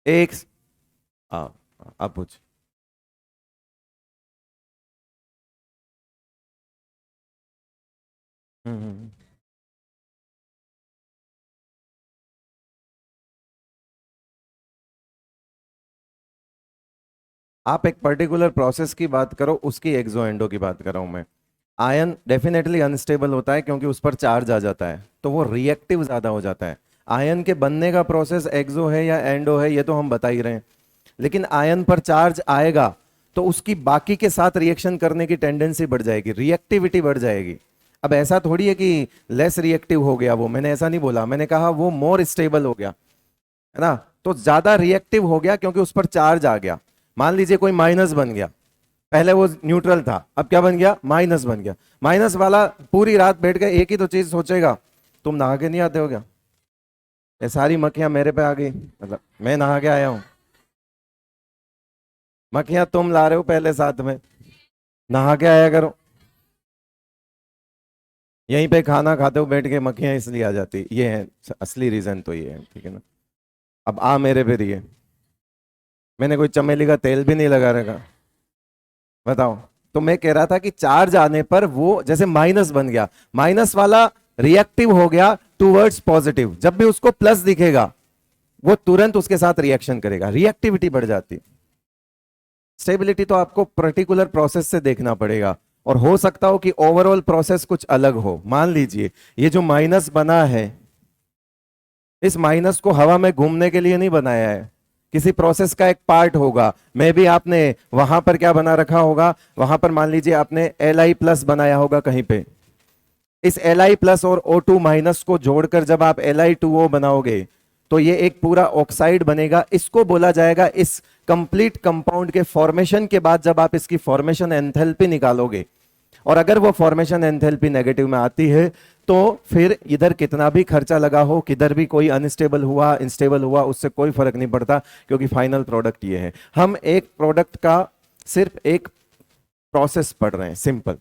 एक आ, आप पूछ। हम्म। आप एक पर्टिकुलर प्रोसेस की बात करो, उसकी एक्सो एंडो की बात कर रहा हूं मैं। आयन डेफिनेटली अनस्टेबल होता है क्योंकि उस पर चार्ज आ जाता है, तो वो रिएक्टिव ज्यादा हो जाता है। आयन के बनने का प्रोसेस एक्सो है या एंडो है ये तो हम बता ही रहे हैं। लेकिन आयन पर चार्ज आएगा तो उसकी बाकी के साथ रिएक्शन करने की टेंडेंसी बढ़ जाएगी, रिएक्टिविटी बढ़ जाएगी। अब ऐसा थोड़ी है कि लेस रिएक्टिव हो गया वो, मैंने ऐसा नहीं बोला, मैंने कहा वो मोर स्टेबल हो गया, है ना। तो ज्यादा रिएक्टिव हो गया क्योंकि उस पर चार्ज आ गया। मान लीजिए कोई माइनस बन गया, पहले वो न्यूट्रल था, अब क्या बन गया, माइनस बन गया। माइनस वाला पूरी रात बैठ के एक ही तो चीज सोचेगा, तुम नहा के नहीं आते हो क्या, ये सारी मक्खियां मेरे पे आ गई, मतलब मैं नहा के आया हूं, मक्खियां तुम ला रहे हो पहले साथ में, नहा के आया करो। यहीं पे खाना खाते हो बैठ के मक्खियां इसलिए आ जाती, ये है असली रीजन, तो ये है, ठीक है ना। अब आ मेरे पे रही है, मैंने कोई चमेली का तेल भी नहीं लगा रखा, बताओ। तो मैं कह रहा था कि चार्ज आने पर वो जैसे माइनस बन गया, माइनस वाला रिएक्टिव हो गया टूवर्ड्स पॉजिटिव, जब भी उसको प्लस दिखेगा वो तुरंत उसके साथ रिएक्शन करेगा, रिएक्टिविटी बढ़ जाती है। स्टेबिलिटी तो आपको पर्टिकुलर प्रोसेस से देखना पड़ेगा, और हो सकता हो कि ओवरऑल प्रोसेस कुछ अलग हो। मान लीजिए ये जो माइनस बना है, इस माइनस को हवा में घूमने के लिए नहीं बनाया है, किसी प्रोसेस का एक पार्ट होगा। मे भी आपने वहां पर क्या बना रखा होगा, वहां पर मान लीजिए आपने Li+ बनाया होगा कहीं पे। इस Li+ और O2- को जोड़कर जब आप Li2O बनाओगे तो ये एक पूरा ऑक्साइड बनेगा, इसको बोला जाएगा, इस कंप्लीट कंपाउंड के फॉर्मेशन के बाद जब आप इसकी फॉर्मेशन एंथैल्पी निकालोगे, और अगर वो फॉर्मेशन एंथैल्पी नेगेटिव में आती है, तो फिर इधर कितना भी खर्चा लगा हो, किधर भी कोई अनस्टेबल हुआ इंस्टेबल हुआ, उससे कोई फर्क नहीं पड़ता, क्योंकि फाइनल प्रोडक्ट ये है। हम एक प्रोडक्ट का सिर्फ एक प्रोसेस पढ़ रहे हैं, सिंपल।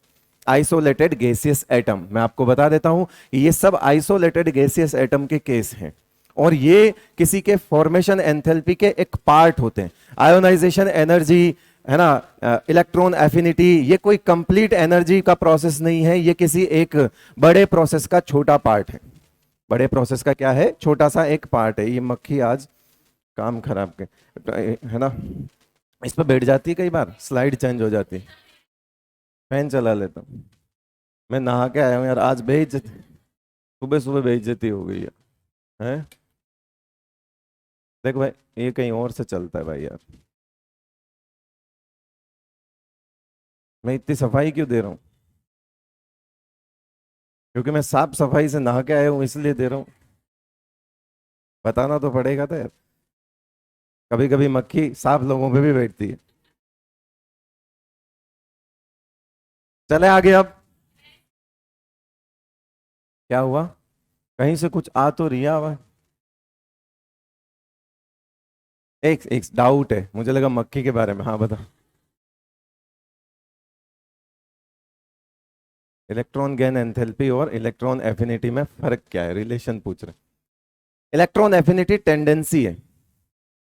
आइसोलेटेड गैसियस एटम, मैं आपको बता देता हूं, ये सब आइसोलेटेड गैसियस एटम के केस हैं, और ये किसी के फॉर्मेशन एंथैल्पी के एक पार्ट होते हैं। आयोनाइजेशन एनर्जी, है ना, इलेक्ट्रॉन एफिनिटी, ये कोई कंप्लीट एनर्जी का प्रोसेस नहीं है, ये किसी एक बड़े प्रोसेस का छोटा पार्ट है। बड़े प्रोसेस का क्या है, छोटा सा एक पार्ट है। ये मक्खी आज काम खराब के, है ना, इस पर बैठ जाती है, कई बार स्लाइड चेंज हो जाती है। फैन चला लेता हूँ। मैं नहा के आया हूँ यार, आज बेइज्जती, सुबह सुबह बेइज्जती हो गई है। हैं? देख भाई, ये कहीं और से चलता है भाई यार, मैं इतनी सफाई क्यों दे रहा हूँ, क्योंकि मैं साफ सफाई से नहा के आया हूँ इसलिए दे रहा हूँ। बताना तो पड़ेगा था यार, कभी कभी मक्खी साफ लोगों पे भी बैठती है। चले आगे अब। क्या हुआ, कहीं से कुछ आ तो रिया हुआ। एक एक डाउट है, मुझे लगा मक्खी के बारे में, हाँ बता। इलेक्ट्रॉन गेन एंथैल्पी और इलेक्ट्रॉन एफिनिटी में फर्क क्या है, रिलेशन पूछ रहे। इलेक्ट्रॉन एफिनिटी टेंडेंसी है,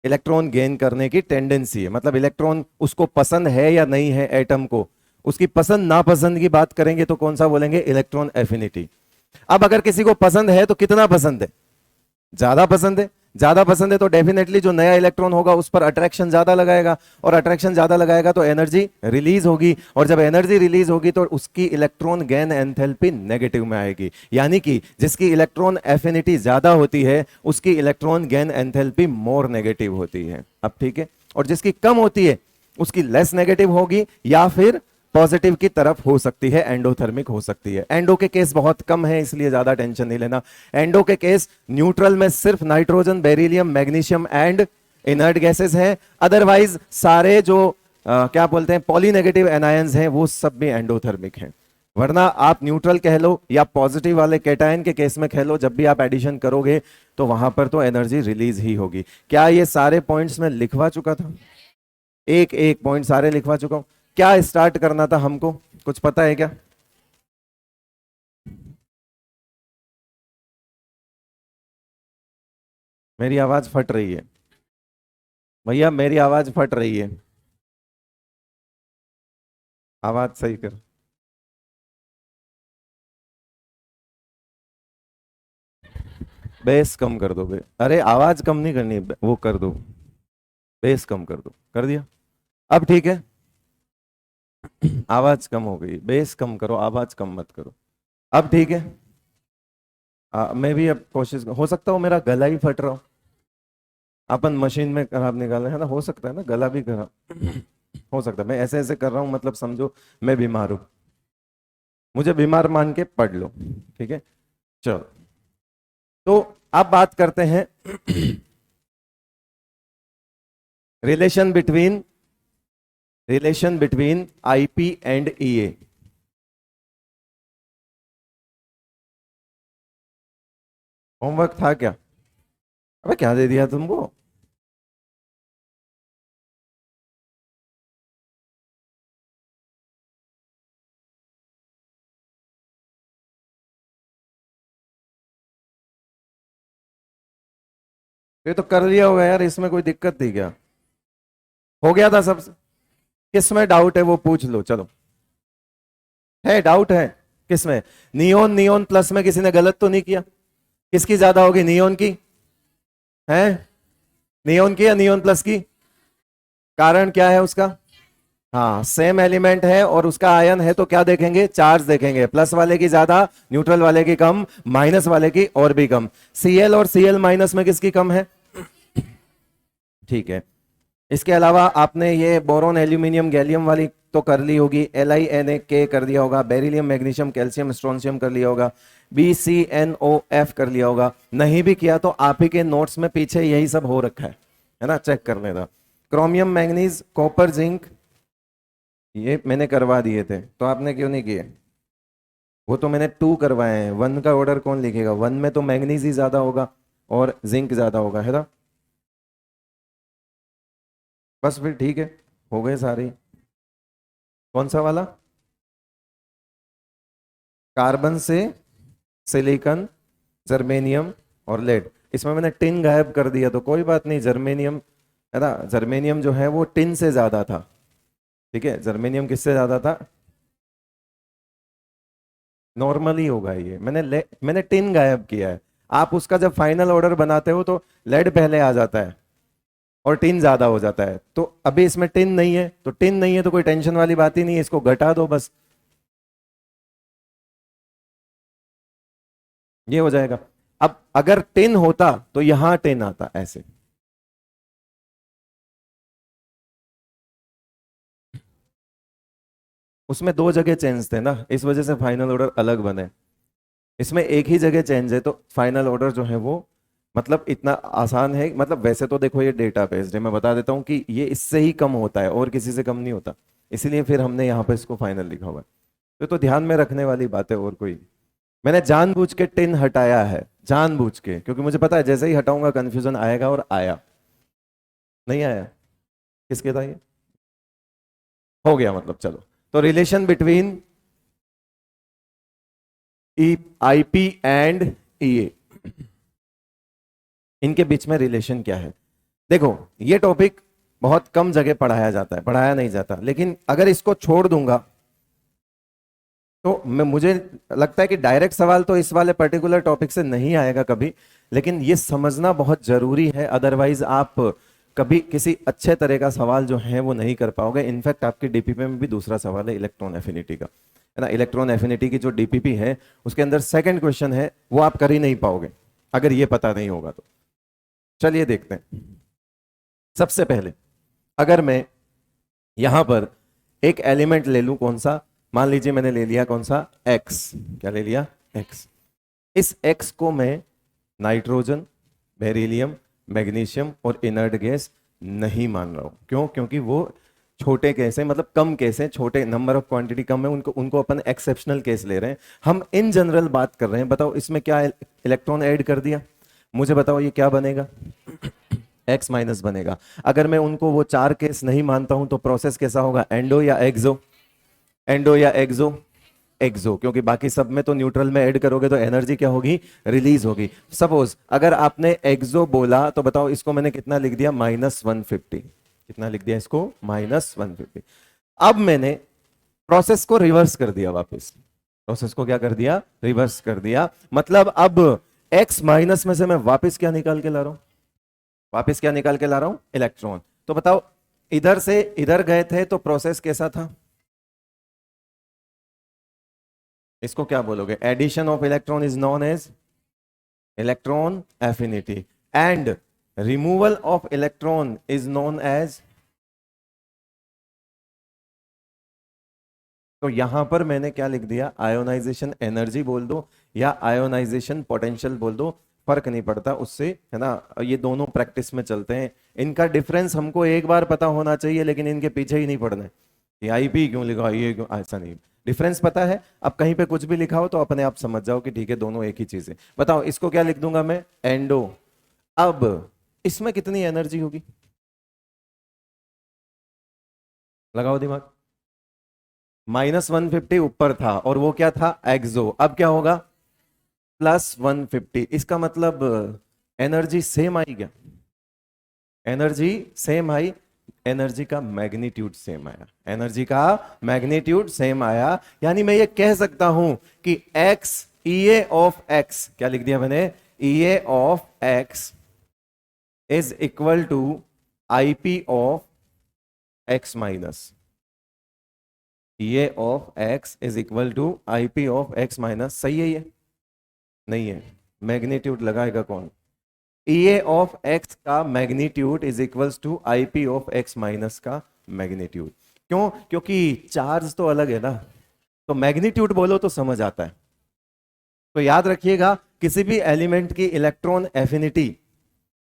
इलेक्ट्रॉन गेन करने की टेंडेंसी है, मतलब इलेक्ट्रॉन उसको पसंद है या नहीं है एटम को, उसकी पसंद नापसंद की बात करेंगे तो कौन सा बोलेंगे, इलेक्ट्रॉन एफिनिटी। अब अगर किसी को पसंद है तो कितना पसंद है, ज्यादा पसंद है। ज्यादा पसंद है तो डेफिनेटली जो नया इलेक्ट्रॉन होगा उस पर अट्रैक्शन ज्यादा लगाएगा, और अट्रैक्शन ज्यादा लगाएगा तो एनर्जी रिलीज होगी, और जब एनर्जी रिलीज होगी तो उसकी इलेक्ट्रॉन गेन एंथैल्पी नेगेटिव में आएगी। यानी कि जिसकी इलेक्ट्रॉन एफिनिटी ज्यादा होती है उसकी electron gain enthalpy more negative होती है। अब ठीक है, और जिसकी कम होती है उसकी लेस नेगेटिव होगी, या फिर पॉजिटिव की तरफ हो सकती है, एंडोथर्मिक हो सकती है। एंडो के केस बहुत कम है इसलिए ज्यादा टेंशन नहीं लेना। एंडो के केस न्यूट्रल में सिर्फ nitrogen, beryllium, magnesium and inert gases हैं, अदरवाइज सारे जो क्या बोलते हैं पॉलीनेगेटिव एनायंस हैं वो सब भी एंडोथर्मिक हैं। वरना आप न्यूट्रल कह लो या पॉजिटिव वाले कैटायन के केस में कह लो, जब भी आप एडिशन करोगे तो वहां पर तो एनर्जी रिलीज ही होगी। क्या ये सारे पॉइंट्स में लिखवा चुका था, एक एक पॉइंट सारे लिखवा चुका हूं। क्या स्टार्ट करना था हमको, कुछ पता है क्या? मेरी आवाज फट रही है। भैया मेरी आवाज फट रही है, आवाज सही कर। बेस कम कर दो बे, अरे आवाज कम नहीं करनी, वो कर दो, बेस कम कर दो, कर दिया। अब ठीक है। आवाज कम हो गई, बेस कम करो, आवाज कम मत करो। अब ठीक है। मैं भी अब कोशिश, हो सकता हो मेरा गला ही फट रहा हो, अपन मशीन में खराब निकाल रहे हैं ना, हो सकता है ना गला भी खराब हो सकता है। मैं ऐसे ऐसे कर रहा हूँ, मतलब समझो मैं बीमार हूँ, मुझे बीमार मान के पढ़ लो, ठीक है। चलो, तो अब बात करते हैं relation between, relation between IP and EA. Homework था क्या? अबे क्या दे दिया तुमको? ये तो कर लिया होगा यार, इसमें कोई दिक्कत थी क्या? हो गया था सब। किसमें डाउट है वो पूछ लो, चलो। है डाउट है? किसमें? नियोन, नियोन प्लस में किसी ने गलत तो नहीं किया? किसकी ज्यादा होगी, नियोन की? है? नियोन की या नियोन प्लस की? कारण क्या है उसका? हाँ, सेम एलिमेंट है और उसका आयन है, तो क्या देखेंगे, चार्ज देखेंगे, प्लस वाले की ज्यादा, न्यूट्रल वाले की कम, माइनस वाले की और भी कम। Cl और Cl माइनस में किसकी कम है? ठीक है। इसके अलावा आपने ये बोरोन एल्यूमिनियम गैलियम वाली तो कर ली होगी, Li Na K कर दिया होगा, बेरिलियम मैग्नीशियम कैल्शियम स्ट्रोंशियम कर लिया होगा, BCNOF कर लिया होगा। नहीं भी किया तो आप ही के नोट्स में पीछे यही सब हो रखा है ना, चेक कर लेना। क्रोमियम मैंगनीज कॉपर जिंक, ये मैंने करवा दिए थे, तो आपने क्यों नहीं किए? वो तो मैंने 2 करवाए हैं, 1 का ऑर्डर कौन लिखेगा? 1 में तो मैंगनीज ही ज्यादा होगा और जिंक ज्यादा होगा, है ना। बस फिर ठीक है, हो गए सारे। कौन सा वाला? कार्बन से सिलिकॉन, जर्मेनियम और लेड। इसमें मैंने टिन गायब कर दिया, तो कोई बात नहीं, जर्मेनियम है ना, जर्मेनियम जो है वो टिन से ज्यादा था। ठीक है, जर्मेनियम किससे ज्यादा था? नॉर्मली होगा ये, मैंने टिन गायब किया है। आप उसका जब फाइनल ऑर्डर बनाते हो तो लेड पहले आ जाता है और टिन ज्यादा हो जाता है, तो अभी इसमें टिन नहीं है, तो टिन नहीं है तो कोई टेंशन वाली बात ही नहीं है, इसको घटा दो बस, ये हो जाएगा। अब अगर टिन होता तो यहां टिन आता ऐसे। उसमें 2 जगह चेंज थे ना, इस वजह से फाइनल ऑर्डर अलग बने। इसमें एक ही जगह चेंज है, तो फाइनल ऑर्डर जो है वो मतलब इतना आसान है। मतलब वैसे तो देखो ये डेटा बेस्ड है, मैं बता देता हूँ कि ये इससे ही कम होता है और किसी से कम नहीं होता, इसीलिए फिर हमने यहाँ पे इसको फाइनल लिखा हुआ है। तो ध्यान में रखने वाली बात है, और कोई नहीं। मैंने जानबूझ के टिन हटाया है, जानबूझ के, क्योंकि मुझे पता है जैसे ही हटाऊंगा कंफ्यूजन आएगा, और आया। नहीं आया? किसके था ये? हो गया मतलब, चलो। तो relation between E IP and EA, इनके बीच में रिलेशन क्या है? देखो, ये टॉपिक बहुत कम जगह पढ़ाया जाता है, पढ़ाया नहीं जाता, लेकिन अगर इसको छोड़ दूंगा तो मैं, मुझे लगता है कि डायरेक्ट सवाल तो इस वाले पर्टिकुलर टॉपिक से नहीं आएगा कभी, लेकिन ये समझना बहुत जरूरी है, अदरवाइज आप कभी किसी अच्छे तरह का सवाल जो है वो नहीं कर पाओगे। इनफैक्ट आपके डीपीपी में भी दूसरा सवाल है इलेक्ट्रॉन एफिनिटी का, है ना। इलेक्ट्रॉन एफिनिटी की जो डीपीपी है उसके अंदर सेकंड क्वेश्चन है, वो आप कर ही नहीं पाओगे अगर ये पता नहीं होगा तो। चलिए देखते हैं। सबसे पहले अगर मैं यहां पर एक एलिमेंट ले लूं, कौन सा? मान लीजिए मैंने ले लिया कौन सा, एक्स। क्या ले लिया? एक्स। इस एक्स को मैं नाइट्रोजन, बेरिलियम, मैग्नीशियम और इनर्ट गैस नहीं मान रहा हूं। क्यों? क्योंकि वो छोटे केस है, मतलब कम केस है, छोटे नंबर ऑफ क्वांटिटी कम है, उनको उनको अपन एक्सेप्शनल केस ले रहे हैं। हम इन जनरल बात कर रहे हैं। बताओ इसमें क्या इलेक्ट्रॉन ऐड कर दिया, मुझे बताओ ये क्या बनेगा? एक्स माइनस बनेगा। अगर मैं उनको वो 4 केस नहीं मानता हूं तो प्रोसेस कैसा होगा, एंडो या एक्सो? एंडो या एक्सो? एक्सो, क्योंकि बाकी सब में तो न्यूट्रल में ऐड करोगे तो एनर्जी क्या होगी, रिलीज होगी। सपोज अगर आपने एक्सो बोला तो बताओ इसको मैंने कितना लिख दिया, -150। कितना लिख दिया इसको, -150। अब मैंने प्रोसेस को रिवर्स कर दिया वापस। प्रोसेस को क्या कर दिया, रिवर्स कर दिया। मतलब अब एक्स माइनस में से मैं वापस क्या निकाल के ला रहा हूं, वापस क्या निकाल के ला रहा हूं, इलेक्ट्रॉन। तो बताओ इधर से इधर गए थे तो प्रोसेस कैसा था, इसको क्या बोलोगे, addition of electron is known as electron affinity, and removal of electron is known as. तो यहां पर मैंने क्या लिख दिया, आयोनाइजेशन एनर्जी बोल दो या आयोनाइजेशन पोटेंशियल बोल दो, फर्क नहीं पड़ता उससे, है ना। ये दोनों प्रैक्टिस में चलते हैं, इनका डिफरेंस हमको एक बार पता होना चाहिए, लेकिन इनके पीछे ही नहीं पड़ना है कि आईपी क्यों लिखा, ये क्यों, ऐसा नहीं। डिफरेंस पता है, अब कहीं पे कुछ भी लिखा हो तो अपने आप समझ जाओ कि ठीक है दोनों एक ही चीज है। बताओ इसको क्या लिख दूंगा मैं, एंडो। अब इसमें कितनी एनर्जी होगी, लगाओ दिमाग। -150 ऊपर था और वो क्या था, एक्सो। अब क्या होगा, +150। इसका मतलब एनर्जी सेम आई क्या, एनर्जी सेम आई, एनर्जी का मैग्नीट्यूड सेम आया, एनर्जी का मैग्नीट्यूड सेम आया। यानी मैं ये कह सकता हूं कि x, EA ऑफ x, क्या लिख दिया मैंने, EA of x is equal to IP of x minus, EA of x is equal to IP of x minus. सही है ये, नहीं है, मैग्नीट्यूड लगाएगा कौन, EA ऑफ x का magnitude is equals to IP of x minus का magnitude. क्यों, क्योंकि चार्ज तो अलग है ना, तो मैग्नीट्यूड बोलो तो समझ आता है। तो याद रखिएगा किसी भी एलिमेंट की इलेक्ट्रॉन एफिनिटी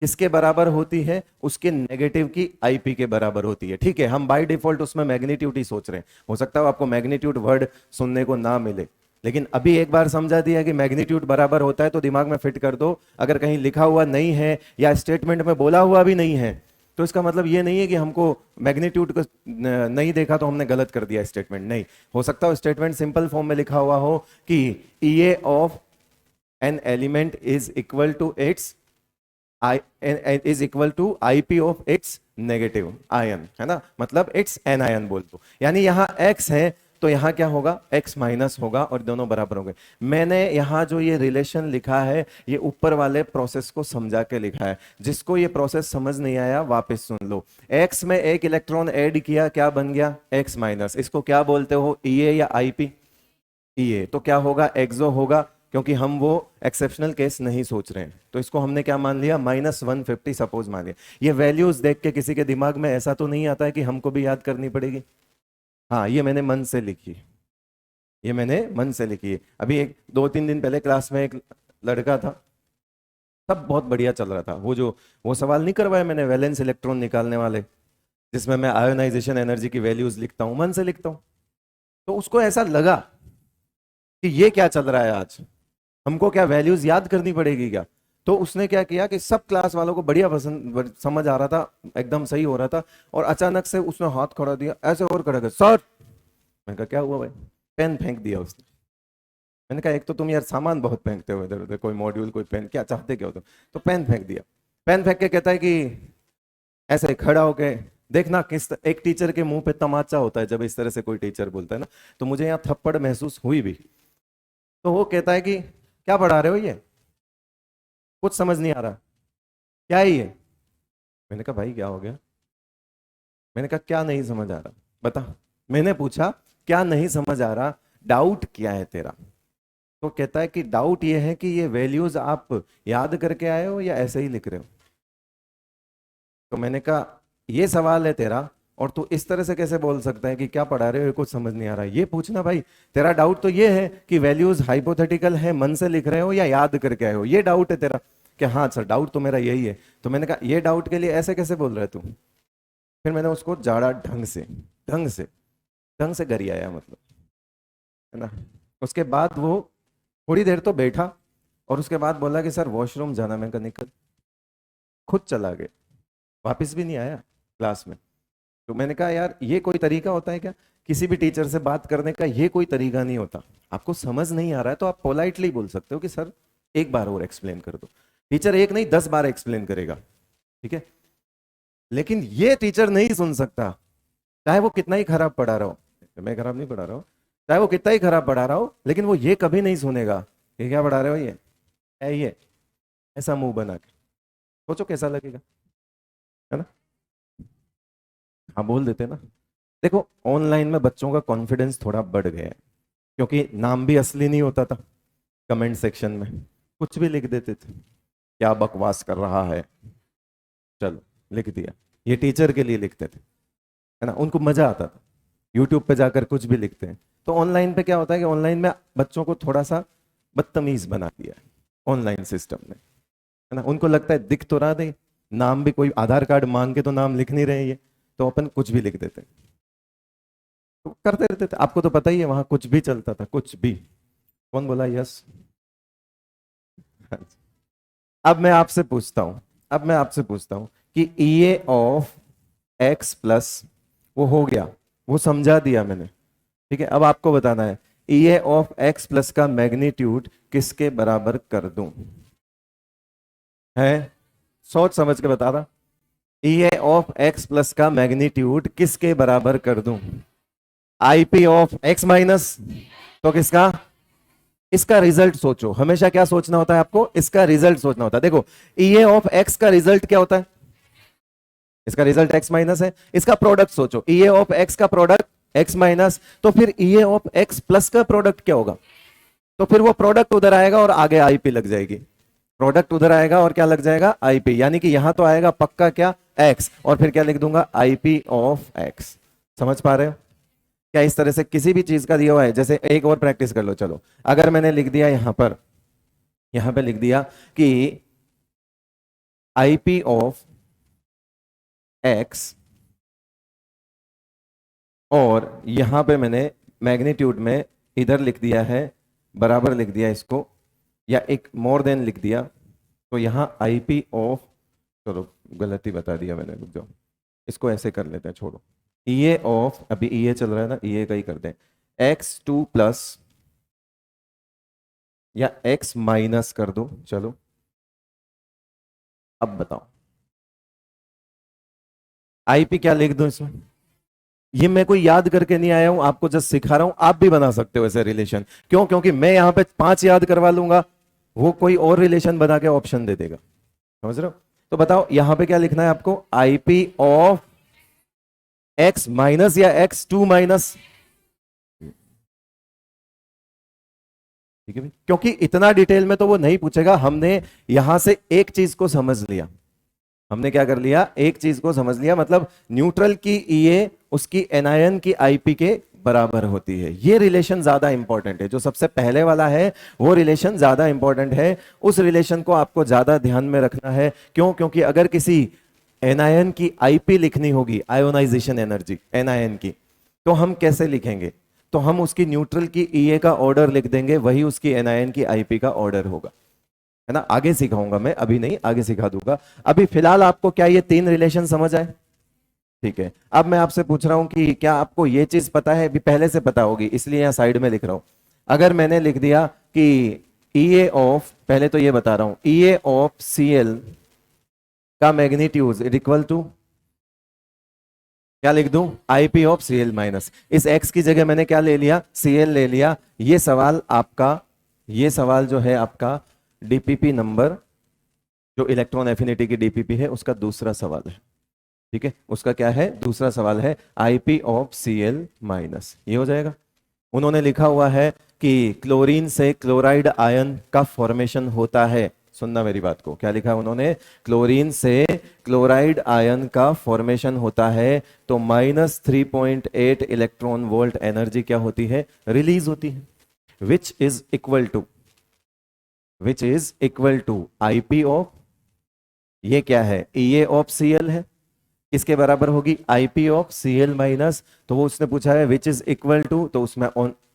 किसके बराबर होती है, उसके नेगेटिव की IP के बराबर होती है। ठीक है, हम बाय डिफॉल्ट उसमें मैग्नीट्यूड ही सोच रहे हैं, हो सकता है आपको मैग्नीट्यूड वर्ड सुनने को ना मिले, लेकिन अभी एक बार समझा दिया कि मैग्नीट्यूड बराबर होता है तो दिमाग में फिट कर दो। अगर कहीं लिखा हुआ नहीं है या स्टेटमेंट में बोला हुआ भी नहीं है तो इसका मतलब ये नहीं है कि हमको मैग्नीट्यूड को नहीं देखा तो हमने गलत कर दिया स्टेटमेंट, नहीं। हो सकता है स्टेटमेंट सिंपल फॉर्म में लिखा हुआ हो कि EA of an element is equal to its is equal to IP of its negative ion, है ना, मतलब इट्स एन आयन बोल दो। यानी यहां x है तो यहां क्या होगा, x माइनस होगा और दोनों बराबर होंगे। मैंने यहां जो ये रिलेशन लिखा है ये ऊपर वाले प्रोसेस को समझा के लिखा है, जिसको ये प्रोसेस समझ नहीं आया वापस सुन लो। x में एक इलेक्ट्रॉन ऐड किया, क्या बन गया, x माइनस। इसको क्या बोलते हो, EA या IP, EA। तो क्या होगा, एक्सो होगा, क्योंकि हम वो एक्सेप्शनल केस नहीं सोच रहे हैं, तो इसको हमने क्या मान लिया, -150 सपोज मान लिया। ये वैल्यूज देख के किसी के दिमाग में ऐसा तो नहीं आता है कि हमको भी याद करनी पड़ेगी। हाँ, ये मैंने मन से लिखी, ये मैंने मन से लिखी है। अभी एक 2-3 दिन पहले क्लास में एक लड़का था, सब बहुत बढ़िया चल रहा था। वो सवाल नहीं करवाया मैंने वैलेंस इलेक्ट्रॉन निकालने वाले, जिसमें मैं आयोनाइजेशन एनर्जी की वैल्यूज लिखता हूं, मन से लिखता हूं। तो उसको ऐसा लगा कि ये क्या चल रहा है आज, हमको क्या वैल्यूज याद करनी पड़ेगी क्या। तो उसने क्या किया कि सब क्लास वालों को बढ़िया पसंद समझ आ रहा था, एकदम सही हो रहा था, और अचानक से उसने हाथ खड़ा दिया ऐसे और खड़ा कर, सर। मैंने कहा क्या हुआ भाई, पेन फेंक दिया उसने। मैंने कहा एक तो तुम यार सामान बहुत फेंकते हो इधर उधर, कोई मॉड्यूल कोई पेन, क्या चाहते क्या हो तुम। तो पेन फेंक दिया। पेन फेंक के कहता है कि ऐसे खड़ा होके देखना, एक टीचर के मुंह पे तमाचा होता है जब इस तरह से कोई टीचर बोलता है ना, तो मुझे यहाँ थप्पड़ महसूस हुई भी। तो वो कहता है कि क्या पढ़ा रहे हो, ये कुछ समझ नहीं आ रहा, क्या है ये। मैंने कहा भाई क्या हो गया, मैंने कहा क्या नहीं समझ आ रहा बता। मैंने पूछा क्या नहीं समझ आ रहा, डाउट क्या है तेरा। तो कहता है कि डाउट ये है कि ये वैल्यूज आप याद करके आए हो या ऐसे ही लिख रहे हो। तो मैंने कहा ये सवाल है तेरा, और तू इस तरह से कैसे बोल सकता है कि क्या पढ़ा रहे हो, ये कुछ समझ नहीं आ रहा है। ये पूछना भाई, तेरा डाउट तो ये है कि वैल्यूज हाइपोथेटिकल है, मन से लिख रहे हो या याद करके आए हो, ये डाउट है तेरा। कि हाँ सर, डाउट तो मेरा यही है। तो मैंने कहा ये डाउट के लिए ऐसे कैसे बोल रहा है तू। फिर मैंने उसको जाड़ा ढंग से, ढंग से, ढंग से गरियाया, मतलब, है ना। उसके बाद वो थोड़ी देर तो बैठा और उसके बाद बोला कि सर वॉशरूम जाना। मैं कहा निकल, खुद चला गया, वापिस भी नहीं आया क्लास में। तो मैंने कहा यार ये कोई तरीका होता है क्या, किसी भी टीचर से बात करने का ये कोई तरीका नहीं होता। आपको समझ नहीं आ रहा है तो आप पोलाइटली बोल सकते हो कि सर एक बार और एक्सप्लेन कर दो। टीचर एक नहीं 10 बार एक्सप्लेन करेगा, ठीक है, लेकिन ये टीचर नहीं सुन सकता, चाहे वो कितना ही खराब पढ़ा रहा हो। मैं खराब नहीं पढ़ा रहा हूं, चाहे वो कितना ही खराब पढ़ा रहा हो, लेकिन वो ये कभी नहीं सुनेगा कि क्या पढ़ा रहे हो ये है, ये ऐसा मुंह बना के। सोचो कैसा लगेगा, है ना। हाँ बोल देते ना। देखो ऑनलाइन में बच्चों का कॉन्फिडेंस थोड़ा बढ़ गया है, क्योंकि नाम भी असली नहीं होता था। कमेंट सेक्शन में कुछ भी लिख देते थे, क्या बकवास कर रहा है, चलो लिख दिया। ये टीचर के लिए लिखते थे, है ना, उनको मजा आता था। यूट्यूब पे जाकर कुछ भी लिखते हैं। तो ऑनलाइन पे क्या होता है कि ऑनलाइन में बच्चों को थोड़ा सा बदतमीज बना दिया है ऑनलाइन सिस्टम ने, है ना। उनको लगता है दिख तो रहा दे, नाम भी कोई आधार कार्ड मांग के तो नाम लिख नहीं रहे ये, तो अपन कुछ भी लिख देते, तो करते रहते थे। आपको तो पता ही है वहां कुछ भी चलता था, कुछ भी। कौन बोला यस? अब मैं आपसे पूछता हूं, अब मैं आपसे पूछता हूं कि ई ऑफ एक्स प्लस, वो हो गया, वो समझा दिया मैंने, ठीक है। अब आपको बताना है ई ऑफ एक्स प्लस का मैग्नीट्यूड किसके बराबर कर दूं, है सोच समझ के बता रहा। ई ऑफ एक्स प्लस का मैग्नीट्यूड किसके बराबर कर दूं? आईपी ऑफ एक्स माइनस, तो किसका? इसका रिजल्ट सोचो। हमेशा क्या सोचना होता है आपको? इसका रिजल्ट सोचना होता है। देखो ई ऑफ एक्स का रिजल्ट क्या होता है? इसका रिजल्ट एक्स माइनस है। इसका प्रोडक्ट सोचो, ई ऑफ एक्स का प्रोडक्ट एक्स माइनस, तो फिर ई ऑफ एक्स प्लस का प्रोडक्ट क्या होगा? तो फिर वो प्रोडक्ट उधर आएगा और आगे आईपी लग जाएगी। प्रोडक्ट उधर आएगा और क्या लग जाएगा? आईपी। यानी कि यहां तो आएगा पक्का क्या? एक्स, और फिर क्या लिख दूंगा? IP of x. समझ पा रहे हो क्या? इस तरह से किसी भी चीज का दिया हुआ है, जैसे एक और प्रैक्टिस कर लो। चलो अगर मैंने लिख दिया यहां पे लिख दिया कि आईपी ऑफ एक्स, और यहां पे मैंने मैग्नीट्यूड में इधर लिख दिया है, बराबर लिख दिया इसको, या एक मोर देन लिख दिया, तो यहां आईपी ऑफ, चलो गलती बता दिया मैंने, रुक जाओ, इसको ऐसे कर लेते हैं, छोड़ो। ई ऑफ, अभी ई चल रहा है ना, ई का ही करते हैं, एक्स टू प्लस या एक्स माइनस कर दो। चलो अब बताओ आईपी क्या लिख दो इसमें? ये मैं कोई याद करके नहीं आया हूं, आपको जस्ट सिखा रहा हूं। आप भी बना सकते हो ऐसे रिलेशन। क्यों? क्योंकि मैं यहां पे 5 याद करवा लूंगा, वो कोई और रिलेशन बना के ऑप्शन दे देगा। समझ रहे हो? तो बताओ यहां पे क्या लिखना है आपको? आईपी ऑफ एक्स माइनस या एक्स टू माइनस, ठीक है भाई, क्योंकि इतना डिटेल में तो वो नहीं पूछेगा। हमने यहां से एक चीज को समझ लिया, हमने क्या कर लिया? एक चीज को समझ लिया, मतलब न्यूट्रल की ईए उसकी एनायन की आईपी के बराबर होती है। ये रिलेशन ज्यादा इंपॉर्टेंट है, जो सबसे पहले वाला है वो रिलेशन ज्यादा इंपॉर्टेंट है। उस रिलेशन को आपको ज्यादा ध्यान में रखना है। क्यों? क्योंकि अगर किसी एनायन की आईपी लिखनी होगी, आयोनाइजेशन एनर्जी एनायन की, तो हम कैसे लिखेंगे? तो हम उसकी न्यूट्रल की ईए का ऑर्डर लिख देंगे, वही उसकी एनायन की आईपी का ऑर्डर होगा, है ना। आगे सिखाऊंगा मैं, अभी नहीं, आगे सिखा दूंगा। अभी फिलहाल आपको क्या ये 3 रिलेशन समझ आए? ठीक है। अब मैं आपसे पूछ रहा हूं कि क्या आपको ये चीज पता है? अभी पहले से पता होगी, इसलिए यहां साइड में लिख रहा हूं। अगर मैंने लिख दिया कि ई ऑफ, पहले तो ये बता रहा हूं, ई ऑफ सी एल का मैग्नीट्यूड इक्वल टू क्या लिख दूं? IP of C L minus. इस एक्स की जगह मैंने क्या ले लिया? सी एल ले लिया। ये सवाल आपका, ये सवाल जो है आपका डीपीपी नंबर, जो इलेक्ट्रॉन एफिनिटी की डीपीपी है, उसका दूसरा सवाल है। ठीक है, उसका क्या है? दूसरा सवाल है IP of C L minus. ये हो जाएगा। उन्होंने लिखा हुआ है कि क्लोरीन से क्लोराइड आयन का फॉर्मेशन होता है। सुनना मेरी बात को, क्या लिखा है उन्होंने? क्लोरीन से क्लोराइड आयन का फॉर्मेशन होता है, तो -3.8 इलेक्ट्रॉन वोल्ट एनर्जी क्या होती है? रिलीज होती है, which is equal to IP of, ये क्या है? ई ऑफ सी एल है, इसके बराबर होगी IP of C L minus. तो वो उसने पूछा है विच इज इक्वल टू, तो उसमें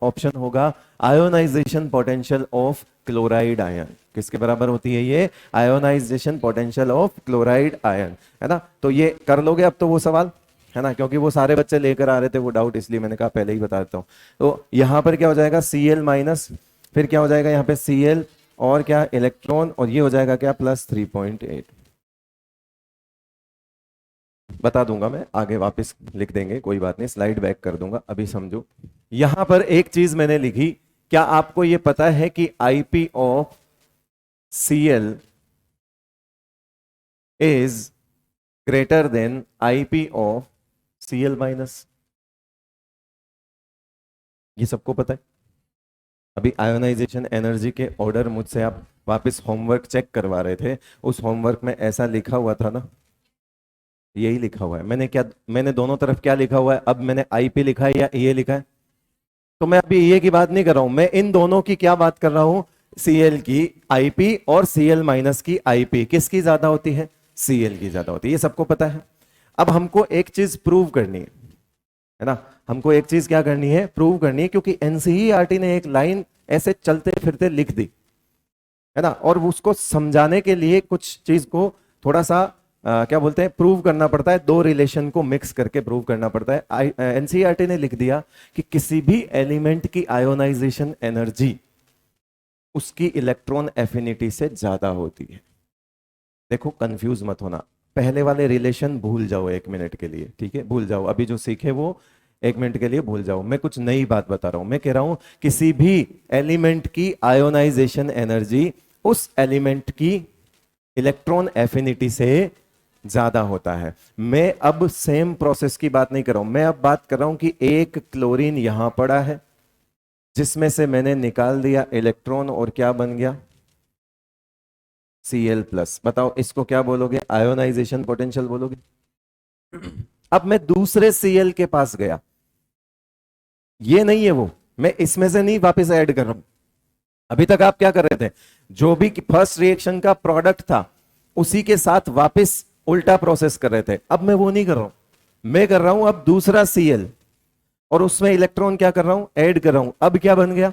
ऑप्शन होगा ionization potential of chloride ion. किसके बराबर होती है ये? Ionization potential of chloride ion, है ना। तो ये कर लोगे अब तो वो सवाल, है ना, क्योंकि वो सारे बच्चे लेकर आ रहे थे वो डाउट, इसलिए मैंने कहा पहले ही बता देता हूँ। तो यहाँ पर क्या हो जाएगा Cl माइनस, फिर क्या हो जाएगा यहाँ पे Cl और क्या इलेक्ट्रॉन, और ये हो जाएगा क्या प्लस 3.8। बता दूंगा मैं आगे, वापस लिख देंगे, कोई बात नहीं, स्लाइड बैक कर दूंगा, अभी समझो। यहां पर एक चीज मैंने लिखी, क्या आपको यह पता है कि Ip of Cl is greater then Ip of Cl minus? ये सबको पता है। अभी आयोनाइजेशन एनर्जी के ऑर्डर मुझसे आप वापस होमवर्क चेक करवा रहे थे, उस होमवर्क में ऐसा लिखा हुआ था ना, यही लिखा हुआ है। मैंने दोनों तरफ क्या लिखा हुआ है, अब मैंने Ip लिखा है या ये लिखा है? तो मैं अभी ये की बात नहीं कर रहा हूं, मैं इन दोनों की क्या बात कर रहा हूं, Cl की Ip और Cl माइनस की Ip, किसकी ज्यादा होती है? Cl की ज्यादा होती है, ये सबको पता है। अब हमको एक चीज प्रूव करनी है ना, हमको एक चीज क्या करनी है, प्रूव करनी है, क्योंकि एनसीईआरटी ने एक लाइन ऐसे चलते फिरते लिख दी है ना, और उसको समझाने के लिए कुछ चीज को थोड़ा सा क्या बोलते हैं, प्रूव करना पड़ता है, दो रिलेशन को मिक्स करके प्रूव करना पड़ता है। एनसीईआरटी ने लिख दिया कि किसी भी एलिमेंट की आयोनाइजेशन एनर्जी उसकी इलेक्ट्रॉन एफिनिटी से ज्यादा होती है। देखो कंफ्यूज मत होना, पहले वाले रिलेशन भूल जाओ एक मिनट के लिए, ठीक है, भूल जाओ, अभी जो सीखे वो एक मिनट के लिए भूल जाओ। मैं कुछ नई बात बता रहा हूं, मैं कह रहा हूं किसी भी एलिमेंट की आयोनाइजेशन एनर्जी उस एलिमेंट की इलेक्ट्रॉन एफिनिटी से ज्यादा होता है। मैं अब सेम प्रोसेस की बात नहीं कर रहा हूं, मैं अब बात कर रहा हूं कि एक क्लोरीन यहां पड़ा है जिसमें से मैंने निकाल दिया इलेक्ट्रॉन और क्या बन गया, Cl प्लस। बताओ इसको क्या बोलोगे, आयोनाइजेशन पोटेंशियल बोलोगे। अब मैं दूसरे Cl के पास गया, ये नहीं है वो, मैं इसमें से नहीं वापस ऐड कर रहा हूं। अभी तक आप क्या कर रहे थे, जो भी फर्स्ट रिएक्शन का प्रोडक्ट था उसी के साथ वापस उल्टा प्रोसेस कर रहे थे। अब मैं वो नहीं कर रहा हूं, मैं कर रहा हूं अब दूसरा Cl और उसमें इलेक्ट्रॉन क्या कर रहा हूं, ऐड कर रहा हूं। अब क्या बन गया,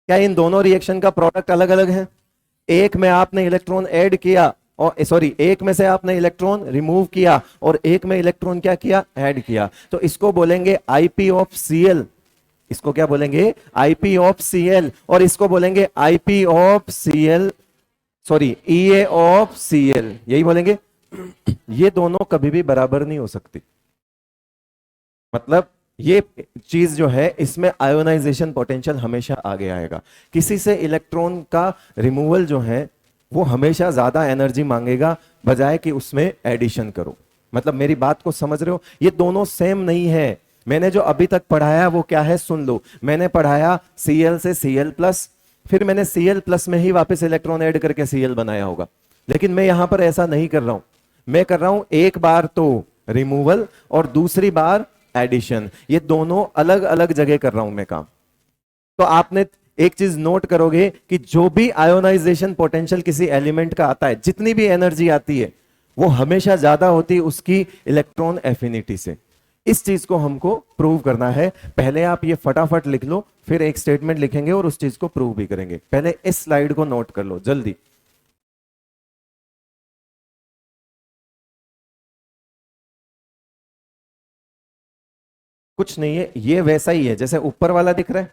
क्या इन दोनों रिएक्शन का प्रोडक्ट अलग अलग है? एक में आपने इलेक्ट्रॉन ऐड किया और सॉरी, एक में से आपने इलेक्ट्रॉन रिमूव किया और एक में इलेक्ट्रॉन क्या किया, ऐड किया। तो इसको बोलेंगे Ip ऑफ Cl, इसको क्या बोलेंगे, Ip ऑफ Cl, और इसको बोलेंगे Ip of Cl, sorry Ea of Cl, यही बोलेंगे। ये दोनों कभी भी बराबर नहीं हो सकती, मतलब ये चीज जो है इसमें आयोनाइजेशन पोटेंशियल हमेशा आगे आएगा। किसी से इलेक्ट्रॉन का रिमूवल जो है वो हमेशा ज्यादा एनर्जी मांगेगा बजाय कि उसमें एडिशन करो। मतलब मेरी बात को समझ रहे हो, ये दोनों सेम नहीं है। मैंने जो अभी तक पढ़ाया वो क्या है, सुन लो। मैंने पढ़ाया Cl से Cl प्लस, फिर मैंने Cl प्लस में ही वापस इलेक्ट्रॉन ऐड करके Cl बनाया होगा, लेकिन मैं यहां पर ऐसा नहीं कर रहा हूं। मैं कर रहा हूं एक बार तो रिमूवल और दूसरी बार एडिशन, ये दोनों अलग अलग जगह कर रहा हूं मैं काम। तो आपने एक चीज नोट करोगे कि जो भी आयोनाइजेशन पोटेंशियल किसी एलिमेंट का आता है, जितनी भी एनर्जी आती है वो हमेशा ज्यादा होती है उसकी इलेक्ट्रॉन एफिनिटी से। इस चीज को हमको प्रूव करना है। पहले आप ये फटाफट लिख लो, फिर एक स्टेटमेंट लिखेंगे और उस चीज को प्रूव भी करेंगे। पहले इस स्लाइड को नोट कर लो जल्दी। कुछ नहीं है, ये वैसा ही है जैसे ऊपर वाला दिख रहा है।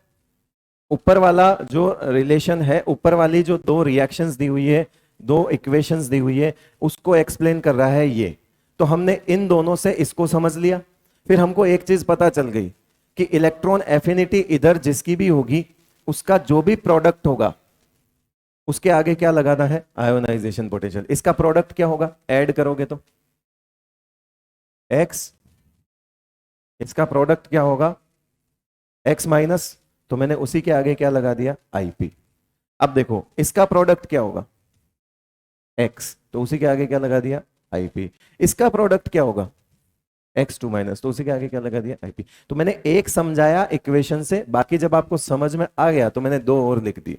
ऊपर वाला जो रिलेशन है, ऊपर वाली जो दो रिएक्शंस दी हुई है, दो इक्वेशंस दी हुई है, उसको एक्सप्लेन कर रहा है ये। तो हमने इन दोनों से इसको समझ लिया, फिर हमको एक चीज पता चल गई कि इलेक्ट्रॉन एफिनिटी इधर जिसकी भी होगी उसका जो भी प्रोडक्ट होगा उसके आगे क्या लगाना है, आयोनाइजेशन पोटेंशियल। इसका प्रोडक्ट क्या होगा, ऐड करोगे तो x, इसका प्रोडक्ट क्या होगा x माइनस, तो मैंने उसी के आगे क्या लगा दिया, Ip। अब देखो इसका प्रोडक्ट क्या होगा x, तो उसी के आगे क्या लगा दिया, Ip। इसका प्रोडक्ट क्या होगा x2 माइनस, तो उसी के आगे क्या लगा दिया, Ip। तो मैंने एक समझाया इक्वेशन से, बाकी जब आपको समझ में आ गया तो मैंने दो और लिख दिए।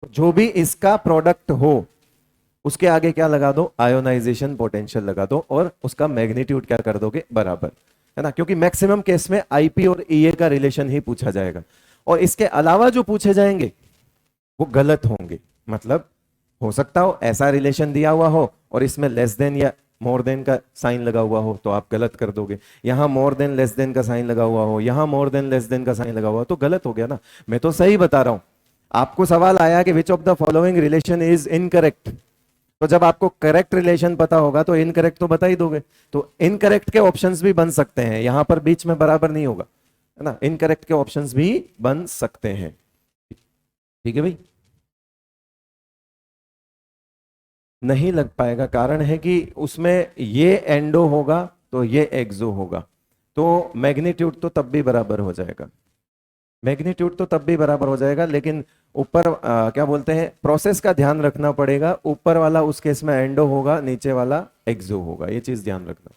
जो भी इसका प्रोडक्ट हो उसके आगे क्या लगा दो, आयोनाइजेशन पोटेंशियल लगा दो, और उसका मैग्नीट्यूड क्या कर दोगे, बराबर, है ना। क्योंकि मैक्सिमम केस में Ip और Ea का रिलेशन ही पूछा जाएगा, और इसके अलावा जो पूछे जाएंगे वो गलत होंगे। मतलब हो सकता हो ऐसा रिलेशन दिया हुआ हो और इसमें लेस देन या मोर देन का साइन लगा हुआ हो तो आप गलत कर दोगे, यहाँ मोर देन लेस देन का साइन लगा हुआ हो, यहाँ मोर देन लेस देन का साइन लगा हुआ हो तो गलत हो गया ना। मैं तो सही बता रहा हूं। आपको सवाल आया कि which of the following relation is incorrect, तो जब आपको करेक्ट रिलेशन पता होगा तो इनकरेक्ट तो बता ही दोगे। तो इनकरेक्ट के ऑप्शंस भी बन सकते हैं, यहां पर बीच में बराबर नहीं होगा, है ना, इनकरेक्ट के ऑप्शंस भी बन सकते हैं। ठीक है भाई। नहीं लग पाएगा, कारण है कि उसमें ये एंडो होगा तो ये एक्सो होगा, तो मैग्नीट्यूड तो तब भी बराबर हो जाएगा, मैग्नीट्यूड तो तब भी बराबर हो जाएगा, लेकिन ऊपर क्या बोलते हैं, प्रोसेस का ध्यान रखना पड़ेगा, ऊपर वाला उस केस में एंडो होगा, नीचे वाला एक्सो होगा, ये चीज ध्यान रखना।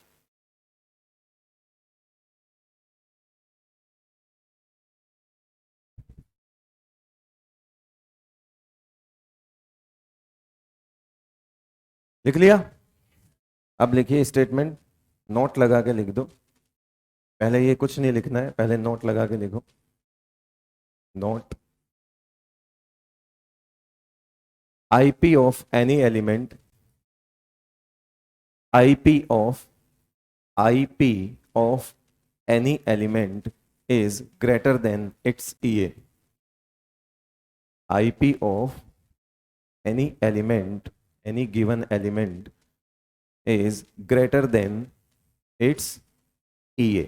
लिख लिया? अब लिखिए स्टेटमेंट, नोट लगा के लिख दो। पहले ये कुछ नहीं लिखना है, पहले नोट लगा के लिखो। Note, IP of any element, IP of, IP of any element is greater than its EA. IP of any element, any given element is greater than its EA.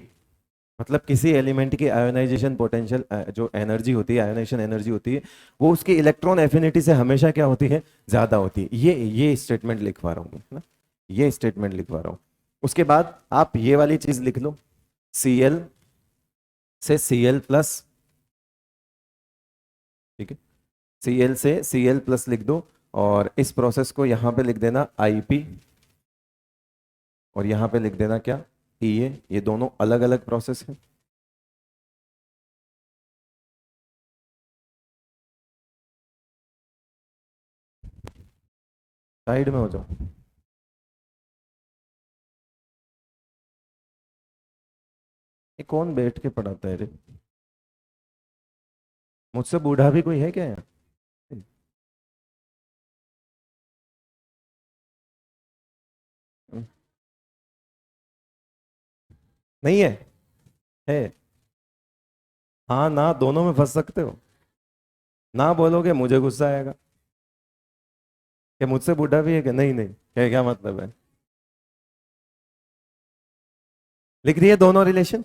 मतलब किसी एलिमेंट की आयोनाइजेशन पोटेंशियल, जो energy होती है, ionisation energy होती है, वो उसकी इलेक्ट्रॉन एफिनिटी से हमेशा क्या होती है, ज्यादा होती है। ये स्टेटमेंट लिखवा रहा हूँ ना, ये स्टेटमेंट लिखवा रहा हूँ। उसके बाद आप ये वाली चीज लिख लो, Cl से Cl प्लस, ठीक है, Cl से Cl प्लस लिख दो, और इस प्रोसेस को यहां पे लिख देना Ip, और यहां पे लिख देना क्या, Ea। ये दोनों अलग अलग प्रोसेस हैं। साइड में हो जाओ। ये कौन बैठ के पढ़ाता है रे? मुझसे बूढ़ा भी कोई है क्या यहाँ? नहीं है? है? हाँ ना, दोनों में फंस सकते हो। ना बोलोगे मुझे गुस्सा आएगा कि मुझसे बूढ़ा भी है क्या, नहीं नहीं, क्या मतलब है? लिख दिए दोनों रिलेशन।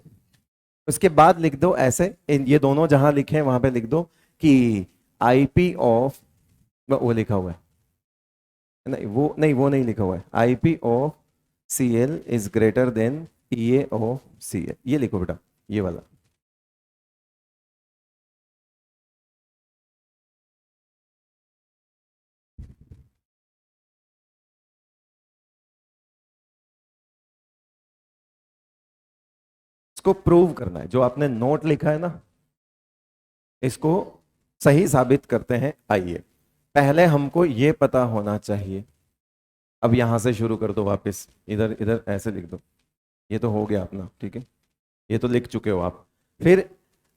उसके बाद लिख दो ऐसे, ये दोनों जहां लिखे हैं वहां पे लिख दो कि आईपी ऑफ, वो लिखा हुआ है, नहीं वो नहीं लिखा हुआ है, IP of C L is greater than E of C L, ये लिखो बेटा, ये वाला। इसको प्रूव करना है, जो आपने नोट लिखा है ना, इसको सही साबित करते हैं। आइए, पहले हमको ये पता होना चाहिए। अब यहां से शुरू कर दो वापस, इधर इधर ऐसे लिख दो। ये तो हो गया अपना, ठीक है, ये तो लिख चुके हो आप। फिर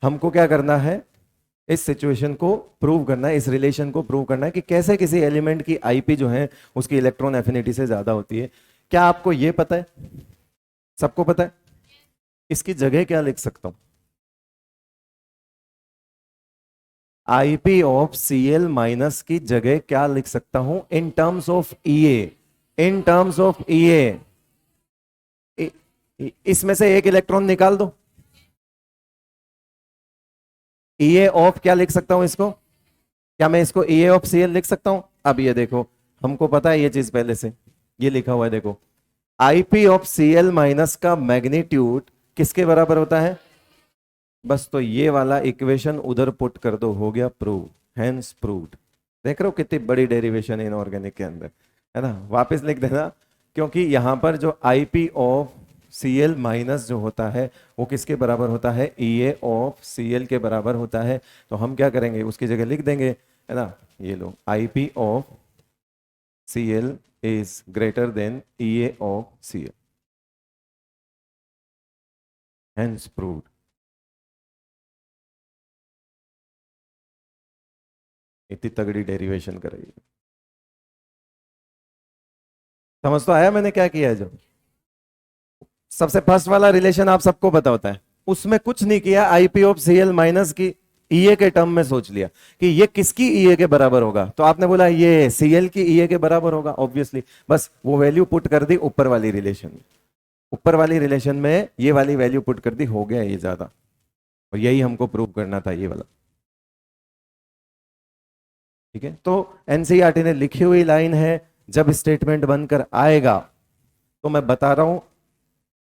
हमको क्या करना है, इस सिचुएशन को प्रूव करना है, इस रिलेशन को प्रूव करना है कि कैसे किसी एलिमेंट की आईपी जो है उसकी इलेक्ट्रॉन एफिनिटी से ज्यादा होती है। क्या आपको ये पता है? सबको पता है? इसकी जगह क्या लिख सकता हूं? IP of C L minus की जगह क्या लिख सकता हूं, in terms of EA, in terms of EA. इसमें से एक इलेक्ट्रॉन निकाल दो। ईए ऑफ क्या लिख सकता हूं इसको, क्या मैं इसको ए ऑफ सी एल लिख सकता हूं? अब ये देखो, हमको पता है ये चीज पहले से, ये लिखा हुआ है देखो, IP of C L minus का मैग्नीट्यूड किसके बराबर होता है? बस तो ये वाला इक्वेशन उधर पुट कर दो, हो गया प्रूव, हैंस प्रूव्ड। देख रहे हो कितनी बड़ी डेरिवेशन है इनऑर्गेनिक के अंदर, है ना? वापस लिख देना, क्योंकि यहां पर जो IP of C L minus जो होता है वो किसके बराबर होता है, ई ए ऑफ सी एल के बराबर होता है। तो हम क्या करेंगे, उसकी जगह लिख देंगे, है ना, ये लो, IP of C L is greater than E A of C L, hence proved. इतनी तगड़ी डेरिवेशन करेगी। समझ तो आया मैंने क्या किया है? जो सबसे फर्स्ट वाला रिलेशन आप सबको पता होता है, उसमें कुछ नहीं किया, आईपी ऑफ सीएल माइनस की ईए के टर्म में सोच लिया कि ये किसकी ईए के बराबर होगा, तो आपने बोला ये सीएल की ईए के बराबर होगा ऑब्वियसली, बस वो वैल्यू पुट कर दी ऊपर वाली रिलेशन में, ऊपर वाली रिलेशन में ये वाली वैल्यू पुट कर दी, हो गया ये ज्यादा, और यही हमको प्रूव करना था ये वाला। ठीक है, तो एनसीईआरटी ने लिखी हुई लाइन है, जब स्टेटमेंट बनकर आएगा तो मैं बता रहा हूं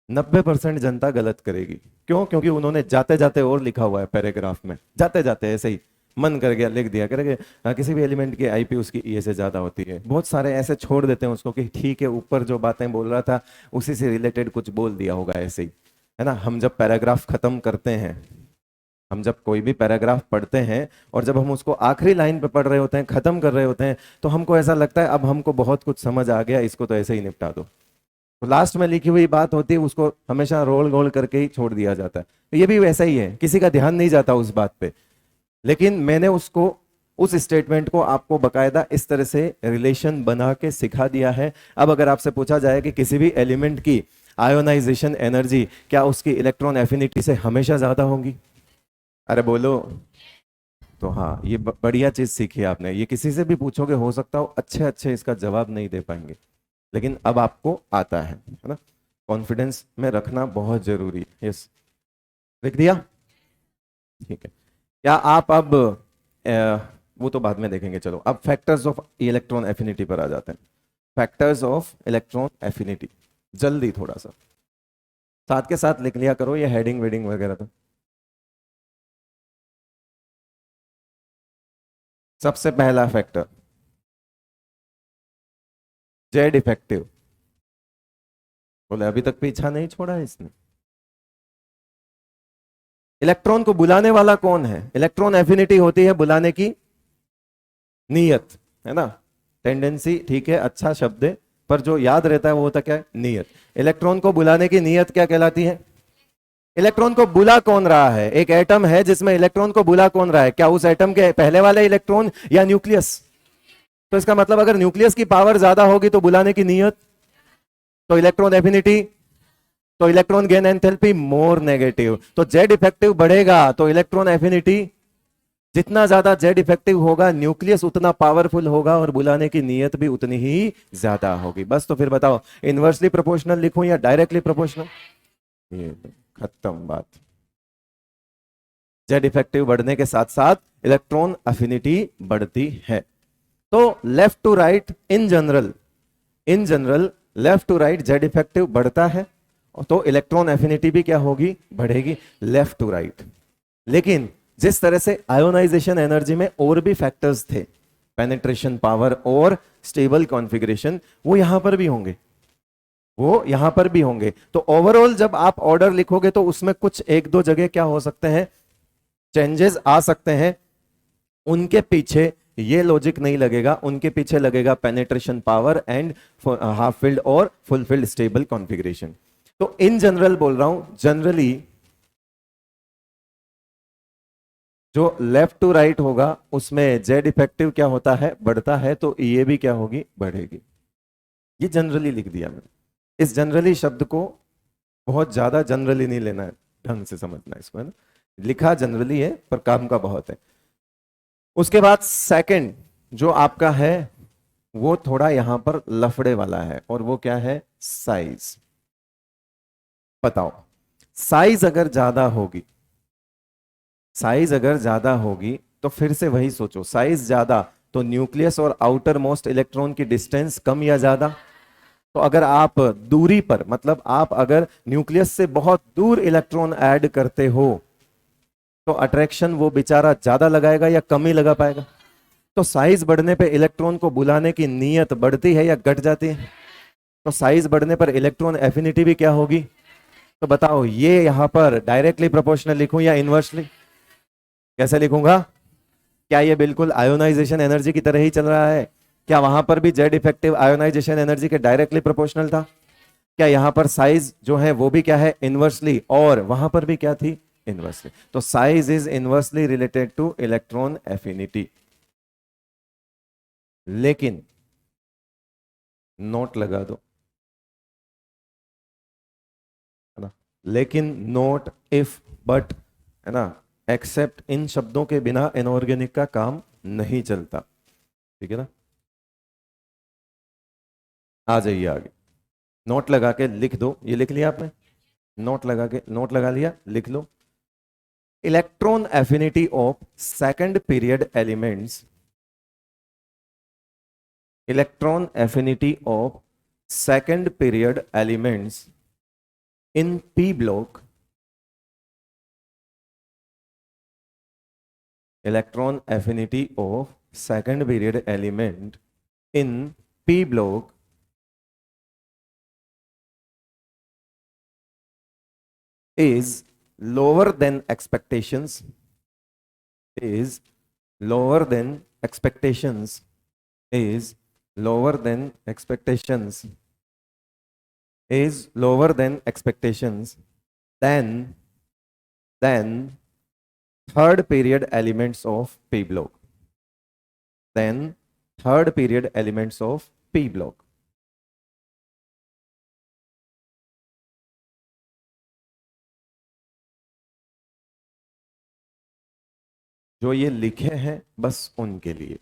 90% जनता गलत करेगी। क्यों? क्योंकि उन्होंने जाते जाते और लिखा हुआ है पैराग्राफ में, जाते जाते ऐसे ही मन कर गया लिख दिया करेंगे, किसी भी एलिमेंट की आईपी उसकी ई से ज्यादा होती है, बहुत सारे ऐसे छोड़ देते हैं उसको कि ठीक है ऊपर जो बातें बोल रहा था उसी से रिलेटेड कुछ बोल दिया होगा ऐसे ही, है ना। हम जब पैराग्राफ खत्म करते हैं, हम जब कोई भी पैराग्राफ पढ़ते हैं और जब हम उसको आखिरी लाइन पे पढ़ रहे होते हैं, खत्म कर रहे होते हैं, तो हमको ऐसा लगता है अब हमको बहुत कुछ समझ आ गया, इसको तो ऐसे ही निपटा दो, तो लास्ट में लिखी हुई बात होती है उसको हमेशा रोल गोल करके ही छोड़ दिया जाता है। तो ये भी वैसा ही है, किसी का ध्यान नहीं जाता उस बात पे, लेकिन मैंने उसको उस स्टेटमेंट को आपको बकायदा इस तरह से रिलेशन बना के सिखा दिया है। अब अगर आपसे पूछा जाए कि किसी भी एलिमेंट की आयोनाइजेशन एनर्जी क्या उसकी इलेक्ट्रॉन एफिनिटी से हमेशा ज्यादा होगी, अरे बोलो, तो हाँ ये बढ़िया चीज सीखी आपने, ये किसी से भी पूछोगे हो सकता हो अच्छे अच्छे इसका जवाब नहीं दे पाएंगे, लेकिन अब आपको आता है ना। कॉन्फिडेंस में रखना बहुत जरूरी है। यस, लिख दिया? ठीक है, क्या आप अब वो तो बाद में देखेंगे, चलो अब फैक्टर्स ऑफ इलेक्ट्रॉन एफिनिटी पर आ जाते हैं। फैक्टर्स ऑफ इलेक्ट्रॉन एफिनिटी, जल्दी थोड़ा सा साथ के साथ लिख लिया करो, ये हेडिंग वेडिंग वगैरह तो। सबसे पहला फैक्टर जेड इफेक्टिव, बोले अभी तक पीछा नहीं छोड़ा है इसने। इलेक्ट्रॉन को बुलाने वाला कौन है? इलेक्ट्रॉन एफिनिटी होती है बुलाने की नीयत, है ना। टेंडेंसी ठीक है, अच्छा शब्द है, पर जो याद रहता है वो होता क्या है? नीयत। इलेक्ट्रॉन को बुलाने की नीयत क्या कहलाती है? इलेक्ट्रॉन को बुला कौन रहा है? एक एटम है जिसमें इलेक्ट्रॉन को बुला कौन रहा है? क्या उस एटम के पहले वाले इलेक्ट्रॉन या न्यूक्लियस? तो इसका मतलब अगर न्यूक्लियस की पावर ज्यादा होगी तो बुलाने की नीयत, तो इलेक्ट्रॉन एफिनिटी, तो electron gain enthalpy more negative, तो जेड इफेक्टिव बढ़ेगा तो इलेक्ट्रॉन एफिनिटी, जितना ज्यादा जेड इफेक्टिव होगा न्यूक्लियस उतना पावरफुल होगा और बुलाने की नीयत भी उतनी ही ज्यादा होगी। बस, तो फिर बताओ इनवर्सली प्रोपोर्शनल लिखूं या डायरेक्टली प्रोपोर्शनल? ये खत्म बात। जेड इफेक्टिव बढ़ने के साथ साथ इलेक्ट्रॉन अफिनिटी बढ़ती है। तो left to right in general, in general left to right Z effective बढ़ता है, तो इलेक्ट्रॉन एफिनिटी भी क्या होगी? बढ़ेगी, लेफ्ट टू राइट। लेकिन जिस तरह से आयोनाइजेशन एनर्जी में और भी फैक्टर्स थे, पेनिट्रेशन पावर और स्टेबल कॉन्फ़िगरेशन, वो यहां पर भी होंगे, वो यहां पर भी होंगे। तो ओवरऑल जब आप ऑर्डर लिखोगे तो उसमें कुछ एक दो जगह क्या हो सकते हैं? चेंजेस आ सकते हैं। उनके पीछे ये लॉजिक नहीं लगेगा, उनके पीछे लगेगा penetration power and half filled और फुल फिल्ड स्टेबल कॉन्फ़िगरेशन। तो इन जनरल बोल रहा हूं, जनरली जो लेफ्ट टू राइट होगा उसमें जेड इफेक्टिव क्या होता है? बढ़ता है, तो ये भी क्या होगी? बढ़ेगी। ये जनरली लिख दिया मैंने। इस जनरली शब्द को बहुत ज्यादा जनरली नहीं लेना है, ढंग से समझना है इसको, है ना। लिखा जनरली है पर काम का बहुत है। उसके बाद सेकंड जो आपका है वो थोड़ा यहां पर लफड़े वाला है, और वो क्या है? साइज। बताओ, साइज अगर ज्यादा होगी, साइज अगर ज्यादा होगी तो फिर से वही सोचो, साइज ज्यादा तो न्यूक्लियस और आउटर मोस्ट इलेक्ट्रॉन की डिस्टेंस कम या ज्यादा? तो अगर आप दूरी पर, मतलब आप अगर न्यूक्लियस से बहुत दूर इलेक्ट्रॉन ऐड करते हो तो अट्रैक्शन वो बेचारा ज्यादा लगाएगा या कम ही लगा पाएगा? तो साइज बढ़ने पे इलेक्ट्रॉन को बुलाने की नीयत बढ़ती है या घट जाती है? तो साइज बढ़ने पर इलेक्ट्रॉन एफिनिटी भी क्या होगी? तो बताओ ये यहां पर डायरेक्टली प्रोपोर्शनल लिखूं या इनवर्सली? कैसे लिखूंगा? क्या ये बिल्कुल आयोनाइजेशन एनर्जी की तरह ही चल रहा है? क्या वहां पर भी जेड इफेक्टिव आयोनाइजेशन एनर्जी के डायरेक्टली प्रोपोर्शनल था? क्या यहां पर साइज जो है वो भी क्या है? इनवर्सली, और वहां पर भी क्या थी? इनवर्सली। तो size is inversely related two electron affinity. लेकिन नोट लगा दो, है ना। लेकिन नोट, इफ, बट, है ना, एक्सेप्ट, इन शब्दों के बिना इनऑर्गेनिक का काम नहीं चलता। ठीक है ना। आ जाइए आगे। नोट लगा के लिख दो, ये लिख लिया आपने। नोट लगा के, नोट लगा लिया, लिख लो। Electron affinity of second period elements, electron affinity of second period elements in p block, electron affinity of second period element in p block is lower than expectations, is lower than expectations, is lower than expectations, is lower than expectations, then third period elements of p block, then third period elements of p block। जो ये लिखे हैं बस उनके लिए,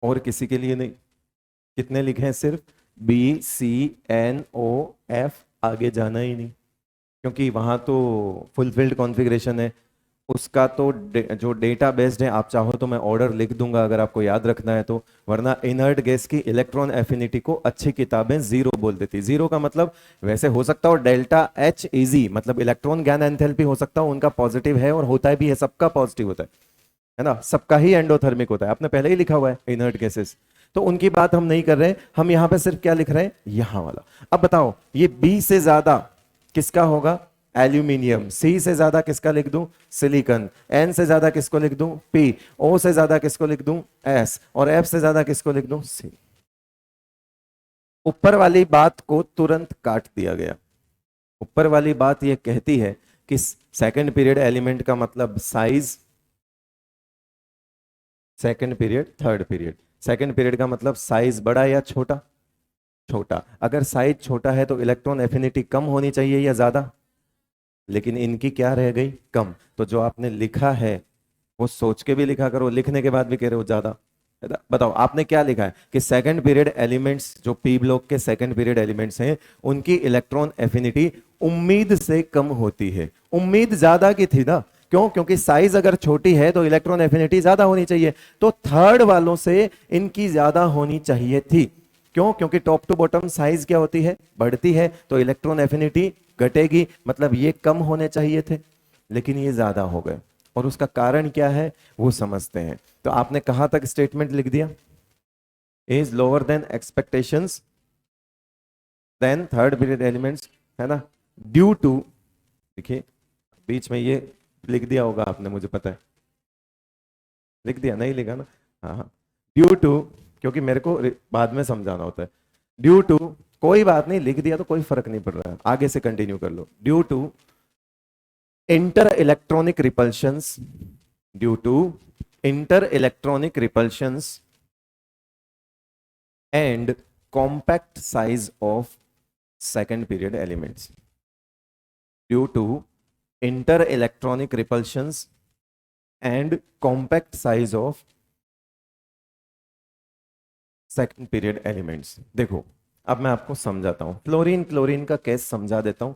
और किसी के लिए नहीं। कितने लिखे हैं? सिर्फ बी, सी, एन, ओ, एफ, आगे जाना ही नहीं, क्योंकि वहां तो फुलफिल्ड कॉन्फ़िगरेशन है उसका। तो जो डेटा बेस्ड है, आप चाहो तो मैं ऑर्डर लिख दूंगा अगर आपको याद रखना है तो, वरना इनर्ट गैस की इलेक्ट्रॉन एफिनिटी को अच्छी किताबें जीरो बोल देती। जीरो का मतलब वैसे हो सकता हो डेल्टा एच इजी, मतलब इलेक्ट्रॉन ज्ञान एंथैल्पी हो सकता है उनका पॉजिटिव है, और होता है भी है, सबका पॉजिटिव होता है ना, सबका ही एंडोथर्मिक होता है। आपने पहले ही लिखा हुआ है इनर्ट गैसेस, तो उनकी बात हम नहीं कर रहे हैं। हम यहां पे सिर्फ क्या लिख रहे हैं? यहां वाला। अब बताओ ये बी से ज्यादा किसका होगा? एल्यूमिनियम। सी से ज्यादा किसका लिख दूं? सिलिकॉन। एन से ज्यादा किसको लिख दूं? पी। ओ से ज्यादा किसको लिख दूं? एस। और एफ से ज्यादा किसको लिख दूं? सी। ऊपर वाली बात को तुरंत काट दिया गया। ऊपर वाली बात यह कहती है कि सेकंड पीरियड एलिमेंट का मतलब size, second period, third period. Second period का मतलब साइज बड़ा या छोटा? छोटा। अगर साइज छोटा है तो इलेक्ट्रॉन एफिनिटी कम होनी चाहिए या ज्यादा? लेकिन इनकी क्या रह गई? कम। तो जो आपने लिखा है वो सोच के भी लिखा करो, लिखने के बाद भी कह रहे हो ज्यादा। बताओ आपने क्या लिखा है कि सेकंड पीरियड एलिमेंट्स, जो पी ब्लॉक के सेकंड पीरियड एलिमेंट्स हैं, उनकी इलेक्ट्रॉन एफिनिटी उम्मीद से कम होती है। उम्मीद ज्यादा की थी ना, क्यों? क्योंकि साइज अगर छोटी है तो इलेक्ट्रॉन एफिनिटी ज्यादा होनी चाहिए, तो थर्ड वालों से इनकी ज्यादा होनी चाहिए थी। क्यों? क्योंकि टॉप टू बॉटम साइज क्या होती है? बढ़ती है, तो इलेक्ट्रॉन एफिनिटी घटेगी, मतलब ये कम होने चाहिए थे, लेकिन ये ज्यादा हो गए। और उसका कारण क्या है वो समझते हैं। तो आपने कहां तक स्टेटमेंट लिख दिया? Is lower than expectations, then third period elements, है ना, ड्यू टू, देखिए बीच में ये लिख दिया होगा आपने, मुझे पता है। लिख दिया? नहीं लिखा ना? हाँ हाँ। ड्यू टू, क्योंकि मेरे को बाद में समझाना होता है। ड्यू टू, कोई बात नहीं, लिख दिया तो कोई फर्क नहीं पड़ रहा है, आगे से कंटिन्यू कर लो। Due to inter electronic repulsions, due to inter electronic repulsions and compact size of second period elements, due to inter electronic repulsions and compact size of second period elements। देखो अब मैं आपको समझाता हूं, फ्लोरीन क्लोरीन का case समझा देता हूं।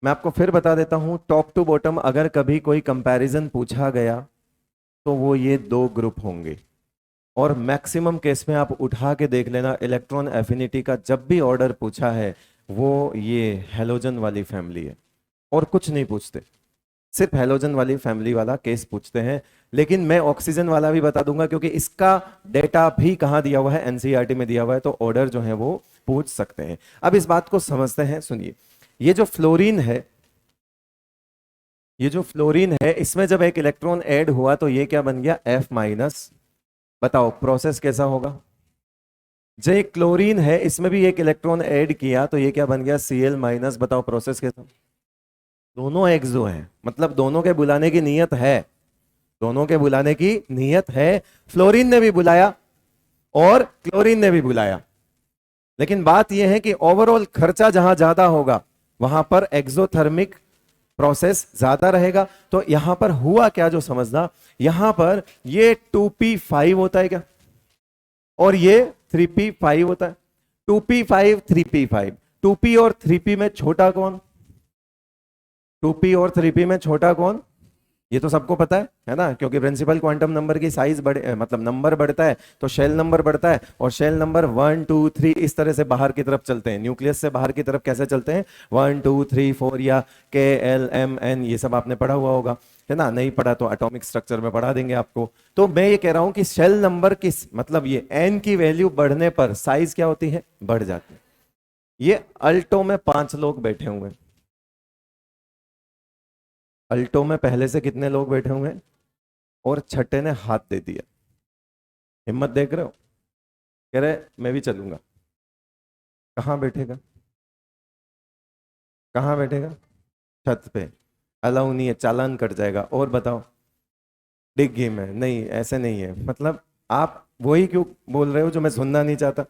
मैं आपको फिर बता देता हूं, टॉप टू बॉटम अगर कभी कोई कंपैरिजन पूछा गया तो वो ये दो ग्रुप होंगे, और मैक्सिमम केस में आप उठा के देख लेना, इलेक्ट्रॉन एफिनिटी का जब भी ऑर्डर पूछा है वो ये हेलोजन वाली फैमिली है, और कुछ नहीं पूछते, सिर्फ हेलोजन वाली फैमिली वाला केस पूछते हैं। लेकिन मैं ऑक्सीजन वाला भी बता दूंगा, क्योंकि इसका डेटा भी कहां दिया हुआ है? एनसीईआरटी में दिया हुआ है, तो ऑर्डर जो है वो पूछ सकते हैं। अब इस बात को समझते हैं, सुनिए। ये जो फ्लोरीन है, ये जो फ्लोरीन है, इसमें जब एक इलेक्ट्रॉन ऐड हुआ तो ये क्या बन गया? F minus. बताओ प्रोसेस कैसा होगा? जो एक क्लोरीन है इसमें भी एक इलेक्ट्रॉन ऐड किया तो ये क्या बन गया? Cl minus. बताओ प्रोसेस कैसा? दोनों एक्सो हैं, मतलब दोनों के बुलाने की नीयत है, दोनों के बुलाने की नीयत है। फ्लोरीन ने भी बुलाया और क्लोरीन ने भी बुलाया, लेकिन बात यह है कि ओवरऑल खर्चा जहां ज्यादा होगा वहां पर एक्सोथर्मिक प्रोसेस ज्यादा रहेगा। तो यहां पर हुआ क्या जो समझना, यहां पर ये 2p5 होता है क्या, और ये 3p5 होता है। 2p5 3p5, 2p और 3p में छोटा कौन, 2p और 3p में छोटा कौन, ये तो सबको पता है ना, क्योंकि प्रिंसिपल क्वांटम नंबर की साइज बढ़े मतलब नंबर बढ़ता है तो शेल नंबर बढ़ता है, और शेल नंबर 1 2 3 इस तरह से बाहर की तरफ चलते हैं। न्यूक्लियस से बाहर की तरफ कैसे चलते हैं, 1 2 3 4 या KLMN, ये सब आपने पढ़ा हुआ होगा, है ना। नहीं पढ़ा तो एटॉमिक स्ट्रक्चर में पढ़ा देंगे आपको। तो मैं ये कह रहा हूं कि शेल नंबर किस मतलब ये n की वैल्यू बढ़ने पर साइज क्या होती है, बढ़ जाती है। ये अल्टो में 5 लोग बैठे हुए हैं, अल्टो में पहले से कितने लोग बैठे हुए हैं, और छठे ने हाथ दे दिया। हिम्मत देख रहे हो, कह रहे मैं भी चलूंगा। कहां बैठेगा, कहां बैठेगा, छत पे। अलाउ नहीं है, चालान कट जाएगा। और बताओ, डिग्गी में नहीं, ऐसे नहीं है। मतलब आप वही क्यों बोल रहे हो जो मैं सुनना नहीं चाहता।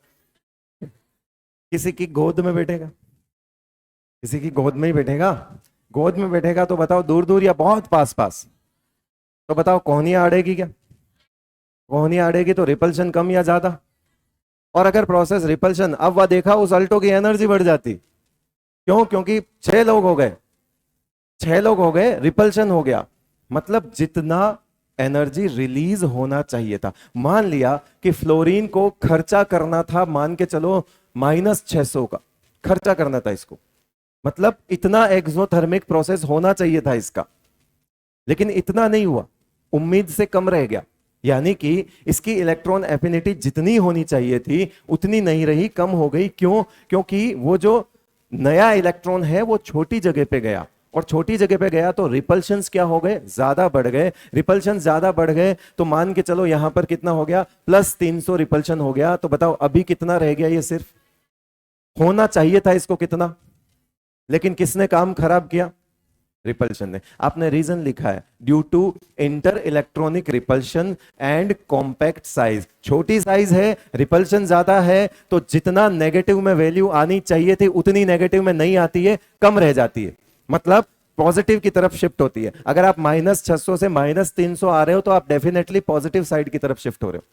किसी की गोद में बैठेगा, किसी की गोद में ही बैठेगा। गोद में बैठेगा तो बताओ दूर दूर या बहुत पास पास, तो बताओ कोहनियां अड़ेगी क्या, कोहनियां अड़ेगी तो रिपल्शन कम या ज्यादा। और अगर प्रोसेस रिपल्शन, अब वह देखा उस अल्टो की एनर्जी बढ़ जाती। क्यों, क्योंकि 6 लोग हो गए, 6 लोग हो गए, रिपल्शन हो गया। मतलब जितना एनर्जी रिलीज होना चाहिए था, मान लिया कि फ्लोरीन को खर्चा करना था, मान के चलो -600 का खर्चा करना था इसको, मतलब इतना एक्सोथर्मिक प्रोसेस होना चाहिए था इसका, लेकिन इतना नहीं हुआ, उम्मीद से कम रह गया। यानी कि इसकी इलेक्ट्रॉन एफिनिटी जितनी होनी चाहिए थी उतनी नहीं रही, कम हो गई। क्यों, क्योंकि वो जो नया इलेक्ट्रॉन है वो छोटी जगह पे गया, और छोटी जगह पे गया तो रिपल्शंस क्या हो गए, ज्यादा बढ़ गए। रिपल्शन ज्यादा बढ़ गए तो मान के चलो यहां पर कितना हो गया, +300 रिपल्शन हो गया। तो बताओ अभी कितना रह गया, ये सिर्फ होना चाहिए था इसको कितना, लेकिन किसने काम खराब किया, रिपल्शन ने। आपने रीजन लिखा है, due to inter electronic repulsion and compact size. छोटी साइज है, रिपल्शन ज्यादा है, तो जितना नेगेटिव में वैल्यू आनी चाहिए थी उतनी नेगेटिव में नहीं आती है, कम रह जाती है, मतलब पॉजिटिव की तरफ शिफ्ट होती है। अगर आप -600 से -300 आ रहे हो तो आप डेफिनेटली पॉजिटिव साइड की तरफ शिफ्ट हो रहे हो।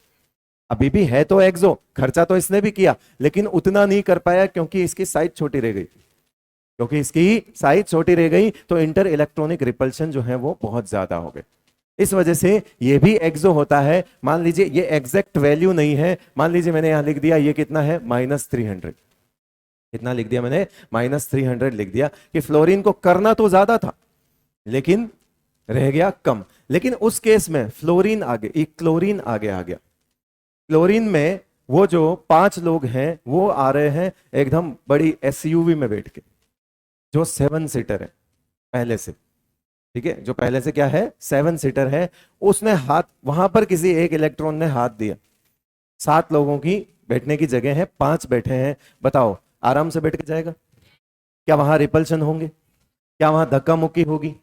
अभी भी है तो एक्सो, खर्चा तो इसने भी किया, लेकिन उतना नहीं कर पाया क्योंकि इसकी साइज छोटी रह गई। क्योंकि इसकी साइज छोटी रह गई तो इंटर इलेक्ट्रॉनिक रिपल्शन जो है वो बहुत ज्यादा हो गए। इस वजह से ये भी एक्सो होता है। मान लीजिए ये एग्जैक्ट वैल्यू नहीं है, मान लीजिए मैंने यहां लिख दिया ये कितना है, -300। कितना लिख दिया मैंने, -300 लिख दिया कि फ्लोरीन को करना तो ज्यादा था लेकिन रह गया कम। लेकिन उस केस में फ्लोरीन आगे, एक क्लोरीन आगे आ गया। क्लोरीन में वो जो 5 लोग हैं वो आ रहे हैं एकदम बड़ी SUV में बैठ के, जो 7 सीटर है पहले से, ठीक है, जो पहले से क्या है 7 सीटर है। उसने हाथ, वहां पर किसी एक इलेक्ट्रॉन ने हाथ दिया। 7 लोगों की बैठने की जगह है, 5 बैठे हैं। बताओ आराम से बैठ के जाएगा क्या, वहां रिपल्शन होंगे क्या, वहां धक्का मुक्की होगी,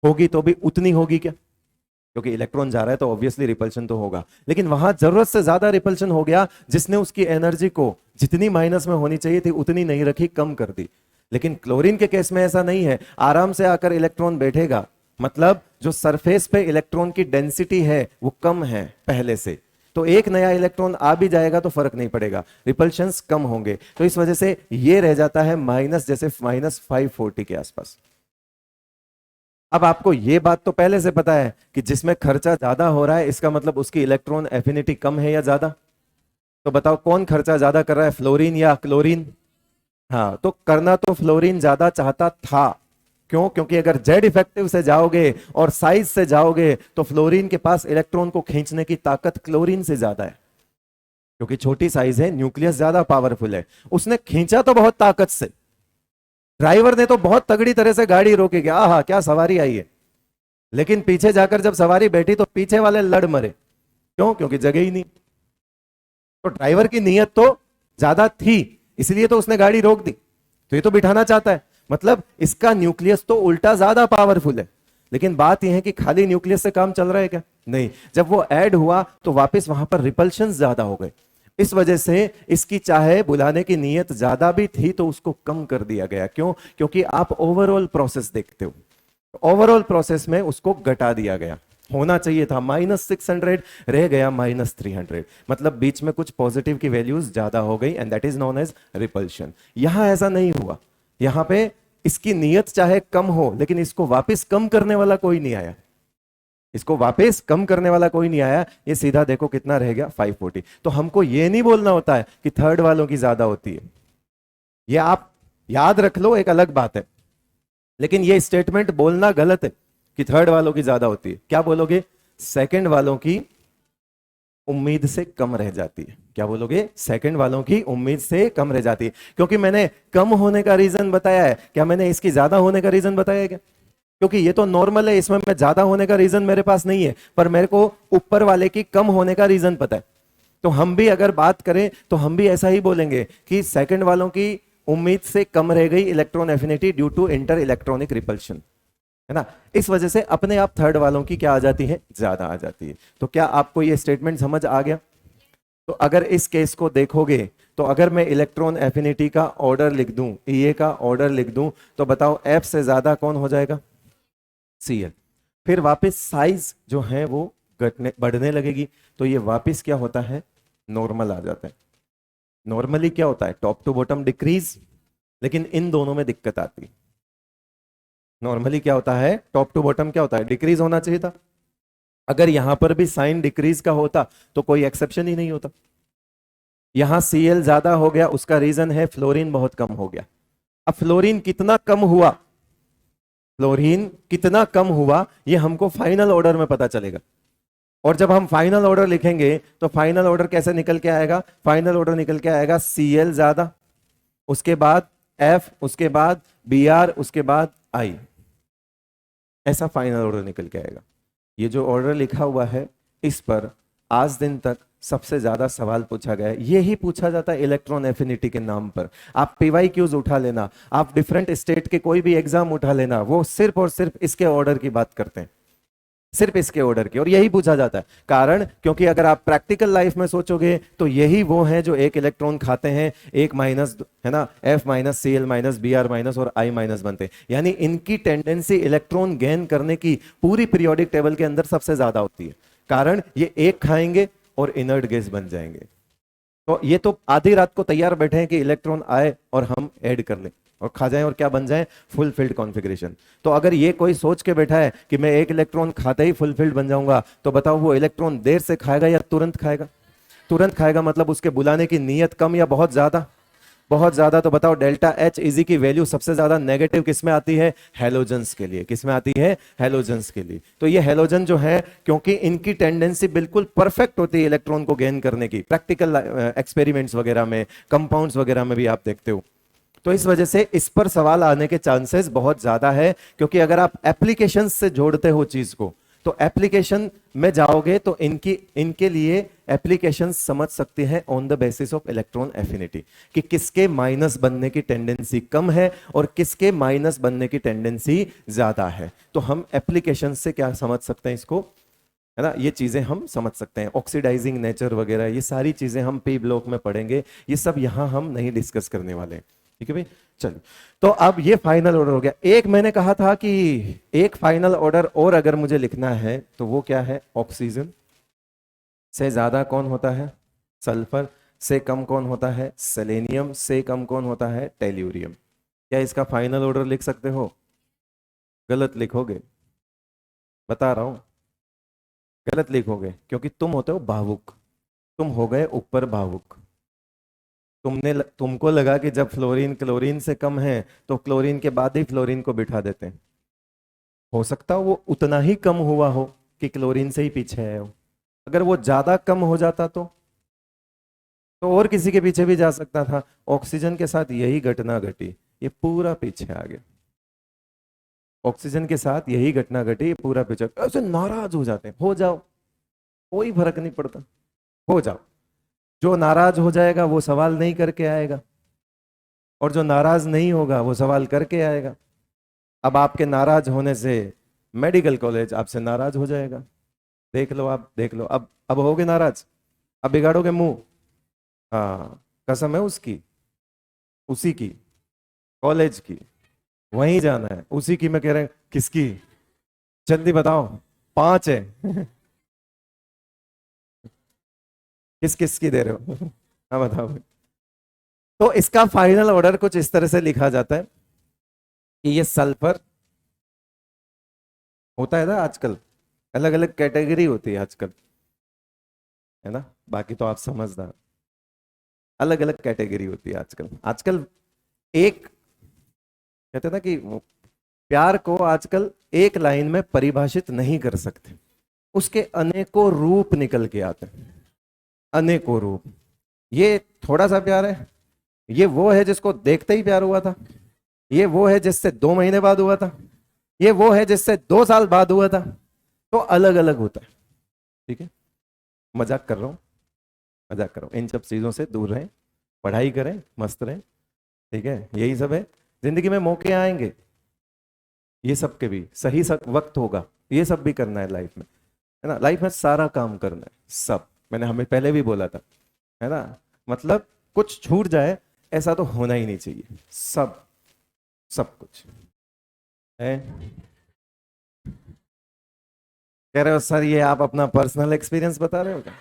होगी तो भी उतनी होगी क्या, क्योंकि इलेक्ट्रॉन जा रहा है तो ऑब्वियसली रिपल्शन तो होगा। लेकिन वहां जरूरत से ज्यादा रिपल्शन हो गया, जिसने उसकी एनर्जी को जितनी माइनस में होनी चाहिए थी उतनी नहीं रखी, कम कर दी। लेकिन क्लोरीन के केस में ऐसा नहीं है, आराम से आकर इलेक्ट्रॉन बैठेगा, मतलब जो सरफेस पे इलेक्ट्रॉन की डेंसिटी है वो कम है पहले से, तो एक नया इलेक्ट्रॉन आ भी जाएगा तो फर्क नहीं पड़ेगा, रिपल्शंस कम होंगे। तो इस वजह से ये रह जाता है माइनस, जैसे -540 के आसपास। अब आपको ये बात तो पहले से पता है कि जिसमें खर्चा ज्यादा हो रहा है इसका मतलब उसकी इलेक्ट्रॉन एफिनिटी कम है या ज्यादा। तो बताओ कौन खर्चा ज्यादा कर रहा है, फ्लोरीन या क्लोरीन। हाँ, तो करना तो फ्लोरीन ज्यादा चाहता था। क्यों, क्योंकि अगर जेड इफेक्टिव से जाओगे और साइज से जाओगे तो फ्लोरीन के पास इलेक्ट्रॉन को खींचने की ताकत क्लोरीन से ज्यादा है, क्योंकि छोटी साइज है, न्यूक्लियस ज्यादा पावरफुल है। उसने खींचा तो बहुत ताकत से, ड्राइवर ने तो बहुत तगड़ी तरह से गाड़ी रोकी, आहा क्या सवारी आई है, लेकिन पीछे जाकर जब सवारी बैठी तो पीछे वाले लड़ मरे। क्यों, क्योंकि जगह ही नहीं। तो ड्राइवर की नीयत तो ज्यादा थी, इसलिए तो उसने गाड़ी रोक दी। तो ये तो बिठाना चाहता है, मतलब इसका न्यूक्लियस तो उल्टा ज्यादा पावरफुल है। लेकिन बात यह है कि खाली न्यूक्लियस से काम चल रहा है क्या, नहीं। जब वो ऐड हुआ तो वापस वहां पर रिपल्शन ज्यादा हो गए। इस वजह से इसकी चाहे बुलाने की नीयत ज्यादा भी थी तो उसको कम कर दिया गया। क्यों? क्योंकि आप ओवरऑल प्रोसेस देखते हो, ओवरऑल प्रोसेस में उसको घटा दिया गया। होना चाहिए था -600, रह गया -300, मतलब बीच में कुछ पॉजिटिव की वैल्यूज ज्यादा हो गई and that is known as repulsion. यहां ऐसा नहीं हुआ, यहां पे इसकी नीयत चाहे कम हो लेकिन इसको वापस कम करने वाला कोई नहीं आया, इसको वापस कम करने वाला कोई नहीं आया। ये सीधा देखो कितना रह गया 540। तो हमको ये नहीं बोलना होता है कि थर्ड वालों की ज्यादा होती है, ये आप याद रख लो, एक अलग बात है, लेकिन ये स्टेटमेंट बोलना गलत है कि थर्ड वालों की ज्यादा होती है। क्या बोलोगे? सेकंड वालों की उम्मीद से कम रह जाती है। क्या बोलोगे? सेकंड वालों की उम्मीद से कम रह जाती है। क्योंकि मैंने कम होने का रीजन बताया है, क्या मैंने इसकी ज्यादा होने का रीजन बताया है क्या? क्योंकि ये तो नॉर्मल है, इसमें मैं ज्यादा होने का रीजन मेरे पास नहीं है, पर मेरे को ऊपर वाले की कम होने का रीजन पता है। तो हम भी अगर बात करें तो हम भी ऐसा ही बोलेंगे कि सेकंड वालों की उम्मीद से कम रह गई electron affinity due to inter electronic repulsion, है ना। इस वजह से अपने आप थर्ड वालों की क्या आ जाती है? ज्यादा आ जाती है। तो क्या आपको ये स्टेटमेंट समझ आ गया? तो अगर इस केस को देखोगे तो अगर मैं इलेक्ट्रॉन एफिनिटी का ऑर्डर लिख दूं, ये का ऑर्डर लिख दूं, तो बताओ एफ से ज्यादा कौन हो जाएगा? Cl। फिर वापस साइज जो है वो घटने बढ़ने लगेगी, तो ये वापस क्या होता है? नॉर्मल आ जाता है। नॉर्मली क्या होता है? टॉप टू बॉटम डिक्रीज, लेकिन इन दोनों में दिक्कत आती है। नॉर्मली क्या होता है? टॉप टू बॉटम क्या होता है? डिक्रीज होना चाहिए था। अगर यहां पर भी साइन डिक्रीज का होता तो कोई एक्सेप्शन ही नहीं होता। यहां Cl ज्यादा हो गया, उसका रीजन है फ्लोरीन बहुत कम हो गया। अब फ्लोरीन कितना कम हुआ, फ्लोरीन कितना कम हुआ, ये हमको फाइनल ऑर्डर में पता चलेगा। और जब हम फाइनल ऑर्डर लिखेंगे तो फाइनल ऑर्डर कैसे निकल के आएगा? फाइनल ऑर्डर निकल के आएगा Cl ज्यादा, उसके बाद F, उसके बाद Br, उसके बाद I। ऐसा फाइनल ऑर्डर निकल के आएगा। ये जो ऑर्डर लिखा हुआ है इस पर आज दिन तक सबसे ज्यादा सवाल पूछा गया है। यही पूछा जाता है इलेक्ट्रॉन एफिनिटी के नाम पर। आप पीवाईक्यूज उठा लेना, आप डिफरेंट स्टेट के कोई भी एग्जाम उठा लेना, वो सिर्फ और सिर्फ इसके ऑर्डर की बात करते हैं, सिर्फ इसके ऑर्डर की, और यही पूछा जाता है। कारण क्योंकि अगर आप प्रैक्टिकल लाइफ में सोचोगे तो यही वो हैं जो एक इलेक्ट्रॉन खाते हैं, एक माइनस, है ना, F minus Cl minus Br minus और I माइनस बनते हैं। यानी इनकी टेंडेंसी इलेक्ट्रॉन गेन करने की पूरी पीरियोडिक टेबल के अंदर सबसे ज्यादा होती है। कारण ये एक खाएंगे और इनर्ट गैस बन जाएंगे। तो ये तो आधी रात को तैयार बैठे हैं कि इलेक्ट्रॉन आए और हम ऐड कर लें और खा जाएं और क्या बन जाए? Fulfilled configuration. तो अगर ये कोई सोच के बैठा है कि मैं एक इलेक्ट्रॉन खाते ही फुलफिल्ड बन जाऊंगा, तो बताओ वो इलेक्ट्रॉन देर से खाएगा या तुरंत खाएगा? तुरंत खाएगा, मतलब उसके बुलाने की नीयत कम या बहुत ज्यादा? बहुत ज्यादा। तो बताओ डेल्टा एच इजी की वैल्यू सबसे ज्यादा नेगेटिव किस में आती है? हेलोजन्स के लिए। किस में आती है? हेलोजन्स के लिए। तो ये हेलोजन जो है, क्योंकि इनकी टेंडेंसी बिल्कुल परफेक्ट होती है इलेक्ट्रॉन को गेन करने की, प्रैक्टिकल एक्सपेरिमेंट्स वगैरह में, कंपाउंड्स वगैरह में भी आप देखते हो, तो इस वजह से इस पर सवाल आने के चांसेस बहुत ज्यादा है। क्योंकि अगर आप एप्लीकेशन से जोड़ते हो चीज को, तो एप्लीकेशन में जाओगे तो इनके लिए एप्लीकेशन समझ सकते हैं on the basis of electron affinity, कि किसके माइनस बनने की टेंडेंसी कम है और किसके माइनस बनने की टेंडेंसी ज्यादा है। तो हम एप्लीकेशन से क्या समझ सकते हैं इसको, है ना, ये चीजें हम समझ सकते हैं। ऑक्सीडाइजिंग नेचर वगैरह ये सारी चीजें हम पी ब्लॉक में पढ़ेंगे, ये सब यहां हम नहीं डिस्कस करने वाले हैं। ठीक है भाई, चलिए। तो अब ये फाइनल ऑर्डर हो गया। एक मैंने कहा था कि एक फाइनल ऑर्डर और अगर मुझे लिखना है तो वो क्या है? ऑक्सीजन से ज्यादा कौन होता है? सल्फर से कम कौन होता है? सेलेनियम से कम कौन होता है? टेल्यूरियम। क्या इसका फाइनल ऑर्डर लिख सकते हो? गलत लिखोगे, बता रहा हूं, गलत लिखोगे, क्योंकि तुम होते हो भावुक, तुम हो गए ऊपर भावुक। तुमको लगा कि जब फ्लोरीन क्लोरीन से कम है तो क्लोरीन के बाद ही फ्लोरीन को बिठा देते हैं। हो सकता है वो उतना ही कम हुआ हो कि क्लोरीन से ही पीछे है वो। अगर वो ज्यादा कम हो जाता तो और किसी के पीछे भी जा सकता था। ऑक्सीजन के साथ यही घटना घटी, ये पूरा पीछे आ गया। ऑक्सीजन के साथ यही घटना घटी, ये पूरा पीछे। ऐसे नाराज हो जाते हैं, हो जाओ, कोई फर्क नहीं पड़ता, हो जाओ। जो नाराज हो जाएगा वो सवाल नहीं करके आएगा, और जो नाराज नहीं होगा वो सवाल करके आएगा। अब आपके नाराज होने से मेडिकल कॉलेज आपसे नाराज हो जाएगा। देख लो, आप देख लो, अब होगे नाराज, अब बिगाड़ोगे मुंह, हाँ, कसम है उसकी, उसी की, कॉलेज की, वहीं जाना है उसी की। मैं कह रहा हूं किसकी, जल्दी बताओ। 5 है। किस किस की दे रहे हो? हाँ बताओ। तो इसका फाइनल ऑर्डर कुछ इस तरह से लिखा जाता है कि ये सल्फर होता है ना आजकल, अलग अलग कैटेगरी होती है आजकल, है ना, बाकी तो आप समझदार। अलग अलग कैटेगरी होती है आजकल। आजकल एक कहते हैं ना कि प्यार को आजकल एक लाइन में परिभाषित नहीं कर सकते, उसके अनेकों रूप निकल के आते हैं, अनेकों रूप। ये थोड़ा सा प्यार है, ये वो है जिसको देखते ही प्यार हुआ था, ये वो है जिससे 2 महीने बाद हुआ था, ये वो है जिससे 2 साल बाद हुआ था। तो अलग अलग होता है। ठीक है, मजाक कर रहा हूँ, मजाक कर रहा हूँ। इन सब चीजों से दूर रहें, पढ़ाई करें, मस्त रहें। ठीक है, यही सब है। जिंदगी में मौके आएंगे, ये सब के भी सही वक्त होगा, ये सब भी करना है लाइफ में, है ना। लाइफ में सारा काम करना है, सब। मैंने हमें पहले भी बोला था, है ना। मतलब कुछ छूट जाए ऐसा तो होना ही नहीं चाहिए, सब, सब कुछ है। कह रहे हो सर ये आप अपना पर्सनल एक्सपीरियंस बता रहे हो क्या?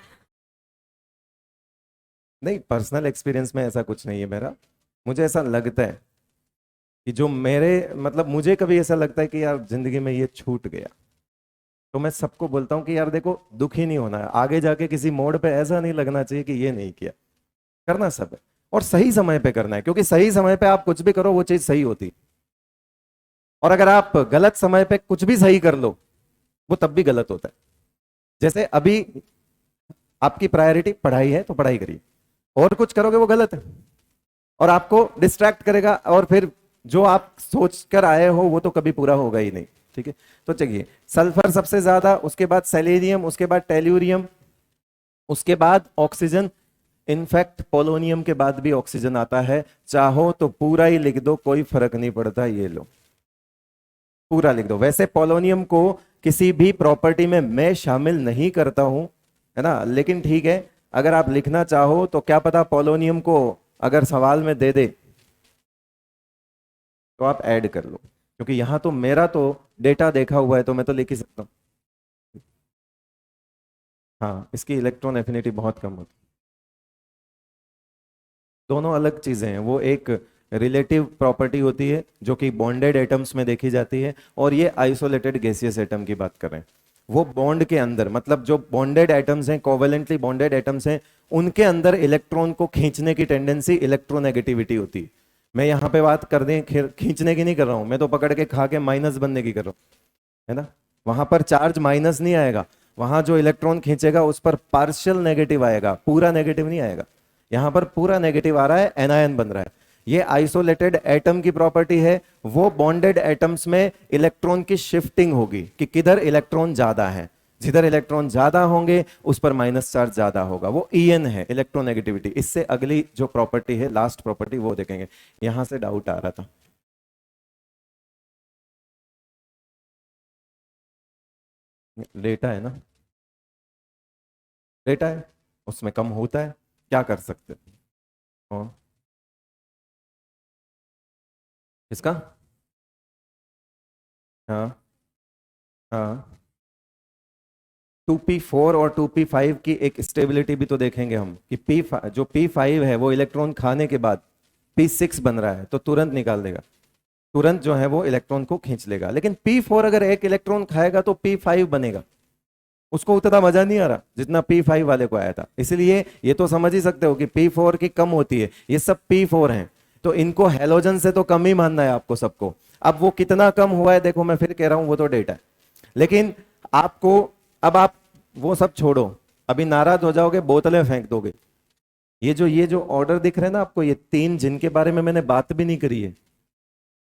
नहीं, पर्सनल एक्सपीरियंस में ऐसा कुछ नहीं है मेरा। मुझे ऐसा लगता है कि जो मेरे, मतलब मुझे कभी ऐसा लगता है कि यार जिंदगी में ये छूट गया, तो मैं सबको बोलता हूँ कि यार देखो, दुखी नहीं होना है, आगे जाके किसी मोड़ पे ऐसा नहीं लगना चाहिए कि ये नहीं किया। करना सब है, और सही समय पे करना है, क्योंकि सही समय पे आप कुछ भी करो वो चीज सही होती है। और अगर आप गलत समय पे कुछ भी सही कर लो, वो तब भी गलत होता है। जैसे अभी आपकी प्रायोरिटी पढ़ाई है तो पढ़ाई करिए, और कुछ करोगे वो गलत है, और आपको डिस्ट्रैक्ट करेगा, और फिर जो आप सोच कर आए हो वो तो कभी पूरा होगा ही नहीं। ठीक है, तो चलिए, सल्फर सबसे ज्यादा, उसके बाद सेलेनियम, उसके बाद टेल्यूरियम, उसके बाद ऑक्सीजन। इनफैक्ट पोलोनियम के बाद भी ऑक्सीजन आता है, चाहो तो पूरा ही लिख दो, कोई फर्क नहीं पड़ता, ये लो पूरा लिख दो। वैसे पोलोनियम को किसी भी प्रॉपर्टी में मैं शामिल नहीं करता हूं, है ना, लेकिन ठीक है, अगर आप लिखना चाहो तो क्या पता पोलोनियम को अगर सवाल में दे दे तो आप ऐड कर लो, क्योंकि यहां तो मेरा तो डेटा देखा हुआ है, तो मैं तो लिख ही सकता हूं। हाँ, इसकी इलेक्ट्रॉन एफिनिटी बहुत कम होती है। दोनों अलग चीजें हैं, वो एक रिलेटिव प्रॉपर्टी होती है जो कि बॉन्डेड एटम्स में देखी जाती है, और ये आइसोलेटेड गैसियस एटम की बात कर रहे हैं। वो बॉन्ड के अंदर, मतलब जो बॉन्डेड एटम्स हैं, कोवेलेंटली बॉन्डेड एटम्स हैं, उनके अंदर इलेक्ट्रॉन को खींचने की टेंडेंसी इलेक्ट्रोनेगेटिविटी होती है। मैं यहाँ पे बात कर दें खींचने की नहीं कर रहा हूं, मैं तो पकड़ के खा के माइनस बनने की कर रहा हूं, है ना। वहां पर चार्ज माइनस नहीं आएगा, वहां जो इलेक्ट्रॉन खींचेगा उस पर पार्शियल नेगेटिव आएगा, पूरा नेगेटिव नहीं आएगा। यहां पर पूरा नेगेटिव आ रहा है, एनायन बन रहा है। ये आइसोलेटेड एटम की प्रॉपर्टी है। वो बॉन्डेड एटम्स में इलेक्ट्रॉन की शिफ्टिंग होगी कि किधर इलेक्ट्रॉन ज्यादा है, जिधर इलेक्ट्रॉन ज्यादा होंगे उस पर माइनस चार्ज ज्यादा होगा, वो ईएन है, इलेक्ट्रोनेगेटिविटी। इससे अगली जो प्रॉपर्टी है, लास्ट प्रॉपर्टी, वो देखेंगे। यहां से डाउट आ रहा था। लेटा है ना, लेटा है, उसमें कम होता है, क्या कर सकते हैं? इसका, हाँ हाँ, 2p4 और 2p5 की एक स्टेबिलिटी भी तो देखेंगे हम कि जो p5 है वो इलेक्ट्रॉन खाने के बाद p6 बन रहा है तो तुरंत निकाल देगा, तुरंत जो है वो इलेक्ट्रॉन को खींच लेगा। लेकिन p4 अगर एक इलेक्ट्रॉन खाएगा तो p5 बनेगा, उसको उतना मजा नहीं आ रहा जितना p5 वाले को आया था। इसलिए ये तो समझ ही सकते हो कि p4 की कम होती है, ये सब p4 हैं, तो इनको हेलोजन से तो कम ही मानना है आपको सबको। अब वो कितना कम हुआ है देखो, मैं फिर कह रहा हूं वो तो डेटा है, लेकिन आपको, अब आप वो सब छोड़ो, अभी नाराज हो जाओगे, बोतलें फेंक दोगे। ये जो ऑर्डर दिख रहे हैं ना आपको, ये 3 जिनके बारे में मैंने बात भी नहीं करी है,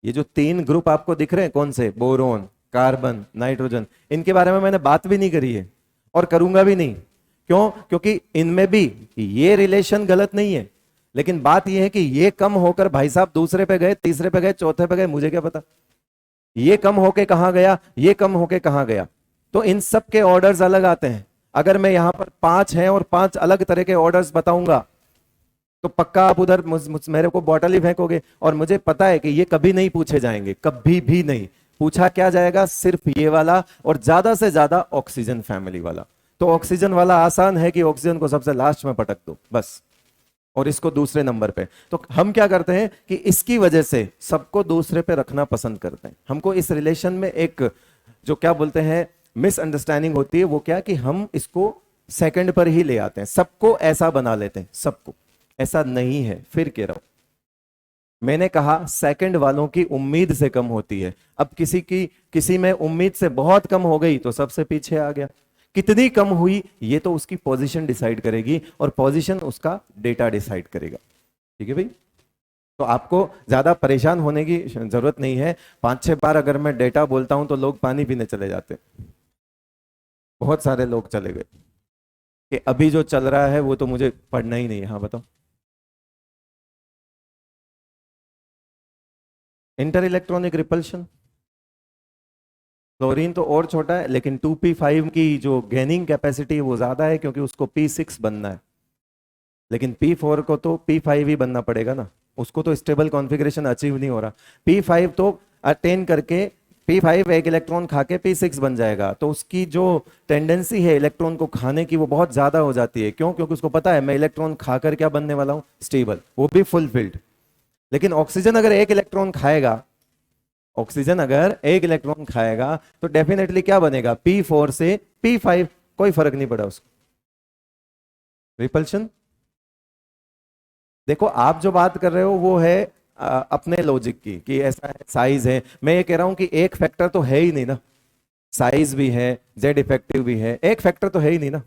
ये जो 3 ग्रुप आपको दिख रहे हैं, कौन से, बोरोन, कार्बन, नाइट्रोजन, इनके बारे में मैंने बात भी नहीं करी है और करूंगा भी नहीं। क्यों? क्योंकि इनमें भी ये रिलेशन गलत नहीं है, लेकिन बात यह है कि ये कम होकर भाई साहब दूसरे पे गए, तीसरे पे गए, चौथे पे गए, मुझे क्या पता ये कम होके कहां गया, ये कम होके कहां गया। तो इन सब के ऑर्डर्स अलग आते हैं। अगर मैं यहां पर 5 हैं और 5 अलग तरह के ऑर्डर्स बताऊंगा तो पक्का आप उधर मेरे को बॉटल ही फेंकोगे, और मुझे पता है कि ये कभी नहीं पूछे जाएंगे, कभी भी नहीं पूछा क्या जाएगा, सिर्फ ये वाला और ज्यादा से ज्यादा ऑक्सीजन फैमिली वाला। तो ऑक्सीजन वाला आसान है कि ऑक्सीजन को सबसे लास्ट में पटक दो बस, और इसको दूसरे नंबर पे। तो हम क्या करते हैं कि इसकी वजह से सबको दूसरे पे रखना पसंद करते हैं। हमको इस रिलेशन में एक जो क्या बोलते हैं मिसअंडरस्टैंडिंग होती है, वो क्या कि हम इसको सेकंड पर ही ले आते हैं, सबको ऐसा बना लेते हैं, सबको। ऐसा नहीं है, फिर कह रहा हूं, मैंने कहा सेकंड वालों की उम्मीद से कम होती है। अब किसी में उम्मीद से बहुत कम हो गई तो सबसे पीछे आ गया। कितनी कम हुई ये तो उसकी पोजीशन डिसाइड करेगी, और पोजीशन उसका डेटा डिसाइड करेगा। ठीक है भाई, तो आपको ज्यादा परेशान होने की जरूरत नहीं है। 5-6 बार अगर मैं डेटा बोलता हूं तो लोग पानी पीने चले जाते हैं। बहुत सारे लोग चले गए कि अभी जो चल रहा है वो तो मुझे पढ़ना ही नहीं है। हाँ बताओ। इंटर इलेक्ट्रॉनिक रिपल्शन, क्लोरीन तो और छोटा है, लेकिन 2p5 की जो गेनिंग कैपेसिटी है वो ज्यादा है, क्योंकि उसको p6 बनना है। लेकिन p4 को तो p5 ही बनना पड़ेगा ना, उसको तो स्टेबल कॉन्फ़िगरेशन अचीव नहीं हो रहा। p5 तो अटेन करके p5 एक इलेक्ट्रॉन खा के p6 बन जाएगा, तो उसकी जो टेंडेंसी है इलेक्ट्रॉन को खाने की वो बहुत ज्यादा हो जाती है। क्यों? क्योंकि उसको पता है मैं इलेक्ट्रॉन खाकर क्या बनने वाला हूं, स्टेबल, वो भी फुलफिल्ड। लेकिन ऑक्सीजन अगर एक इलेक्ट्रॉन खाएगा, ऑक्सीजन अगर एक इलेक्ट्रॉन खाएगा तो डेफिनेटली क्या बनेगा, p4 से p5, कोई फर्क नहीं पड़ा उसको। रिपल्शन, देखो आप जो बात कर रहे हो वो है अपने लॉजिक की कि ऐसा है, साइज है। मैं ये कह रहा हूं कि एक फैक्टर तो है ही नहीं ना, साइज भी है, जेड इफेक्टिव भी है, एक फैक्टर तो है ही नहीं ना।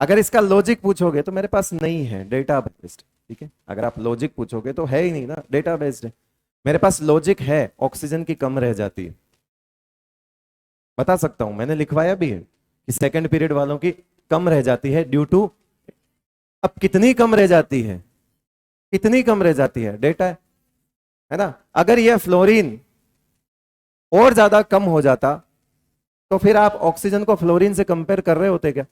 अगर इसका लॉजिक पूछोगे तो मेरे पास नहीं है, डेटा बेस्ड। ठीक है, अगर आप लॉजिक पूछोगे तो है ही नहीं ना, डेटा बेस्ड है। मेरे पास लॉजिक है, ऑक्सीजन की कम रह जाती है, बता सकता हूं, मैंने लिखवाया भी है कि सेकंड पीरियड वालों की कम रह जाती है ड्यू टू। अब कितनी कम रह जाती है, कितनी कम रह जाती है, डेटा है ना। अगर यह फ्लोरीन और ज्यादा कम हो जाता तो फिर आप ऑक्सीजन को फ्लोरीन से कंपेयर कर रहे होते क्या?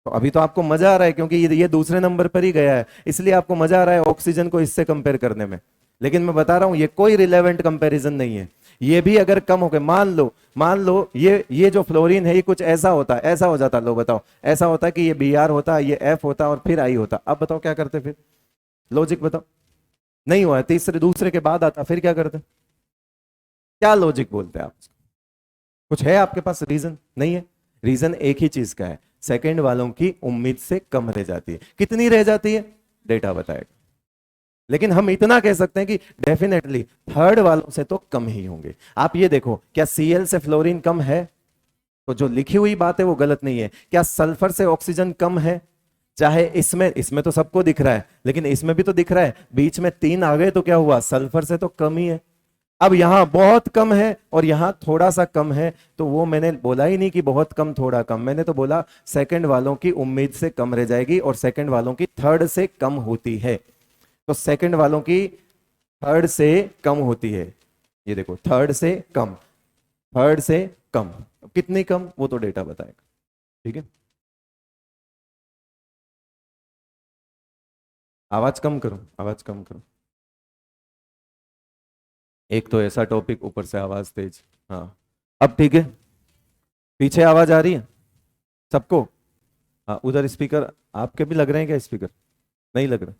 तो अभी तो आपको मजा आ रहा है क्योंकि ये दूसरे नंबर पर ही गया है, इसलिए आपको मजा आ रहा है ऑक्सीजन को इससे कंपेयर करने में। लेकिन मैं बता रहा हूं ये कोई रिलेवेंट कंपैरिजन नहीं है। ये भी अगर कम हो गए, मान लो ये जो फ्लोरीन है ये कुछ ऐसा होता, ऐसा हो जाता, लो बताओ, ऐसा होता कि ये Br होता, ये F होता और फिर I होता। अब बताओ क्या करते फिर, लॉजिक बताओ। नहीं हुआ, तीसरे दूसरे के बाद आता, फिर क्या करते, क्या लॉजिक बोलते हैं आप? कुछ है आपके पास रीजन? नहीं है। रीजन एक ही चीज का है, सेकंड वालों की उम्मीद से कम रह जाती है। कितनी रह जाती है, डेटा बताएगा। लेकिन हम इतना कह सकते हैं कि डेफिनेटली थर्ड वालों से तो कम ही होंगे। आप ये देखो, क्या Cl से फ्लोरीन कम है? तो जो लिखी हुई बात है वो गलत नहीं है। क्या सल्फर से ऑक्सीजन कम है? चाहे इसमें तो सबको दिख रहा है, लेकिन इसमें भी तो दिख रहा है, बीच में 3 आ गए तो क्या हुआ, सल्फर से तो कम ही है। अब यहां बहुत कम है और यहां थोड़ा सा कम है, तो वो मैंने बोला ही नहीं कि बहुत कम थोड़ा कम, मैंने तो बोला सेकंड वालों की उम्मीद से कम रह जाएगी और सेकंड वालों की थर्ड से कम होती है। तो सेकंड वालों की थर्ड से कम होती है, ये देखो, थर्ड से कम, थर्ड से कम। कितनी कम वो तो डेटा बताएगा। ठीक है, आवाज कम करो, आवाज कम करो। एक तो ऐसा टॉपिक, ऊपर से आवाज तेज। हाँ, अब ठीक है, पीछे आवाज आ रही है सबको? हाँ, उधर स्पीकर आपके भी लग रहे हैं क्या, स्पीकर नहीं लग रहा?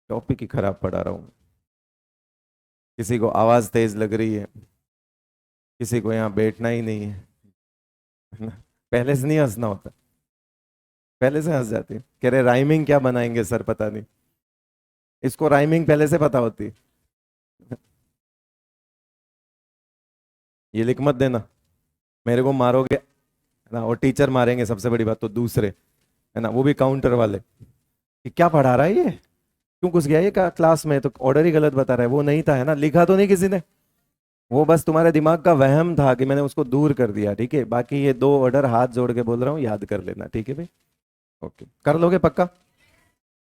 टॉपिक ही खराब पढ़ा रहा हूँ। किसी को आवाज तेज लग रही है, किसी को यहाँ बैठना ही नहीं है है ना? पहले से नहीं हंसना होता, पहले से हंस जाती है, कह रहे राइमिंग क्या बनाएंगे सर, पता नहीं। इसको राइमिंग पहले से पता होती है। ये लिख मत देना, मेरे को मारोगे, है ना, और टीचर मारेंगे, सबसे बड़ी बात तो दूसरे, है ना, वो भी काउंटर वाले, कि क्या पढ़ा रहा है ये, क्यों घुस गया ये क्लास में, तो ऑर्डर ही गलत बता रहा है। वो नहीं था, है ना, लिखा तो नहीं किसी ने, वो बस तुम्हारे दिमाग का वहम था कि मैंने उसको दूर कर दिया। ठीक है, बाकी ये 2 ऑर्डर हाथ जोड़ के बोल रहा हूँ, याद कर लेना। ठीक है भाई, ओके, कर लोगे पक्का?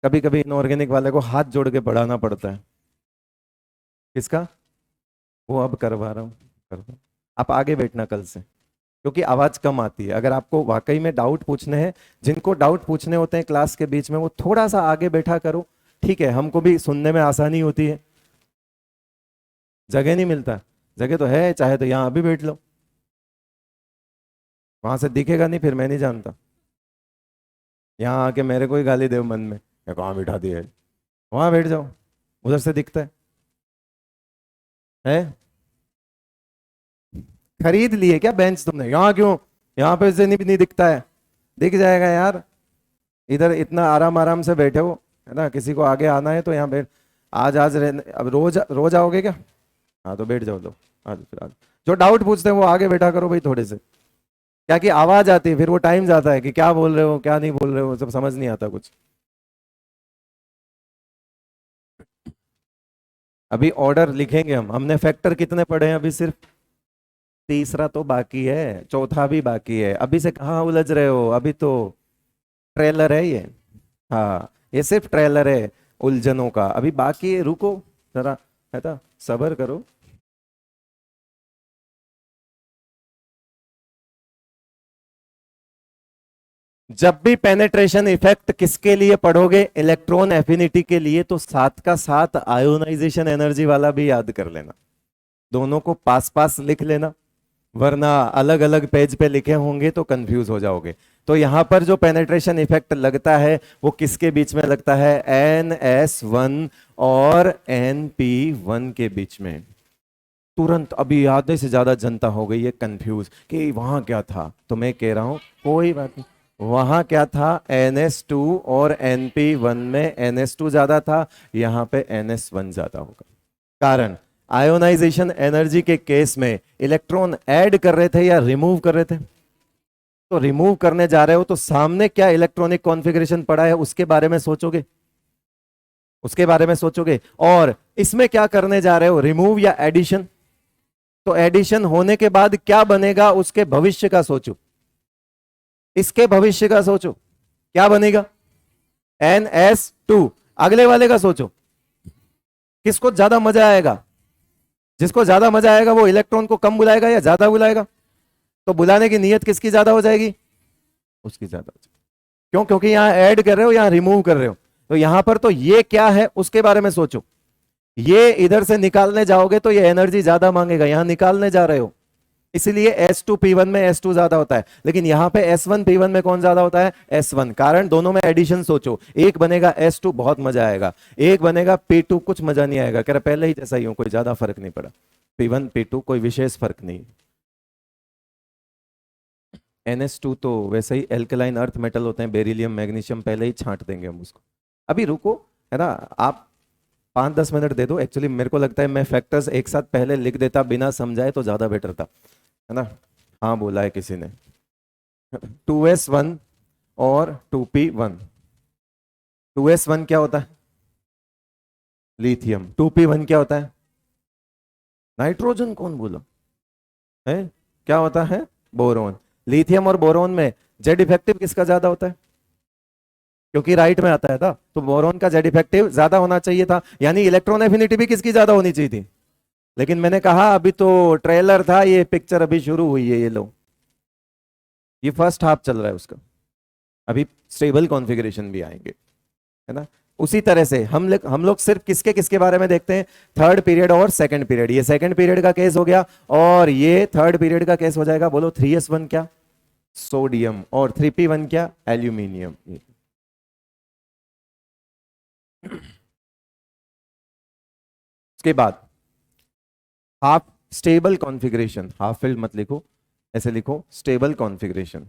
कभी कभी इनऑर्गेनिक वाले को हाथ जोड़ के बढ़ाना पड़ता है। किसका? वो अब करवा रहा हूँ, करवा। आप आगे बैठना कल से। क्योंकि आवाज कम आती है। अगर आपको वाकई में डाउट पूछने हैं, जिनको डाउट पूछने होते हैं क्लास के बीच में, वो थोड़ा सा आगे बैठा करो, ठीक है, हमको भी सुनने में आसानी होती है। जगह नहीं मिलता, जगह तो है, चाहे तो यहाँ अभी बैठ लो, वहां से दिखेगा नहीं, फिर मैं नहीं जानता। यहाँ आके मेरे को ही गाली दे मन में, मैं कहाँ बिठा दिया है, वहां बैठ जाओ, उधर से दिखता है। खरीद लिए क्या बेंच तुमने? यहाँ क्यों, यहाँ पे से नहीं दिखता है, दिख जाएगा यार। इधर इतना आराम आराम से बैठे हो, है ना, किसी को आगे आना है तो यहाँ बैठ। आज आज रहने, अब रोज रोज आओगे क्या? हाँ तो बैठ जाओ लो, आज फिर आज जो डाउट पूछते हैं वो आगे बैठा करो भाई थोड़े से। क्या कि आवाज आती है, फिर वो टाइम जाता है कि क्या बोल रहे हो क्या नहीं बोल रहे हो, सब समझ नहीं आता कुछ। अभी ऑर्डर लिखेंगे हम, हमने फैक्टर कितने पढ़े हैं अभी? सिर्फ तीसरा तो बाकी है, चौथा भी बाकी है। अभी से कहाँ उलझ रहे हो, अभी तो ट्रेलर है ये। हाँ, ये सिर्फ ट्रेलर है उलझनों का, अभी बाकी है, रुको जरा, है ना, सब्र करो। जब भी पेनेट्रेशन इफेक्ट किसके लिए पढ़ोगे, इलेक्ट्रॉन एफिनिटी के लिए, तो साथ का साथ आयोनाइजेशन एनर्जी वाला भी याद कर लेना। दोनों को पास पास लिख लेना, वरना अलग अलग पेज पे लिखे होंगे तो कंफ्यूज हो जाओगे। तो यहां पर जो पेनेट्रेशन इफेक्ट लगता है वो किसके बीच में लगता है? NS1 और NP1 के बीच में। तुरंत अभी आधे से ज्यादा जनता हो गई है कंफ्यूज कि वहां क्या था, तो मैं कह रहा हूं कोई बात नहीं। वहां क्या था? NS2 और NP1 में NS2 ज्यादा था, यहां पे NS1 ज्यादा होगा। कारण, आयोनाइजेशन एनर्जी के केस में इलेक्ट्रॉन ऐड कर रहे थे या रिमूव कर रहे थे? तो रिमूव करने जा रहे हो तो सामने क्या इलेक्ट्रॉनिक कॉन्फ़िगरेशन पड़ा है उसके बारे में सोचोगे, उसके बारे में सोचोगे। और इसमें क्या करने जा रहे हो, रिमूव या एडिशन? तो एडिशन होने के बाद क्या बनेगा उसके भविष्य का सोचो, इसके भविष्य का सोचो, क्या बनेगा? NS2। अगले वाले का सोचो, किसको ज्यादा मजा आएगा? जिसको ज्यादा मजा आएगा वो इलेक्ट्रॉन को कम बुलाएगा या ज्यादा बुलाएगा? तो बुलाने की नीयत किसकी ज्यादा हो जाएगी? उसकी ज्यादा हो जाएगी। क्यों? क्योंकि यहां ऐड कर रहे हो, यहां रिमूव कर रहे हो। तो यहां पर तो ये क्या है उसके बारे में सोचो। ये इधर से निकालने जाओगे तो ये एनर्जी ज्यादा मांगेगा, यहां निकालने जा रहे हो, इसलिए S2P1 में S2 ज्यादा होता है। लेकिन यहां पे S1P1 में कौन ज्यादा होता है? S1। कारण दोनों में एडिशन सोचो, एक बनेगा S2 बहुत मजा आएगा, एक बनेगा P2 कुछ मजा नहीं आएगा। कह रहा पहले ही जैसा ही हो, कोई ज्यादा फर्क नहीं पड़ा, P1 P2 कोई विशेष फर्क नहीं। NS2 तो वैसे ही एल्कलाइन अर्थ मेटल होते हैं, बेरिलियम मैग्नीशियम, पहले ही छांट देंगे हम उसको। अभी रुको, है ना, आप 5-10 मिनट दे दो। एक्चुअली मेरे को लगता है मैं फैक्टर्स एक साथ पहले लिख देता बिना समझाए तो ज्यादा बेटर था, है ना। हाँ बोला है किसी ने, 2S1 और 2P1। 2S1 क्या होता है? लिथियम। 2P1 क्या होता है? नाइट्रोजन। कौन बोला है? क्या होता है? बोरोन। लिथियम और बोरोन में जेड इफेक्टिव किसका ज्यादा होता है? क्योंकि राइट में आता है था, तो बोरोन का जेड इफेक्टिव ज्यादा होना चाहिए था, यानी इलेक्ट्रॉन एफिनिटी भी किसकी ज्यादा होनी चाहिए थी। लेकिन मैंने कहा अभी तो ट्रेलर था, ये पिक्चर अभी शुरू हुई है, ये लो, ये फर्स्ट हाफ चल रहा है उसका, अभी स्टेबल कॉन्फ़िगरेशन भी आएंगे, है ना। उसी तरह से हम लोग सिर्फ किसके किसके बारे में देखते हैं? थर्ड पीरियड और सेकंड पीरियड। ये सेकंड पीरियड का केस हो गया, और ये थर्ड पीरियड का केस हो जाएगा। बोलो 3S1 क्या? सोडियम। और 3P1 क्या? एल्यूमिनियम। उसके बाद half stable configuration, half filled मत लिखो, ऐसे लिखो स्टेबल कॉन्फ़िगरेशन।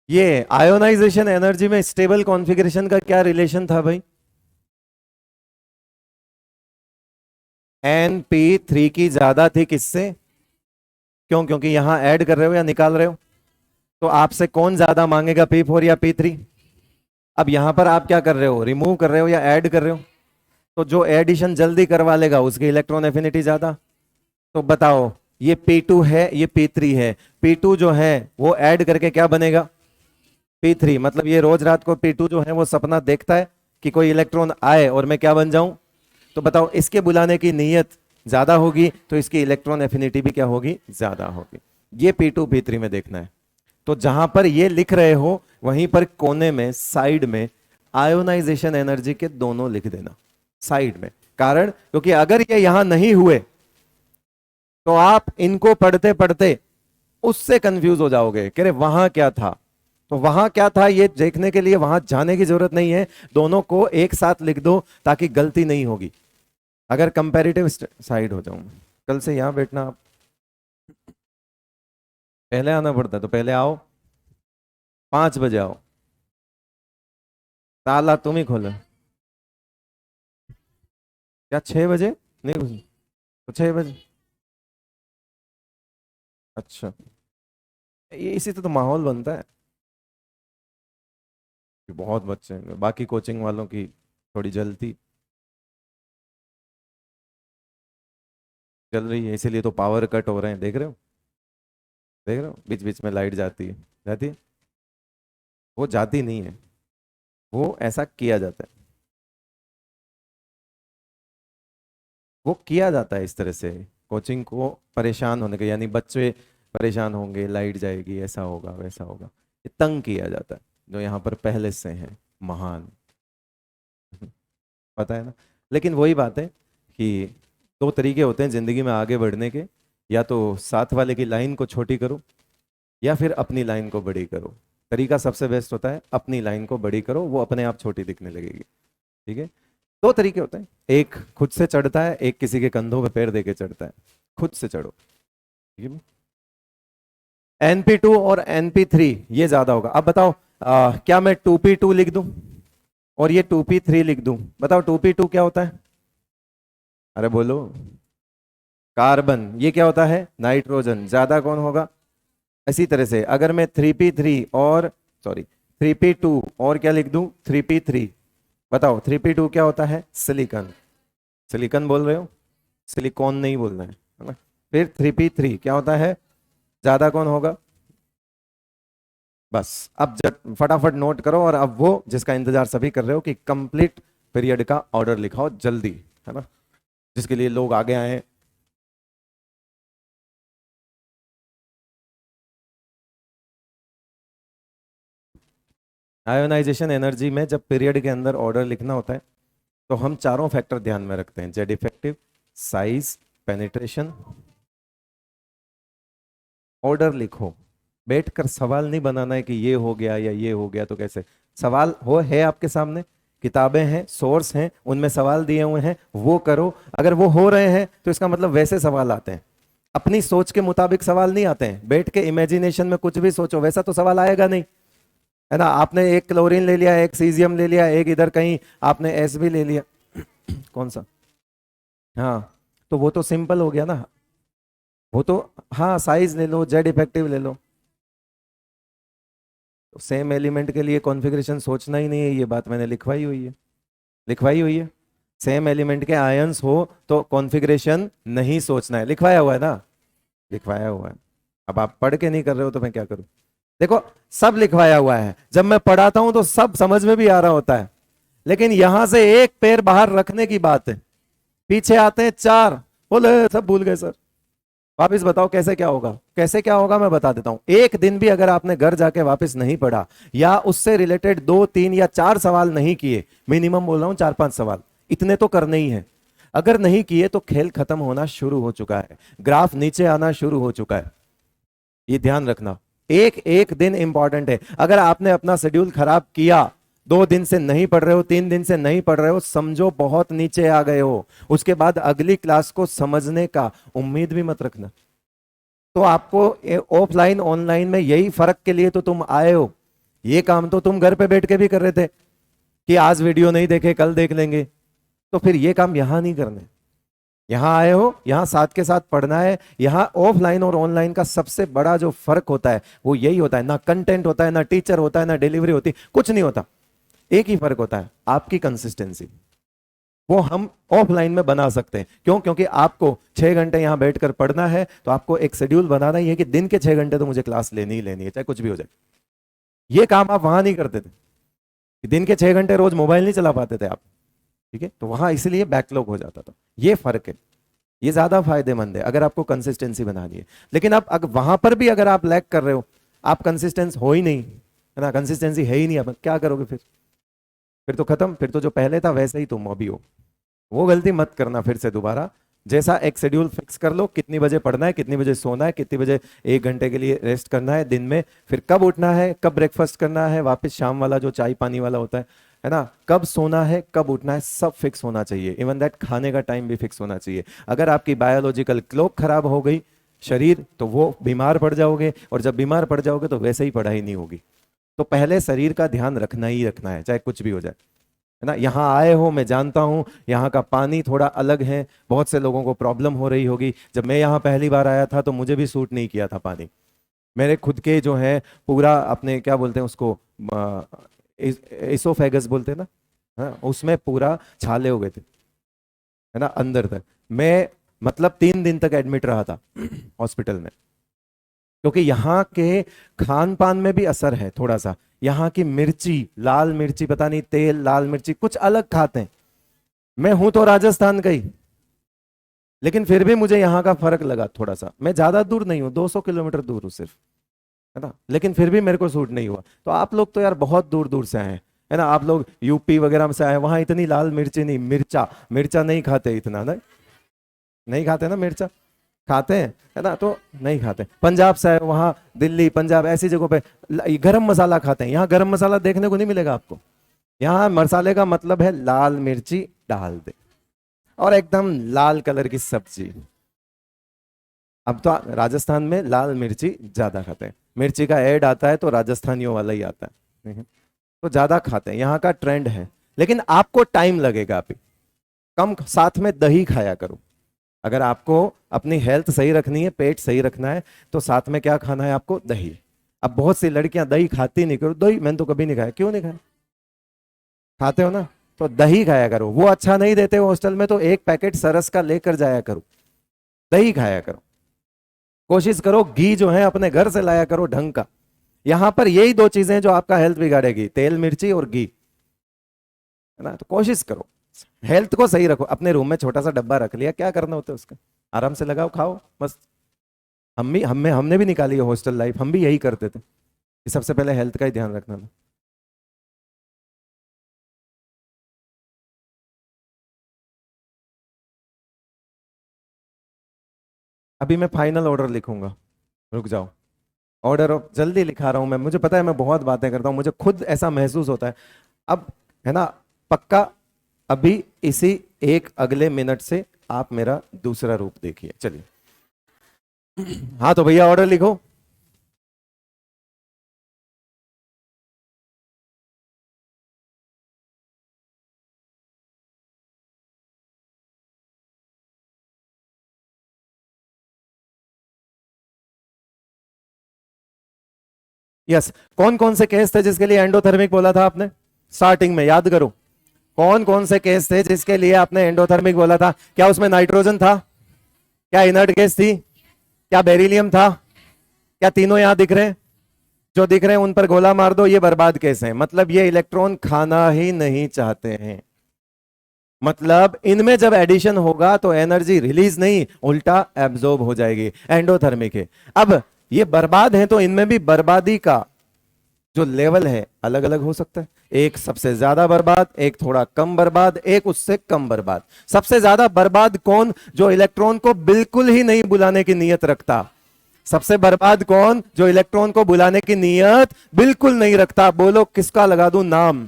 ये आयोनाइजेशन एनर्जी में स्टेबल कॉन्फ़िगरेशन का क्या रिलेशन था भाई? Np3 की ज्यादा थी किससे? क्यों? क्योंकि यहां ऐड कर रहे हो या निकाल रहे हो? तो आपसे कौन ज्यादा मांगेगा, P4 या P3? अब यहां पर आप क्या कर रहे हो, रिमूव कर रहे हो या ऐड कर रहे हो? तो जो एडिशन जल्दी करवा लेगा उसकी इलेक्ट्रॉन एफिनिटी ज्यादा। तो बताओ, ये P2 है, ये P3 है। P2 जो है वो ऐड करके क्या बनेगा? P3। मतलब ये रोज रात को P2 जो है वो सपना देखता है कि कोई इलेक्ट्रॉन आए और मैं क्या बन जाऊं। तो बताओ, इसके बुलाने की नीयत ज्यादा होगी तो इसकी इलेक्ट्रॉन एफिनिटी भी क्या होगी, ज्यादा होगी। ये P2 P3 में देखना है। तो जहां पर ये लिख रहे हो वहीं पर कोने में साइड में आयोनाइजेशन एनर्जी के दोनों लिख देना साइड में। कारण क्योंकि अगर ये यहां नहीं हुए तो आप इनको पढ़ते पढ़ते उससे कंफ्यूज हो जाओगे कि अरे वहां क्या था। तो वहां क्या था ये देखने के लिए वहां जाने की जरूरत नहीं है, दोनों को एक साथ लिख दो ताकि गलती नहीं होगी। अगर कंपैरेटिव साइड हो जाऊं, कल से यहां बैठना, आप पहले आना पड़ता है तो पहले आओ, 5 बजे आओ, ताला तुम ही खोलो। क्या 6 बजे नहीं घुस? तो 6 बजे। अच्छा, ये इसी से तो माहौल बनता है कि बहुत बच्चे हैं, बाकी कोचिंग वालों की थोड़ी जलती चल रही है, इसीलिए तो पावर कट हो रहे हैं, देख रहे हो? देख रहे हो बीच बीच में लाइट जाती है, जाती है। वो जाती नहीं है, वो ऐसा किया जाता है, वो किया जाता है इस तरह से कोचिंग को परेशान होने के, यानी बच्चे परेशान होंगे, लाइट जाएगी, ऐसा होगा वैसा होगा, ये तंग किया जाता है जो यहाँ पर पहले से है महान। पता है ना? लेकिन वही बात है कि दो तरीके होते हैं जिंदगी में आगे बढ़ने के, या तो साथ वाले की लाइन को छोटी करो या फिर अपनी लाइन को बड़ी करो। तरीका सबसे बेस्ट होता है अपनी लाइन को बड़ी करो, वो अपने आप छोटी दिखने लगेगी। ठीक है? दो तरीके होते हैं, एक खुद से चढ़ता है, एक किसी के कंधों पे पैर देके चढ़ता है। खुद से चढ़ो। ठीक है? Np2 और Np3 ये ज्यादा होगा। अब बताओ, क्या मैं 2p2 लिख दूं और ये 2p3 लिख दूं? बताओ 2p2 क्या होता है? अरे बोलो। कार्बन। ये क्या होता है? नाइट्रोजन। ज्यादा कौन होगा? इसी तरह से अगर मैं 3p3 और सॉरी 3p2 और क्या लिख दूं, 3p3, बताओ 3p2 क्या होता है? सिलिकॉन। सिलिकॉन बोल रहे हो, सिलिकॉन नहीं बोलना है ना? फिर 3p3 क्या होता है? ज्यादा कौन होगा? बस अब जब फटाफट नोट करो, और अब वो जिसका इंतजार सभी कर रहे हो कि कंप्लीट पीरियड का ऑर्डर लिखाओ जल्दी, है ना, जिसके लिए लोग आगे आए हैं। आयोनाइजेशन एनर्जी में जब पीरियड के अंदर ऑर्डर लिखना होता है तो हम चारों फैक्टर ध्यान में रखते हैं, Z effective, size, penetration. Order लिखो, बैठकर सवाल नहीं बनाना है कि ये हो गया या ये हो गया तो कैसे। सवाल हो है आपके सामने, किताबें हैं, सोर्स हैं, उनमें सवाल दिए हुए हैं, वो करो। अगर वो हो रहे हैं तो इसका मतलब वैसे सवाल आते हैं, अपनी सोच के मुताबिक सवाल नहीं आते हैं। बैठ के इमेजिनेशन में कुछ भी सोचो वैसा तो सवाल आएगा नहीं, है ना? आपने एक क्लोरीन ले लिया, एक सीजियम ले लिया, एक इधर कहीं आपने एस भी ले लिया। कौन सा? हाँ, तो वो तो सिंपल हो गया ना, वो तो। हाँ, साइज ले लो, जेड इफेक्टिव ले लो। तो सेम एलिमेंट के लिए कॉन्फ़िगरेशन सोचना ही नहीं है, ये बात मैंने लिखवाई हुई है, लिखवाई हुई है। सेम एलिमेंट के आयंस हो तो कॉन्फ़िगरेशन नहीं सोचना है, लिखवाया हुआ है ना, लिखवाया हुआ है। अब आप पढ़ के नहीं कर रहे हो तो मैं क्या करूं? देखो, सब लिखवाया हुआ है, जब मैं पढ़ाता हूं तो सब समझ में भी आ रहा होता है, लेकिन यहां से एक पैर बाहर रखने की बात है। पीछे आते हैं चार, बोले सब भूल गए सर, वापस बताओ कैसे क्या होगा, कैसे क्या होगा मैं बता देता हूं। एक दिन भी अगर आपने घर जाके वापस नहीं पढ़ा या उससे रिलेटेड 2 3 या 4 सवाल नहीं किए, मिनिमम बोल रहा हूं 4 5 सवाल, इतने तो करने ही है। अगर नहीं किए तो खेल खत्म होना शुरू हो चुका है, ग्राफ नीचे आना शुरू हो चुका है। ये ध्यान रखना, एक एक दिन इंपॉर्टेंट है। अगर आपने अपना शेड्यूल खराब किया, 2 दिन से नहीं पढ़ रहे हो, 3 दिन से नहीं पढ़ रहे हो, समझो बहुत नीचे आ गए हो। उसके बाद अगली क्लास को समझने का उम्मीद भी मत रखना। तो आपको ऑफलाइन ऑनलाइन में यही फर्क के लिए तो तुम आए हो ये काम तो तुम घर पे बैठ के भी कर रहे थे कि आज वीडियो नहीं देखे कल देख लेंगे, तो फिर ये काम यहां नहीं करने। यहां आए हो, यहां साथ के साथ पढ़ना है। यहां ऑफलाइन और ऑनलाइन का सबसे बड़ा जो फर्क होता है वो यही होता है, ना कंटेंट होता है, ना टीचर होता है, ना डिलीवरी होती, कुछ नहीं होता। एक ही फर्क होता है, आपकी कंसिस्टेंसी। वो हम ऑफलाइन में बना सकते हैं। क्यों? क्योंकि आपको 6 घंटे यहां बैठकर पढ़ना है, तो आपको एक शेड्यूल बनाना ही है कि दिन के 6 घंटे तो मुझे क्लास लेनी ही लेनी है, चाहे कुछ भी हो जाए। ये काम आप वहां नहीं करते थे, दिन के 6 घंटे रोज मोबाइल नहीं चला पाते थे आप, ठीक है? तो वहां इसलिए बैकलॉग हो जाता था। ये फर्क है, ये ज्यादा फायदेमंद है अगर आपको कंसिस्टेंसी बनानी है। लेकिन अब अगर वहां पर भी अगर आप लैग कर रहे हो, आप कंसिस्टेंस हो ही नहीं, है ना, कंसिस्टेंसी है ही नहीं, अब क्या करोगे फिर तो खत्म। फिर तो जो पहले था वैसे ही तुम अभी हो। वो गलती मत करना फिर से दोबारा। जैसा एक शेड्यूल फिक्स कर लो, कितनी बजे पढ़ना है, कितनी बजे सोना है, कितनी बजे 1 घंटे के लिए रेस्ट करना है दिन में, फिर कब उठना है, कब ब्रेकफास्ट करना है, वापस शाम वाला जो चाय पानी वाला होता है ना, कब सोना है, कब उठना है, सब फिक्स होना चाहिए। इवन दैट खाने का टाइम भी फिक्स होना चाहिए। अगर आपकी बायोलॉजिकल क्लॉक खराब हो गई शरीर, तो वो बीमार पड़ जाओगे, और जब बीमार पड़ जाओगे तो वैसे ही पढ़ाई नहीं होगी। तो पहले शरीर का ध्यान रखना ही रखना है, चाहे कुछ भी हो जाए, है ना। यहाँ आए हो, मैं जानता हूँ यहाँ का पानी थोड़ा अलग है, बहुत से लोगों को प्रॉब्लम हो रही होगी। जब मैं यहाँ पहली बार आया था तो मुझे भी सूट नहीं किया था पानी। मेरे खुद के जो है पूरा अपने क्या बोलते हैं उसको, इसोफेगस बोलते हैं ना, हाँ, उसमें पूरा छाले हो गए थे, है ना, अंदर तक। मैं मतलब 3 दिन तक एडमिट रहा था हॉस्पिटल में, क्योंकि यहाँ के खान पान में भी असर है थोड़ा सा। यहाँ की मिर्ची, लाल मिर्ची, पता नहीं तेल, लाल मिर्ची कुछ अलग खाते हैं। मैं हूं तो राजस्थान का ही, लेकिन फिर भी मुझे यहाँ का फर्क लगा थोड़ा सा। मैं ज्यादा दूर नहीं हूँ, 200 किलोमीटर दूर हूँ सिर्फ, है ना, लेकिन फिर भी मेरे को सूट नहीं हुआ। तो आप लोग तो यार बहुत दूर दूर से आए हैं, है ना, आप लोग यूपी वगैरह से आए, वहां इतनी लाल मिर्ची नहीं, मिर्चा मिर्चा नहीं खाते इतना, ना नहीं खाते ना मिर्चा, खाते हैं, है ना, तो नहीं खाते। पंजाब से है, वहां दिल्ली पंजाब ऐसी जगहों पे गरम मसाला खाते हैं। यहाँ गरम मसाला देखने को नहीं मिलेगा आपको। यहाँ मसाले का मतलब है लाल मिर्ची डाल दे, और एकदम लाल कलर की सब्जी। अब तो राजस्थान में लाल मिर्ची ज्यादा खाते हैं, मिर्ची का ऐड आता है तो राजस्थानियों वाला ही आता है, तो ज्यादा खाते हैं, यहाँ का ट्रेंड है। लेकिन आपको टाइम लगेगा अभी, कम, साथ में दही खाया करो। अगर आपको अपनी हेल्थ सही रखनी है, पेट सही रखना है, तो साथ में क्या खाना है आपको? दही। अब बहुत सी लड़कियां दही खाती नहीं, करो दही मैंने तो कभी नहीं खाया। क्यों नहीं खाया? खाते हो ना, तो दही खाया करो। वो अच्छा नहीं देते हॉस्टल में, तो एक पैकेट सरस का लेकर जाया करो, दही खाया करो। कोशिश करो घी जो है अपने घर से लाया करो ढंग का। यहां पर यही 2 चीजें जो आपका हेल्थ बिगाड़ेगी, तेल मिर्ची और घी, है ना। तो कोशिश करो हेल्थ को सही रखो। अपने रूम में छोटा सा डब्बा रख लिया, क्या करना होता है उसका, आराम से लगाओ खाओ बस। हमने भी निकाली है हॉस्टल लाइफ, हम भी यही करते थे कि सबसे पहले हेल्थ का ही ध्यान रखना था। अभी मैं फाइनल ऑर्डर लिखूंगा, रुक जाओ। ऑर्डर जल्दी लिखा रहा हूं मैं, मुझे पता है मैं बहुत बातें करता हूं, मुझे खुद ऐसा महसूस होता है अब, है ना। पक्का अभी इसी एक अगले मिनट से आप मेरा दूसरा रूप देखिए। चलिए, हाँ तो भैया ऑर्डर लिखो। यस, कौन कौन से केस थे जिसके लिए एंडोथर्मिक बोला था आपने स्टार्टिंग में? याद करो, कौन कौन से केस थे जिसके लिए आपने एंडोथर्मिक बोला था? क्या उसमें नाइट्रोजन था? क्या इनर्ट गैस थी? क्या बेरिलियम था? क्या तीनों यहां दिख रहे हैं? जो दिख रहे हैं उन पर गोला मार दो, ये बर्बाद केस है। मतलब ये इलेक्ट्रॉन खाना ही नहीं चाहते हैं। मतलब इनमें जब एडिशन होगा तो एनर्जी रिलीज नहीं, उल्टा एब्जॉर्ब हो जाएगी, एंडोथर्मिक है। अब ये बर्बाद है, तो इनमें भी बर्बादी का जो लेवल है अलग अलग हो सकता है। एक सबसे ज्यादा बर्बाद, एक थोड़ा कम बर्बाद, एक उससे कम बर्बाद। सबसे ज्यादा बर्बाद कौन? जो इलेक्ट्रॉन को बिल्कुल ही नहीं बुलाने की नीयत रखता। सबसे बर्बाद कौन? जो इलेक्ट्रॉन को बुलाने की नीयत बिल्कुल नहीं रखता। बोलो किसका लगा दूं नाम,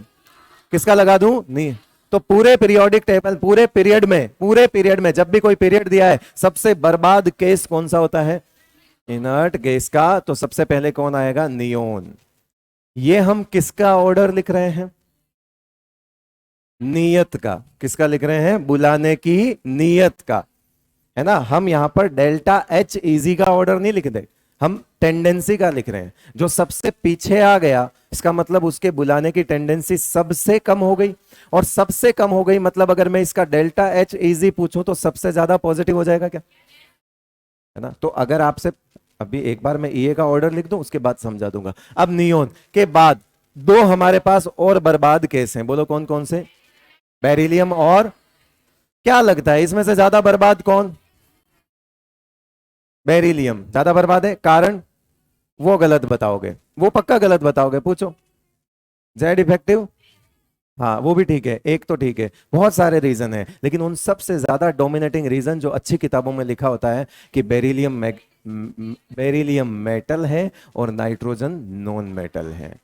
किसका लगा दूं? नहीं। तो पूरे पीरियोडिक टेबल, पूरे पीरियड में जब भी कोई पीरियड दिया है, सबसे बर्बाद केस कौन सा होता है? इनर्ट गैस का। तो सबसे पहले कौन आएगा? नियोन। ये हम किसका ऑर्डर लिख रहे हैं? नियत का। किसका लिख रहे हैं? बुलाने की नियत का, है ना। हम यहां पर डेल्टा एच इजी का ऑर्डर नहीं लिख दे, हम टेंडेंसी का लिख रहे हैं। जो सबसे पीछे आ गया इसका मतलब उसके बुलाने की टेंडेंसी सबसे कम हो गई, और सबसे कम हो गई मतलब अगर मैं इसका डेल्टा एच इजी पूछूं तो सबसे ज्यादा पॉजिटिव हो जाएगा क्या, है ना। तो अगर आपसे अभी एक बार मैं ईए का ऑर्डर लिख दूं उसके बाद समझा दूंगा। अब नियोन के बाद दो हमारे पास और बर्बाद केस हैं, बोलो कौन कौन से? बेरिलियम और, क्या लगता है इसमें से ज्यादा बर्बाद कौन? बेरिलियम ज्यादा बर्बाद है। कारण? वो गलत बताओगे, वो पक्का गलत बताओगे, पूछो। जेड इफेक्टिव, हाँ वो भी ठीक है, एक तो ठीक है। बहुत सारे रीजन है, लेकिन उन सबसे ज्यादा डोमिनेटिंग रीजन जो अच्छी किताबों में लिखा होता है कि बेरिलियम मेटल है और नाइट्रोजन नॉन मेटल है।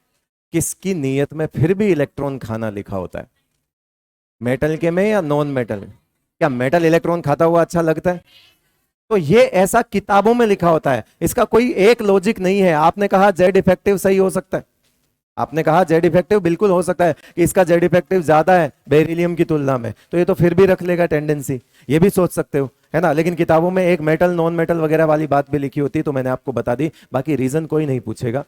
किसकी नीयत में फिर भी इलेक्ट्रॉन खाना लिखा होता है? मेटल के में या नॉन मेटल? क्या मेटल इलेक्ट्रॉन खाता हुआ अच्छा लगता है? तो ये ऐसा किताबों में लिखा होता है, इसका कोई एक लॉजिक नहीं है। आपने कहा जेड इफेक्टिव सही हो सकता है, आपने कहा जेड इफेक्टिव बिल्कुल हो सकता है कि इसका जेड इफेक्टिव ज्यादा है बेरिलियम की तुलना में, तो ये तो फिर भी रख लेगा टेंडेंसी, ये भी सोच सकते हो, है ना। लेकिन किताबों में एक मेटल नॉन मेटल वगैरह वाली बात भी लिखी होती है, तो मैंने आपको बता दी। बाकी रीजन कोई नहीं पूछेगा,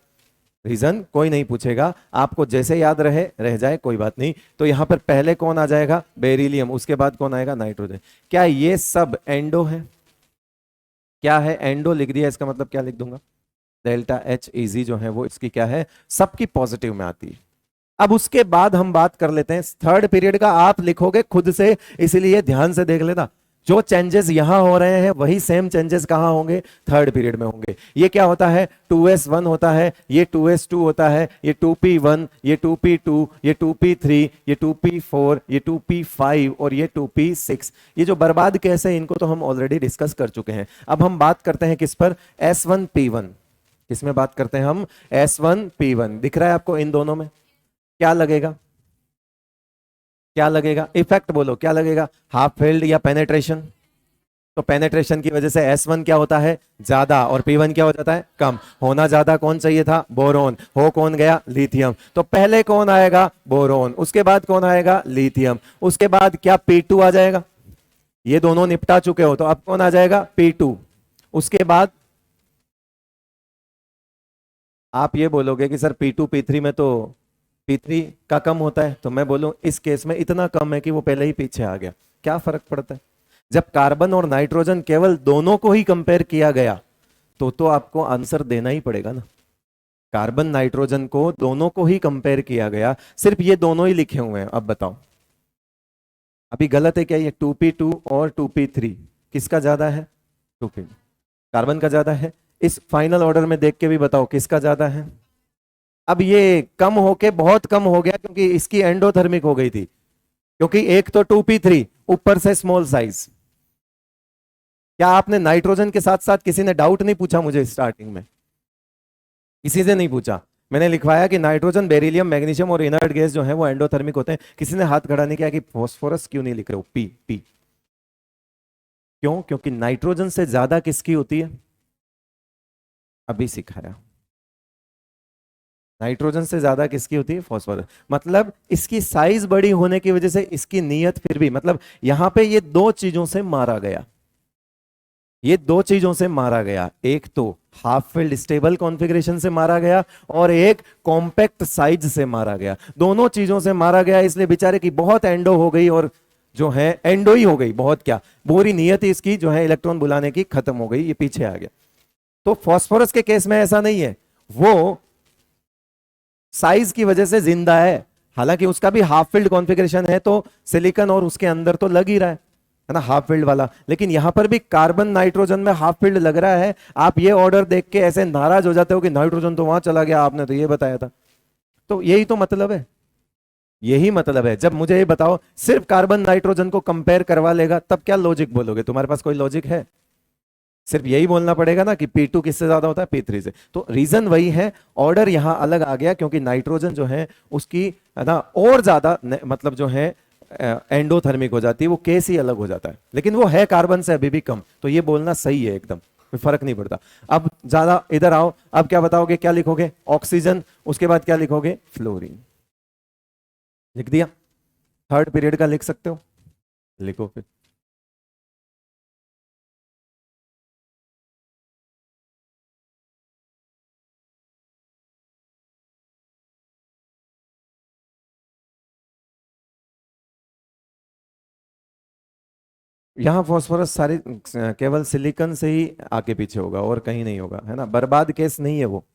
रीजन कोई नहीं पूछेगा, आपको जैसे याद रहे रह जाए, कोई बात नहीं। तो यहां पर पहले कौन आ जाएगा? बेरिलियम, उसके बाद कौन आएगा? नाइट्रोजन। क्या ये सब एंडो है? क्या है? एंडो लिख दिया, इसका मतलब क्या लिख दूंगा? डेल्टा एच इजी जो है वो इसकी क्या है? सबकी पॉजिटिव में आती है। अब उसके बाद हम बात कर लेते हैं थर्ड पीरियड का। आप लिखोगे खुद से, इसलिए ध्यान से देख लेना। जो चेंजेस यहां हो रहे हैं वही सेम चेंजेस कहां होंगे? थर्ड पीरियड में होंगे। ये क्या होता है? 2s1 होता है, ये 2s2 होता है, ये 2p1, ये 2p2, ये 2p3, ये 2p4, ये 2p5 और ये 2p6। ये जो बर्बाद केस है इनको तो हम ऑलरेडी डिस्कस कर चुके हैं। अब हम बात करते हैं किस पर? s1p1। किसमें बात करते हैं हम? s1p1। दिख रहा है आपको इन दोनों में? क्या लगेगा? क्या लगेगा? इफेक्ट बोलो, क्या लगेगा? हाफ फील्ड या पेनेट्रेशन? तो पेनेट्रेशन की वजह से S1 क्या होता है? ज्यादा, और P1 क्या हो जाता है? कम। होना ज्यादा कौन चाहिए था? बोरोन। हो कौन गया? लिथियम। तो पहले कौन आएगा? बोरोन। उसके बाद कौन आएगा? लिथियम। उसके बाद क्या P2 आ जाएगा? ये दोनों निपटा चुके हो, तो अब कौन आ जाएगा? P2। उसके बाद आप ये बोलोगे कि सर P2 P3 में तो P3 का कम होता है, तो मैं बोलूं इस केस में इतना कम है कि वो पहले ही पीछे आ गया। क्या फर्क पड़ता है? जब कार्बन और नाइट्रोजन केवल दोनों को ही कंपेयर किया गया तो आपको आंसर देना ही पड़ेगा ना। कार्बन नाइट्रोजन को दोनों को ही कंपेयर किया गया, सिर्फ ये दोनों ही लिखे हुए हैं। अब बताओ अभी गलत है क्या? ये 2p2 और 2p3 किसका ज्यादा है? 2p, कार्बन का ज्यादा है। इस फाइनल ऑर्डर में देख के भी बताओ किसका ज्यादा है। अब ये कम होके बहुत कम हो गया क्योंकि इसकी एंडोथर्मिक हो गई थी, क्योंकि एक तो 2p3 ऊपर से स्मॉल साइज। क्या आपने नाइट्रोजन के साथ साथ किसी ने डाउट नहीं पूछा मुझे स्टार्टिंग में? किसी से नहीं पूछा। मैंने लिखवाया कि नाइट्रोजन, बेरिलियम, मैग्नीशियम और इनर्ट गैस जो है वो एंडोथर्मिक होते हैं। किसी ने हाथ खड़ा नहीं किया कि फॉस्फोरस क्यों नहीं लिख रहे हो? P P. क्यों? क्योंकि नाइट्रोजन से ज्यादा किसकी होती है? अभी सिखाया। नाइट्रोजन से ज्यादा किसकी होती है? फॉस्फोरस। मतलब इसकी साइज बड़ी होने की वजह से इसकी नीयत फिर भी, मतलब यहां पे ये दो चीजों से मारा गया, ये दो चीजों से मारा गया। एक तो हाफ फील्ड स्टेबल कॉन्फ़िगरेशन से मारा गया और एक कॉम्पैक्ट साइज से मारा गया। दोनों चीजों से मारा गया, इसलिए बेचारे की बहुत एंडो हो गई, और जो है एंडो ही हो गई, बहुत क्या, पूरी नियत इसकी जो है इलेक्ट्रॉन बुलाने की खत्म हो गई, ये पीछे आ गया। तो फॉस्फोरस के केस में ऐसा नहीं है, वो साइज की वजह से जिंदा है। हालांकि उसका भी हाफ फील्ड कॉन्फ़िगरेशन है, तो सिलिकॉन और उसके अंदर तो लग ही रहा है ना, हाफ फील्ड वाला। लेकिन यहां पर भी कार्बन नाइट्रोजन में हाफ फील्ड लग रहा है। आप ये ऑर्डर देख के ऐसे नाराज हो जाते हो कि नाइट्रोजन तो वहां चला गया, आपने तो ये बताया था। तो यही तो मतलब है, यही मतलब है। जब मुझे ये बताओ सिर्फ कार्बन नाइट्रोजन को कंपेयर करवा लेगा तब क्या लॉजिक बोलोगे? तुम्हारे पास कोई लॉजिक है? सिर्फ यही बोलना पड़ेगा ना कि P2 किससे ज्यादा होता है? P3 से। तो रीजन वही है, ऑर्डर यहां अलग आ गया क्योंकि नाइट्रोजन जो है उसकी, है ना, और ज्यादा मतलब जो है एंडोथर्मिक हो जाती है, वो केस ही अलग हो जाता है। लेकिन वो है कार्बन से अभी भी कम, तो ये बोलना सही है एकदम। कोई फर्क नहीं पड़ता। अब ज्यादा इधर आओ, अब क्या बताओगे, क्या लिखोगे, ऑक्सीजन, उसके बाद क्या लिखोगे, फ्लोरीन। लिख दिया, थर्ड पीरियड का लिख सकते हो, लिखो फिर। यहाँ फॉस्फोरस सारी केवल सिलिकॉन से ही आगे पीछे होगा और कहीं नहीं होगा, है ना, बर्बाद केस नहीं है वो।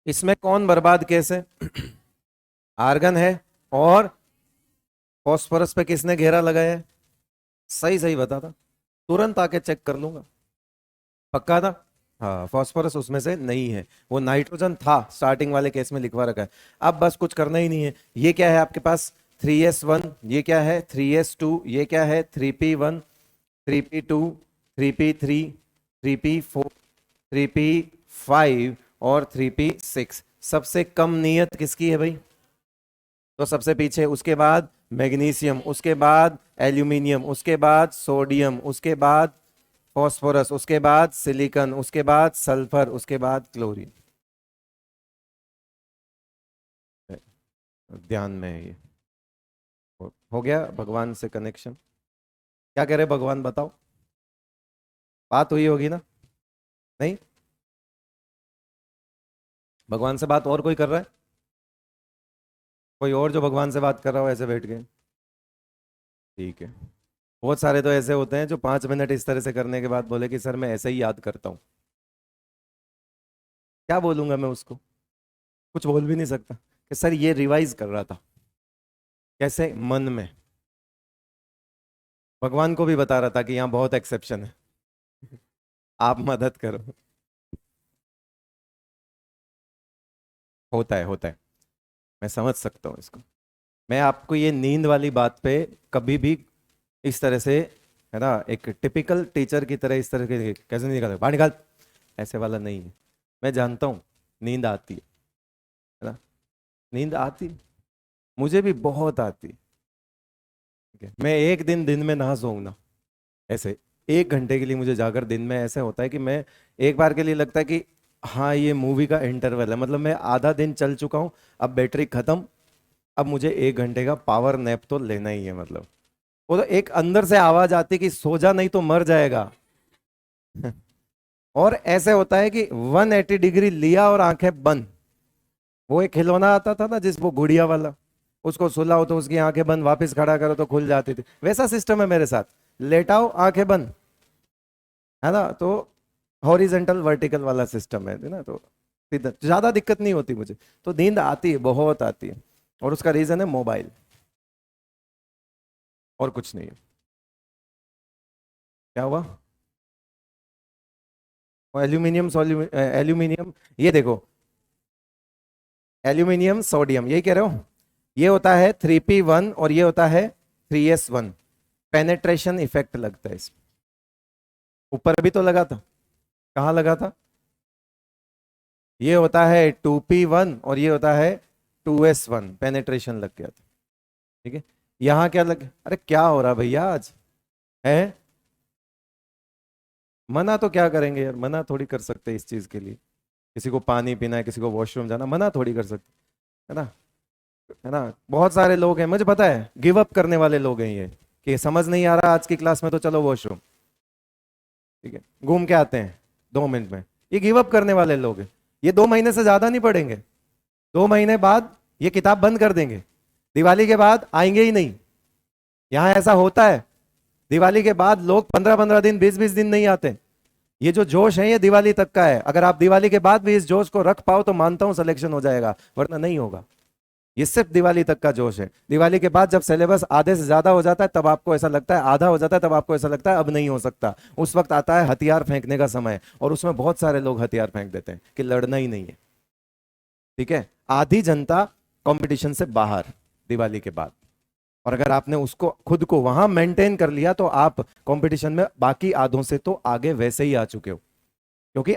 इसमें कौन बर्बाद केस है, आर्गन है, और फॉस्फोरस पे किसने घेरा लगाया है, सही सही बता था, तुरंत आके चेक कर लूंगा, पक्का था। हाँ, फॉस्फोरस उसमें से नहीं है, वो नाइट्रोजन था, स्टार्टिंग वाले केस में लिखवा रखा है। अब बस कुछ करना ही नहीं है। ये क्या है आपके पास, 3s1, ये क्या है 3s2, ये क्या है 3p1, 3p2, 3p3, 3p4, 3p5 और 3p6। सबसे कम नियत किसकी है भाई, तो सबसे पीछे, उसके बाद मैग्नीशियम, उसके बाद एल्यूमिनियम, उसके बाद सोडियम, उसके बाद फॉस्फोरस, उसके बाद सिलिकॉन, उसके बाद सल्फर, उसके बाद क्लोरीन। ध्यान में है ये। हो गया भगवान से कनेक्शन। क्या कह रहे भगवान, बताओ, बात हुई होगी ना, नहीं, भगवान से बात और कोई कर रहा है, कोई और जो भगवान से बात कर रहा हो ऐसे बैठ के, ठीक है। बहुत सारे तो ऐसे होते हैं जो 5 मिनट इस तरह से करने के बाद बोले कि सर मैं ऐसे ही याद करता हूँ। क्या बोलूंगा मैं उसको, कुछ बोल भी नहीं सकता कि सर ये रिवाइज कर रहा था, कैसे, मन में। भगवान को भी बता रहा था कि यहाँ बहुत एक्सेप्शन है, आप मदद करो। होता है, होता है, मैं समझ सकता हूँ इसको। मैं आपको ये नींद वाली बात पे कभी भी इस तरह से, है ना, एक टिपिकल टीचर की तरह इस तरह के कैसे नहीं निकाल, बाहर निकाल, ऐसे वाला नहीं है। मैं जानता हूँ नींद आती है ना, नींद आती, मुझे भी बहुत आती, ठीक है। मैं एक दिन में ना सोऊं ना, ऐसे 1 घंटे के लिए मुझे जाकर दिन में ऐसे होता है कि मैं एक बार के लिए लगता है कि हाँ ये मूवी का इंटरवल है, मतलब मैं आधा दिन चल चुका हूँ, अब बैटरी खत्म, अब मुझे 1 घंटे का पावर नैप तो लेना ही है, मतलब वो तो एक अंदर से आवाज आती है कि सो जा नहीं तो मर जाएगा। और ऐसे होता है कि 180 डिग्री लिया और आंखें बंद। वो एक खिलौना आता था ना जिस, वो गुड़िया वाला, उसको सुलाओ तो उसकी आंखें बंद, वापस खड़ा करो तो खुल जाती थी, वैसा सिस्टम है मेरे साथ। लेटाओ आंखें बंद, है ना, तो हॉरिजेंटल वर्टिकल वाला सिस्टम है ना, तो सीधा ज्यादा दिक्कत नहीं होती मुझे। तो नींद आती है, बहुत आती है, और उसका रीजन है मोबाइल, और कुछ नहीं है। क्या हुआ, एल्यूमिनियम, एल्यूमिनियम, ये देखो, एल्यूमिनियम सोडियम, यही कह रहे हो, ये होता है 3p1 और ये होता है 3s1। पेनेट्रेशन इफेक्ट लगता है इसमें, ऊपर भी तो लगा था, कहाँ लगा था, ये होता है 2p1 और ये होता है 2s1, पेनेट्रेशन लग गया था, ठीक है। यहाँ क्या लग, अरे क्या हो रहा भैया आज है, मना तो क्या करेंगे यार, मना थोड़ी कर सकते इस चीज के लिए, किसी को पानी पीना है, किसी को वॉशरूम जाना, मना थोड़ी कर सकते, है ना, है ना। बहुत सारे लोग हैं, मुझे पता है, गिव अप करने वाले लोग हैं ये, कि समझ नहीं आ रहा आज की क्लास में तो चलो वॉशरूम, ठीक है, घूम के आते हैं 2 मिनट में, ये गिव अप करने वाले लोग हैं। ये 2 महीने से ज्यादा नहीं पढ़ेंगे, 2 महीने बाद ये किताब बंद कर देंगे, दिवाली के बाद आएंगे ही नहीं। यहाँ ऐसा होता है, दिवाली के बाद लोग 15-15 दिन, 20-20 दिन नहीं आते, ये जो जोश है ये दिवाली तक का है। अगर आप दिवाली के बाद भी इस जोश को रख पाओ तो मानता हूं सिलेक्शन हो जाएगा, वरना नहीं होगा। ये सिर्फ दिवाली तक का जोश है। दिवाली के बाद जब सिलेबस आधे से ज्यादा हो जाता है तब आपको ऐसा लगता है, आधा हो जाता है तब आपको ऐसा लगता है अब नहीं हो सकता। उस वक्त आता है हथियार फेंकने का समय, और उसमें बहुत सारे लोग हथियार फेंक देते हैं कि लड़ना ही नहीं है। ठीक है, आधी जनता कंपटीशन से बाहर दिवाली के बाद, और अगर आपने उसको खुद को वहां मेंटेन कर लिया तो आप कंपटीशन में बाकी आधों से तो आगे वैसे ही आ चुके हो। क्योंकि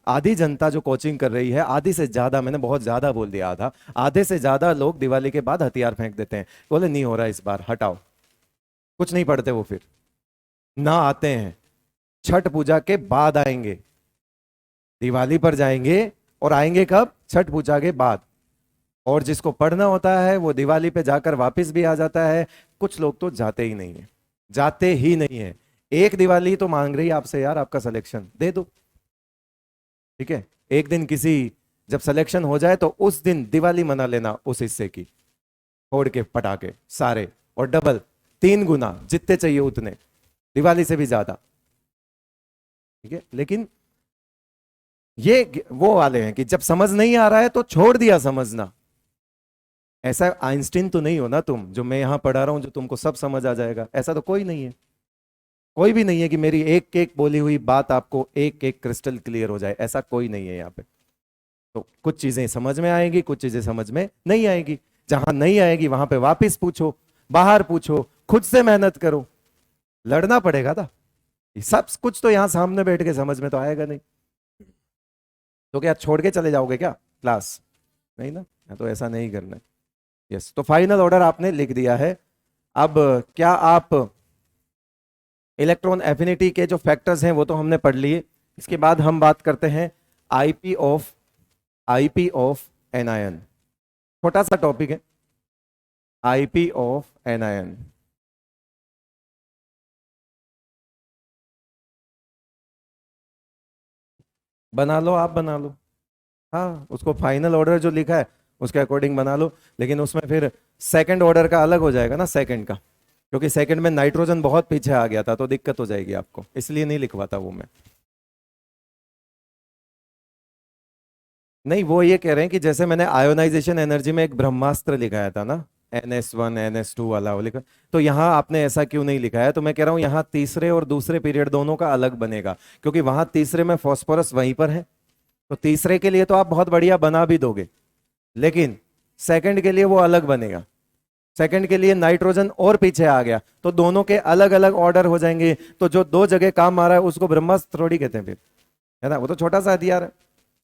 आधी जनता जो कोचिंग कर रही है, आधी से ज्यादा, मैंने बहुत ज्यादा बोल दिया, आधे से ज्यादा लोग दिवाली के बाद हथियार फेंक देते हैं, बोले नहीं हो रहा इस बार हटाओ, कुछ नहीं पढ़ते वो, फिर ना आते हैं। छठ पूजा के बाद आएंगे, दिवाली पर जाएंगे, और आएंगे कब? छठ पूजा के बाद। और जिसको पढ़ना होता है वो दिवाली पे जाकर वापस भी आ जाता है। कुछ लोग तो जाते ही नहीं है, जाते ही नहीं है। एक दिवाली तो मांग रही है आपसे, यार आपका सिलेक्शन दे दो। ठीक है, एक दिन किसी, जब सिलेक्शन हो जाए तो उस दिन दिवाली मना लेना, उस हिस्से की फोड़ के पटाखे सारे, और डबल 3 गुना जितने चाहिए उतने, दिवाली से भी ज्यादा। ठीक है, लेकिन ये वो वाले हैं कि जब समझ नहीं आ रहा है तो छोड़ दिया समझना। ऐसा आइंस्टीन तो नहीं हो ना तुम, जो मैं यहां पढ़ा रहा हूं जो तुमको सब समझ आ जाएगा, ऐसा तो कोई नहीं है। कोई भी नहीं है कि मेरी एक एक बोली हुई बात आपको एक एक क्रिस्टल क्लियर हो जाए, ऐसा कोई नहीं है यहाँ पे। तो कुछ चीजें समझ में आएगी, कुछ चीजें समझ में नहीं आएगी। जहां नहीं आएगी वहां पे वापस पूछो, बाहर पूछो, खुद से मेहनत करो, लड़ना पड़ेगा था। सब कुछ तो यहां सामने बैठ के समझ में तो आएगा नहीं। तो क्या छोड़ के चले जाओगे क्या क्लास? नहीं ना, तो ऐसा नहीं करना है। यस, तो फाइनल ऑर्डर आपने लिख दिया है। अब क्या आप इलेक्ट्रॉन एफिनिटी के जो फैक्टर्स हैं वो तो हमने पढ़ लिए। इसके बाद हम बात करते हैं आईपी ऑफ एनायन। छोटा सा टॉपिक है, आईपी ऑफ एनायन। बना लो, आप बना लो। हाँ, उसको फाइनल ऑर्डर जो लिखा है उसके अकॉर्डिंग बना लो, लेकिन उसमें फिर सेकंड ऑर्डर का अलग हो जाएगा ना, सेकंड का, क्योंकि सेकंड में नाइट्रोजन बहुत पीछे आ गया था तो दिक्कत हो जाएगी आपको, इसलिए नहीं लिखवाता वो मैं। नहीं, वो ये कह रहे हैं कि जैसे मैंने आयोनाइजेशन एनर्जी में एक ब्रह्मास्त्र लिखाया था ना, NS1 NS2 वाला वो लिखा, तो यहाँ आपने ऐसा क्यों नहीं लिखा है? तो मैं कह रहा हूँ यहाँ तीसरे और दूसरे पीरियड दोनों का अलग बनेगा, क्योंकि वहां तीसरे में फॉस्फोरस वहीं पर है, तो तीसरे के लिए तो आप बहुत बढ़िया बना भी दोगे, लेकिन सेकंड के लिए वो अलग बनेगा। सेकंड के लिए नाइट्रोजन और पीछे आ गया तो दोनों के अलग अलग ऑर्डर हो जाएंगे, तो जो दो जगह काम आ रहा है उसको ब्रह्मास्त्र थोड़ी कहते हैं फिर, है ना? वो तो छोटा सा हथियार है,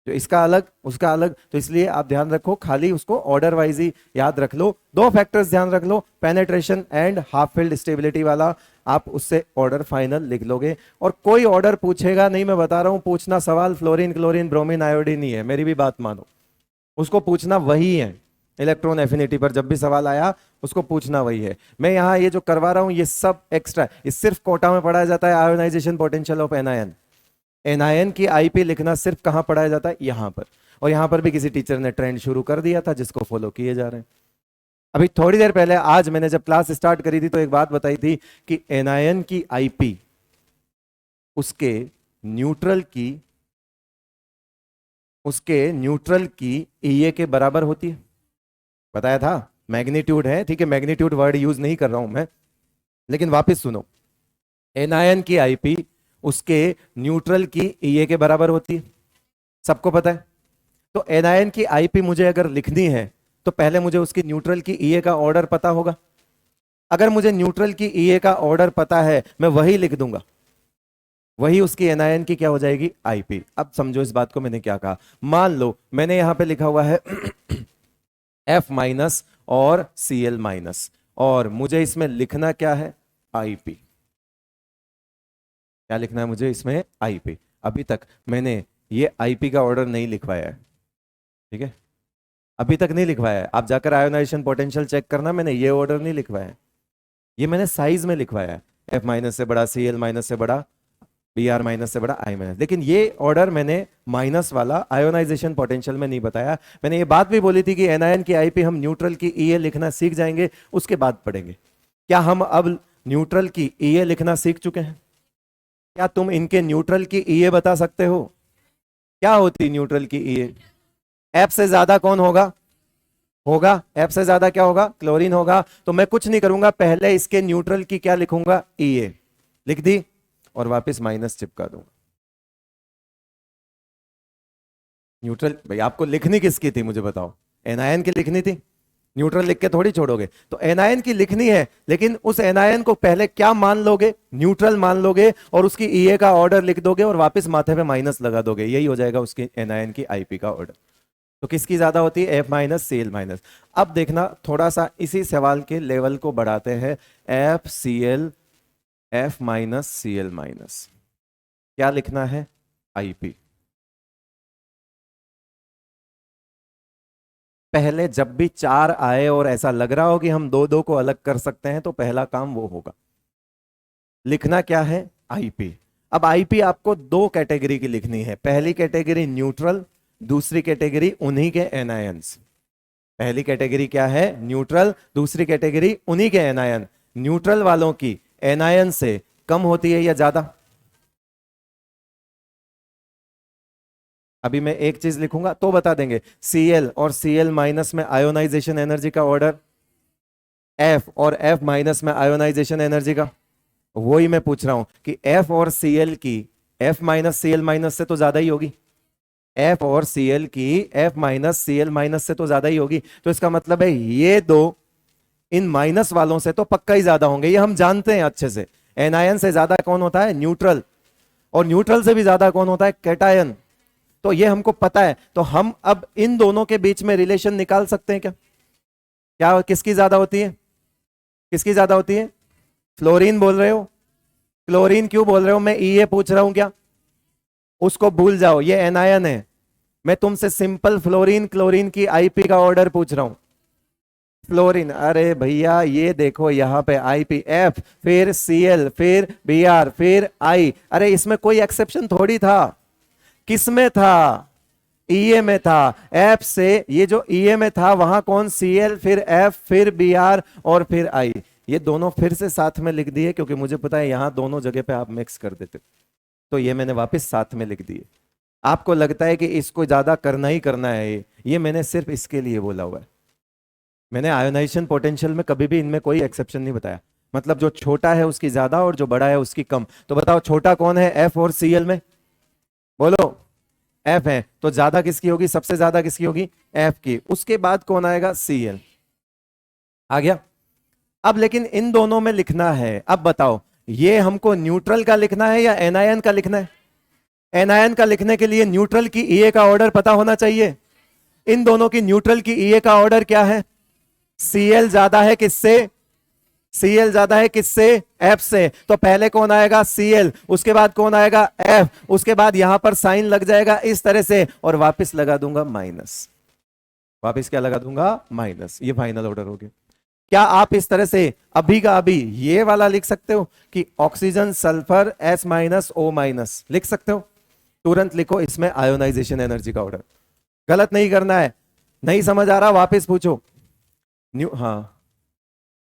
जो इसका अलग उसका अलग। तो इसलिए आप ध्यान रखो, खाली उसको ऑर्डर वाइज ही याद रख लो। दो फैक्टर्स ध्यान रख लो, penetration and half filled stability वाला, आप उससे ऑर्डर फाइनल लिख लोगे। और कोई ऑर्डर पूछेगा नहीं, मैं बता रहा हूं, पूछना सवाल फ्लोरीन क्लोरीन ब्रोमीन आयोडीन ही है, मेरी भी बात मानो, उसको पूछना वही है। इलेक्ट्रॉन एफिनिटी पर जब भी सवाल आया उसको पूछना वही है। मैं यहां ये जो करवा रहा हूं ये सब एक्स्ट्रा, ये सिर्फ कोटा में पढ़ाया जाता है, ionization potential of anion. Anion की आईपी लिखना सिर्फ कहां पढ़ाया जाता है? यहां पर। और यहां पर भी किसी टीचर ने ट्रेंड शुरू कर दिया था जिसको फॉलो किए जा रहे हैं। अभी थोड़ी देर पहले, आज मैंने जब क्लास स्टार्ट करी थी तो एक बात बताई थी कि एनायन की आईपी उसके न्यूट्रल की ईए के बराबर होती है, बताया था। मैग्नीट्यूड है, ठीक है, मैग्नीट्यूड वर्ड यूज नहीं कर रहा हूं मैं, लेकिन वापस सुनो, एनायन की आईपी उसके न्यूट्रल की ईए के बराबर होती है, सबको पता है। तो एनायन की आईपी मुझे अगर लिखनी है तो पहले मुझे उसकी न्यूट्रल की ईए का ऑर्डर पता होगा। अगर मुझे न्यूट्रल की ईए का ऑर्डर पता है मैं वही लिख दूंगा, वही उसकी एनायन की क्या हो जाएगी? आईपी। अब समझो इस बात को मैंने क्या कहा। मान लो मैंने यहां पे लिखा हुआ है F माइनस और Cl माइनस, और मुझे इसमें लिखना क्या है? आईपी। क्या लिखना है मुझे इसमें? आईपी। अभी तक मैंने ये आईपी का ऑर्डर नहीं लिखवाया है, ठीक है, अभी तक नहीं लिखवाया है। आप जाकर आयोनाइजेशन पोटेंशियल चेक करना, मैंने ये ऑर्डर नहीं लिखवाया है, ये मैंने साइज में लिखवाया है, F माइनस से बड़ा, Cl माइनस से बड़ा, Br माइनस से बड़ा, I माइनस। लेकिन ये ऑर्डर मैंने माइनस वाला आयोनाइजेशन पोटेंशियल में नहीं बताया। मैंने ये बात भी बोली थी कि एनायन की आईपी हम न्यूट्रल की ईए लिखना सीख जाएंगे उसके बाद पढ़ेंगे। क्या हम अब न्यूट्रल की ईए लिखना सीख चुके हैं? क्या तुम इनके न्यूट्रल की ईए बता सकते हो? क्या होती न्यूट्रल की ईए? एफ से ज्यादा कौन होगा? होगा एफ से ज्यादा क्या होगा? क्लोरीन होगा। तो मैं कुछ नहीं करूंगा, पहले इसके न्यूट्रल की क्या लिखूंगा? ईए लिख दी और वापस माइनस चिपका दूंगा। न्यूट्रल भाई आपको लिखनी किसकी थी मुझे बताओ? एनआयन की लिखनी थी। न्यूट्रल लिख के थोड़ी छोड़ोगे। तो एनआयन की लिखनी है, लेकिन उस एनआयन को पहले क्या मान लोगे? न्यूट्रल मान लोगे और उसकी ईए का ऑर्डर लिख दोगे और वापस माथे पे माइनस लगा दोगे। यही हो जाएगा उसकी एनआयन की आईपी का ऑर्डर। तो किसकी ज्यादा होती है? F minus C L minus. अब देखना थोड़ा सा इसी सवाल के लेवल को बढ़ाते हैं। F C L, F minus C L minus, क्या लिखना है? आईपी। पहले जब भी चार आए और ऐसा लग रहा हो कि हम दो दो को अलग कर सकते हैं, तो पहला काम वो होगा, लिखना क्या है? आईपी। अब आईपी आपको दो कैटेगरी की लिखनी है। पहली कैटेगरी न्यूट्रल, दूसरी कैटेगरी उन्हीं के एनायंस। पहली कैटेगरी क्या है? न्यूट्रल। दूसरी कैटेगरी उन्हीं के एनायन। न्यूट्रल वालों की एनायन से कम होती है या ज्यादा? अभी मैं एक चीज लिखूंगा तो बता देंगे। Cl और Cl माइनस में आयोनाइजेशन एनर्जी का ऑर्डर, F और F माइनस में आयोनाइजेशन एनर्जी का। वही मैं पूछ रहा हूं कि F और Cl की F माइनस Cl माइनस से तो ज्यादा ही होगी। F और Cl की F माइनस Cl माइनस से तो ज्यादा ही होगी। तो इसका मतलब है ये दो इन माइनस वालों से तो पक्का ही ज्यादा होंगे, ये हम जानते हैं अच्छे से। एनायन से ज्यादा कौन होता है? न्यूट्रल। और न्यूट्रल से भी ज्यादा कौन होता है? कैटायन। तो ये हमको पता है। तो हम अब इन दोनों के बीच में रिलेशन निकाल सकते हैं क्या? क्या किसकी ज्यादा होती है? किसकी ज्यादा होती है? फ्लोरीन बोल रहे हो? क्लोरीन क्यों बोल रहे हो? मैं ये पूछ रहा हूं क्या? उसको भूल जाओ, ये एनायन है। मैं तुमसे सिंपल फ्लोरीन क्लोरीन की आईपी का ऑर्डर पूछ रहा हूं। फ्लोरीन, अरे भैया ये देखो यहां पे आईपी, एफ फिर सीएल फिर बीआर फिर आई। अरे इसमें कोई एक्सेप्शन थोड़ी था। किसमें था? ईए में था। एफ से ये जो ईए में था वहां कौन? सीएल फिर एफ फिर बीआर और फिर आई। ये दोनों फिर से साथ में लिख दिए क्योंकि मुझे पता है यहां दोनों जगह पे आप मिक्स कर देते। तो ये मैंने वापस साथ में लिख दिए। आपको लगता है कि इसको ज्यादा करना ही करना है, ये मैंने सिर्फ इसके लिए बोला हुआ है। मैंने आयोनाइजेशन पोटेंशियल में कभी भी इनमें कोई एक्सेप्शन नहीं बताया। मतलब जो छोटा है उसकी ज्यादा और जो बड़ा है उसकी कम। तो बताओ छोटा कौन है एफ और सीएल में? बोलो। एफ है तो ज्यादा किसकी होगी? सबसे ज्यादा किसकी होगी? एफ की। उसके बाद कौन आएगा? सीएल। आ गया। अब लेकिन इन दोनों में लिखना है। अब बताओ ये हमको न्यूट्रल का लिखना है या एनायन का लिखना है? एनायन का लिखने के लिए न्यूट्रल की ईए का ऑर्डर पता होना चाहिए। इन दोनों की न्यूट्रल की ईए का ऑर्डर क्या है? सीएल ज्यादा है किससे? सीएल ज्यादा है किससे? एफ से। तो पहले कौन आएगा? सीएल। उसके बाद कौन आएगा? एफ। उसके बाद यहां पर साइन लग जाएगा इस तरह से और वापस लगा दूंगा माइनस। वापस क्या लगा दूंगा? माइनस। ये फाइनल ऑर्डर हो गया। क्या आप इस तरह से अभी का अभी ये वाला लिख सकते हो कि oxygen sulphur S minus O minus लिख सकते हो? तुरंत लिखो इसमें आयोनाइजेशन एनर्जी का ऑर्डर। गलत नहीं करना है। नहीं समझ आ रहा वापस पूछो। हाँ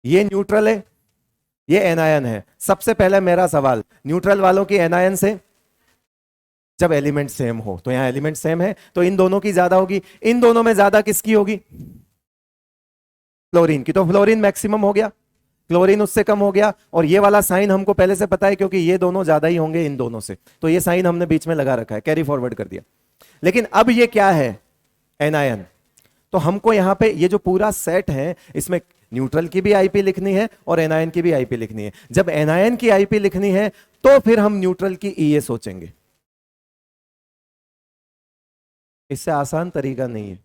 ये न्यूट्रल है, ये एनायन है। सबसे पहले मेरा सवाल, न्यूट्रल वालों की एनायन से जब एलिमेंट सेम हो, तो यहां एलिमेंट सेम है तो इन दोनों की ज्यादा होगी। इन दोनों में ज्यादा किसकी होगी? फ्लोरीन की। तो फ्लोरीन मैक्सिमम हो गया, क्लोरीन उससे कम हो गया। और ये वाला साइन हमको पहले से पता है क्योंकि ये दोनों ज्यादा ही होंगे इन दोनों से, तो ये साइन हमने बीच में लगा रखा है, कैरी फॉरवर्ड कर दिया। लेकिन अब ये क्या है? एनायन। तो हमको यहां पे ये जो पूरा सेट है इसमें न्यूट्रल की भी आईपी लिखनी है और एनायन की भी आईपी लिखनी है। जब एनायन की आईपी लिखनी है तो फिर हम न्यूट्रल की ईए सोचेंगे। इससे आसान तरीका नहीं है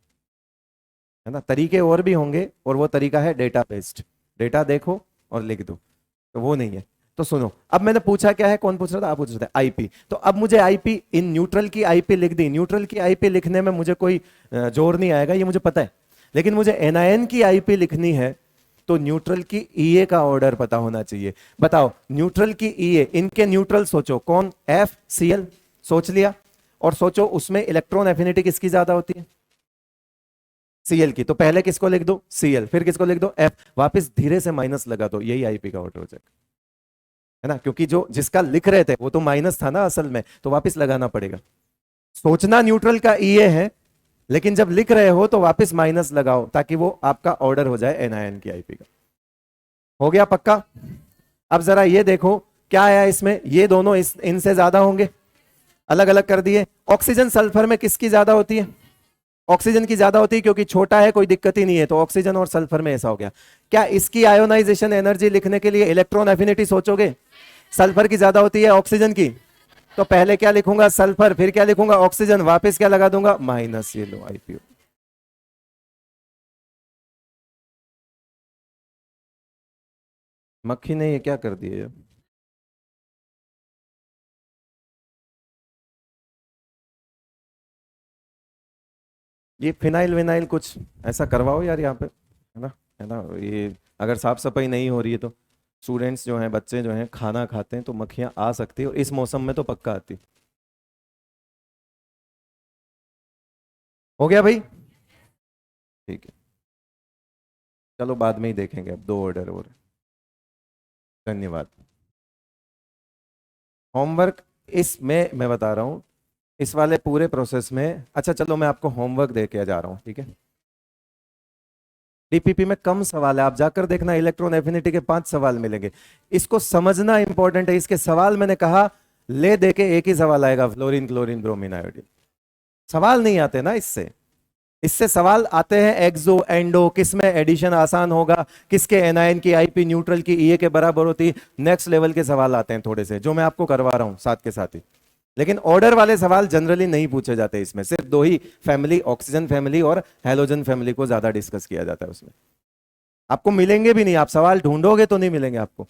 ना? तरीके और भी होंगे और वो तरीका है डेटा बेस्ड। डेटा देखो और लिख दो, तो वो नहीं है। तो सुनो, अब मैंने पूछा क्या है? कौन पूछ रहा था? आप पूछ रहे थे आईपी। तो अब मुझे आईपी, इन न्यूट्रल की आईपी लिख दी। न्यूट्रल की आईपी लिखने में मुझे कोई जोर नहीं आएगा, ये मुझे पता है। लेकिन मुझे एनआयन की आईपी लिखनी है तो न्यूट्रल की ईए का ऑर्डर पता होना चाहिए। बताओ न्यूट्रल की ईए, इनके न्यूट्रल सोचो कौन? F C L. सोच लिया? और सोचो उसमें इलेक्ट्रॉन एफिनिटी किसकी ज्यादा होती है? सीएल की। तो पहले किसको लिख दो? सीएल। फिर किसको लिख दो? एफ। वापस धीरे से माइनस लगा दो, यही आईपी का ऑर्डर हो जाएगा। है ना, क्योंकि जो जिसका लिख रहे थे वो तो माइनस था ना असल में, तो वापस लगाना पड़ेगा। सोचना न्यूट्रल का ये है, लेकिन जब लिख रहे हो तो वापस माइनस लगाओ ताकि वो आपका ऑर्डर हो जाए एनआईएन की आईपी का। हो गया पक्का? अब जरा ये देखो क्या आया इसमें, ये दोनों इनसे ज्यादा होंगे, अलग अलग कर दिए। ऑक्सीजन सल्फर में किसकी ज्यादा होती है? ऑक्सीजन की ज्यादा होती है, क्योंकि छोटा है कोई दिक्कत ही नहीं है, तो ऑक्सीजन और सल्फर में ऐसा हो गया। क्या इसकी आयोनाइजेशन एनर्जी लिखने के लिए इलेक्ट्रॉन एफिनिटी सोचोगे? सल्फर की ज्यादा होती है ऑक्सीजन की, तो पहले क्या लिखूंगा? सल्फर, फिर क्या लिखूंगा? ऑक्सीजन, वापस क्या लगा दूंगा? माइनस। ये लो आईपीओ। मक्खी ने ये क्या कर दिया? ये फिनाइल विनाइल कुछ ऐसा करवाओ यार यहाँ पे, है ना, है ना। ये अगर साफ सफाई नहीं हो रही है तो स्टूडेंट्स जो हैं, बच्चे जो हैं, खाना खाते हैं तो मक्खियां आ सकती है, और इस मौसम में तो पक्का आती। हो गया भाई? ठीक है, चलो बाद में ही देखेंगे, अब दो ऑर्डर और। धन्यवाद। होमवर्क इसमें मैं बता रहा हूँ, इस वाले पूरे प्रोसेस में। अच्छा चलो मैं आपको होमवर्क दे के जा रहा हूँ, ठीक है। डीपीपी में कम सवाल है, आप जाकर देखना, इलेक्ट्रॉन एफिनिटी के 5 सवाल मिलेंगे। इसको समझना इंपॉर्टेंट है। इसके सवाल मैंने कहा ले दे के एक ही सवाल आएगा, फ्लोरीन क्लोरीन ब्रोमीन आयोडीन। सवाल नहीं आते ना इससे। इससे सवाल आते हैं एक्सो एंडो, किसमें एडिशन आसान होगा, किसके एनायन की आईपी न्यूट्रल की ईए के बराबर होती। नेक्स्ट लेवल के सवाल आते हैं थोड़े से, जो मैं आपको करवा रहा हूं साथ के साथ ही। लेकिन ऑर्डर वाले सवाल जनरली नहीं पूछे जाते इसमें, सिर्फ दो ही फैमिली, ऑक्सीजन फैमिली और हैलोजन फैमिली को ज्यादा डिस्कस किया जाता है उसमें। आपको मिलेंगे भी नहीं, आप सवाल ढूंढोगे तो नहीं मिलेंगे आपको।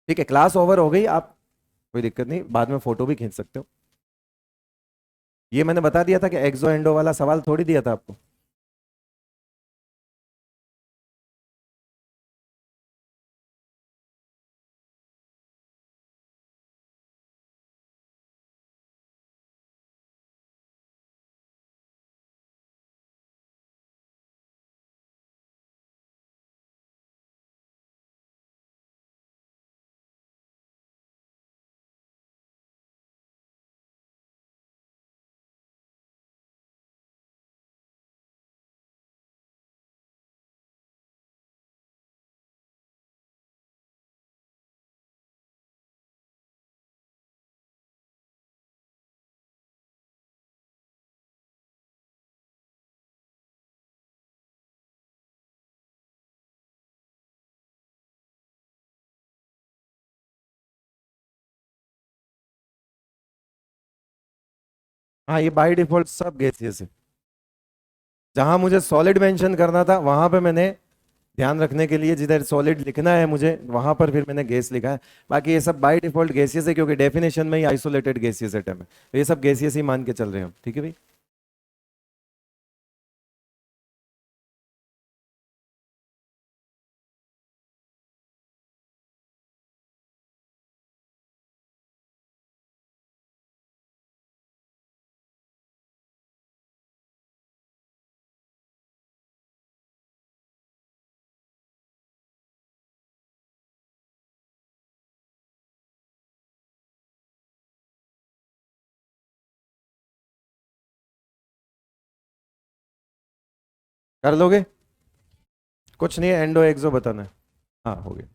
ठीक है, क्लास ओवर हो गई, आप कोई दिक्कत नहीं, बाद में फोटो भी खींच सकते हो। ये मैंने बता दिया था कि एक्सो एंडो वाला सवाल थोड़ी दिया था आपको। हाँ, ये बाय डिफॉल्ट सब गैसियस है। जहां मुझे सॉलिड मेंशन करना था वहां पे मैंने ध्यान रखने के लिए, जिधर सॉलिड लिखना है मुझे वहां पर फिर मैंने गैस लिखा है। बाकी ये सब बाय डिफॉल्ट गैसियस है, क्योंकि डेफिनेशन में ही आइसोलेटेड गैसियस एटम है, तो ये सब गैसियस ही मान के चल रहे हैं हम। ठीक है भाई? कर लोगे? कुछ नहीं है, एंडो एक्सो बताना है। हाँ हो गया।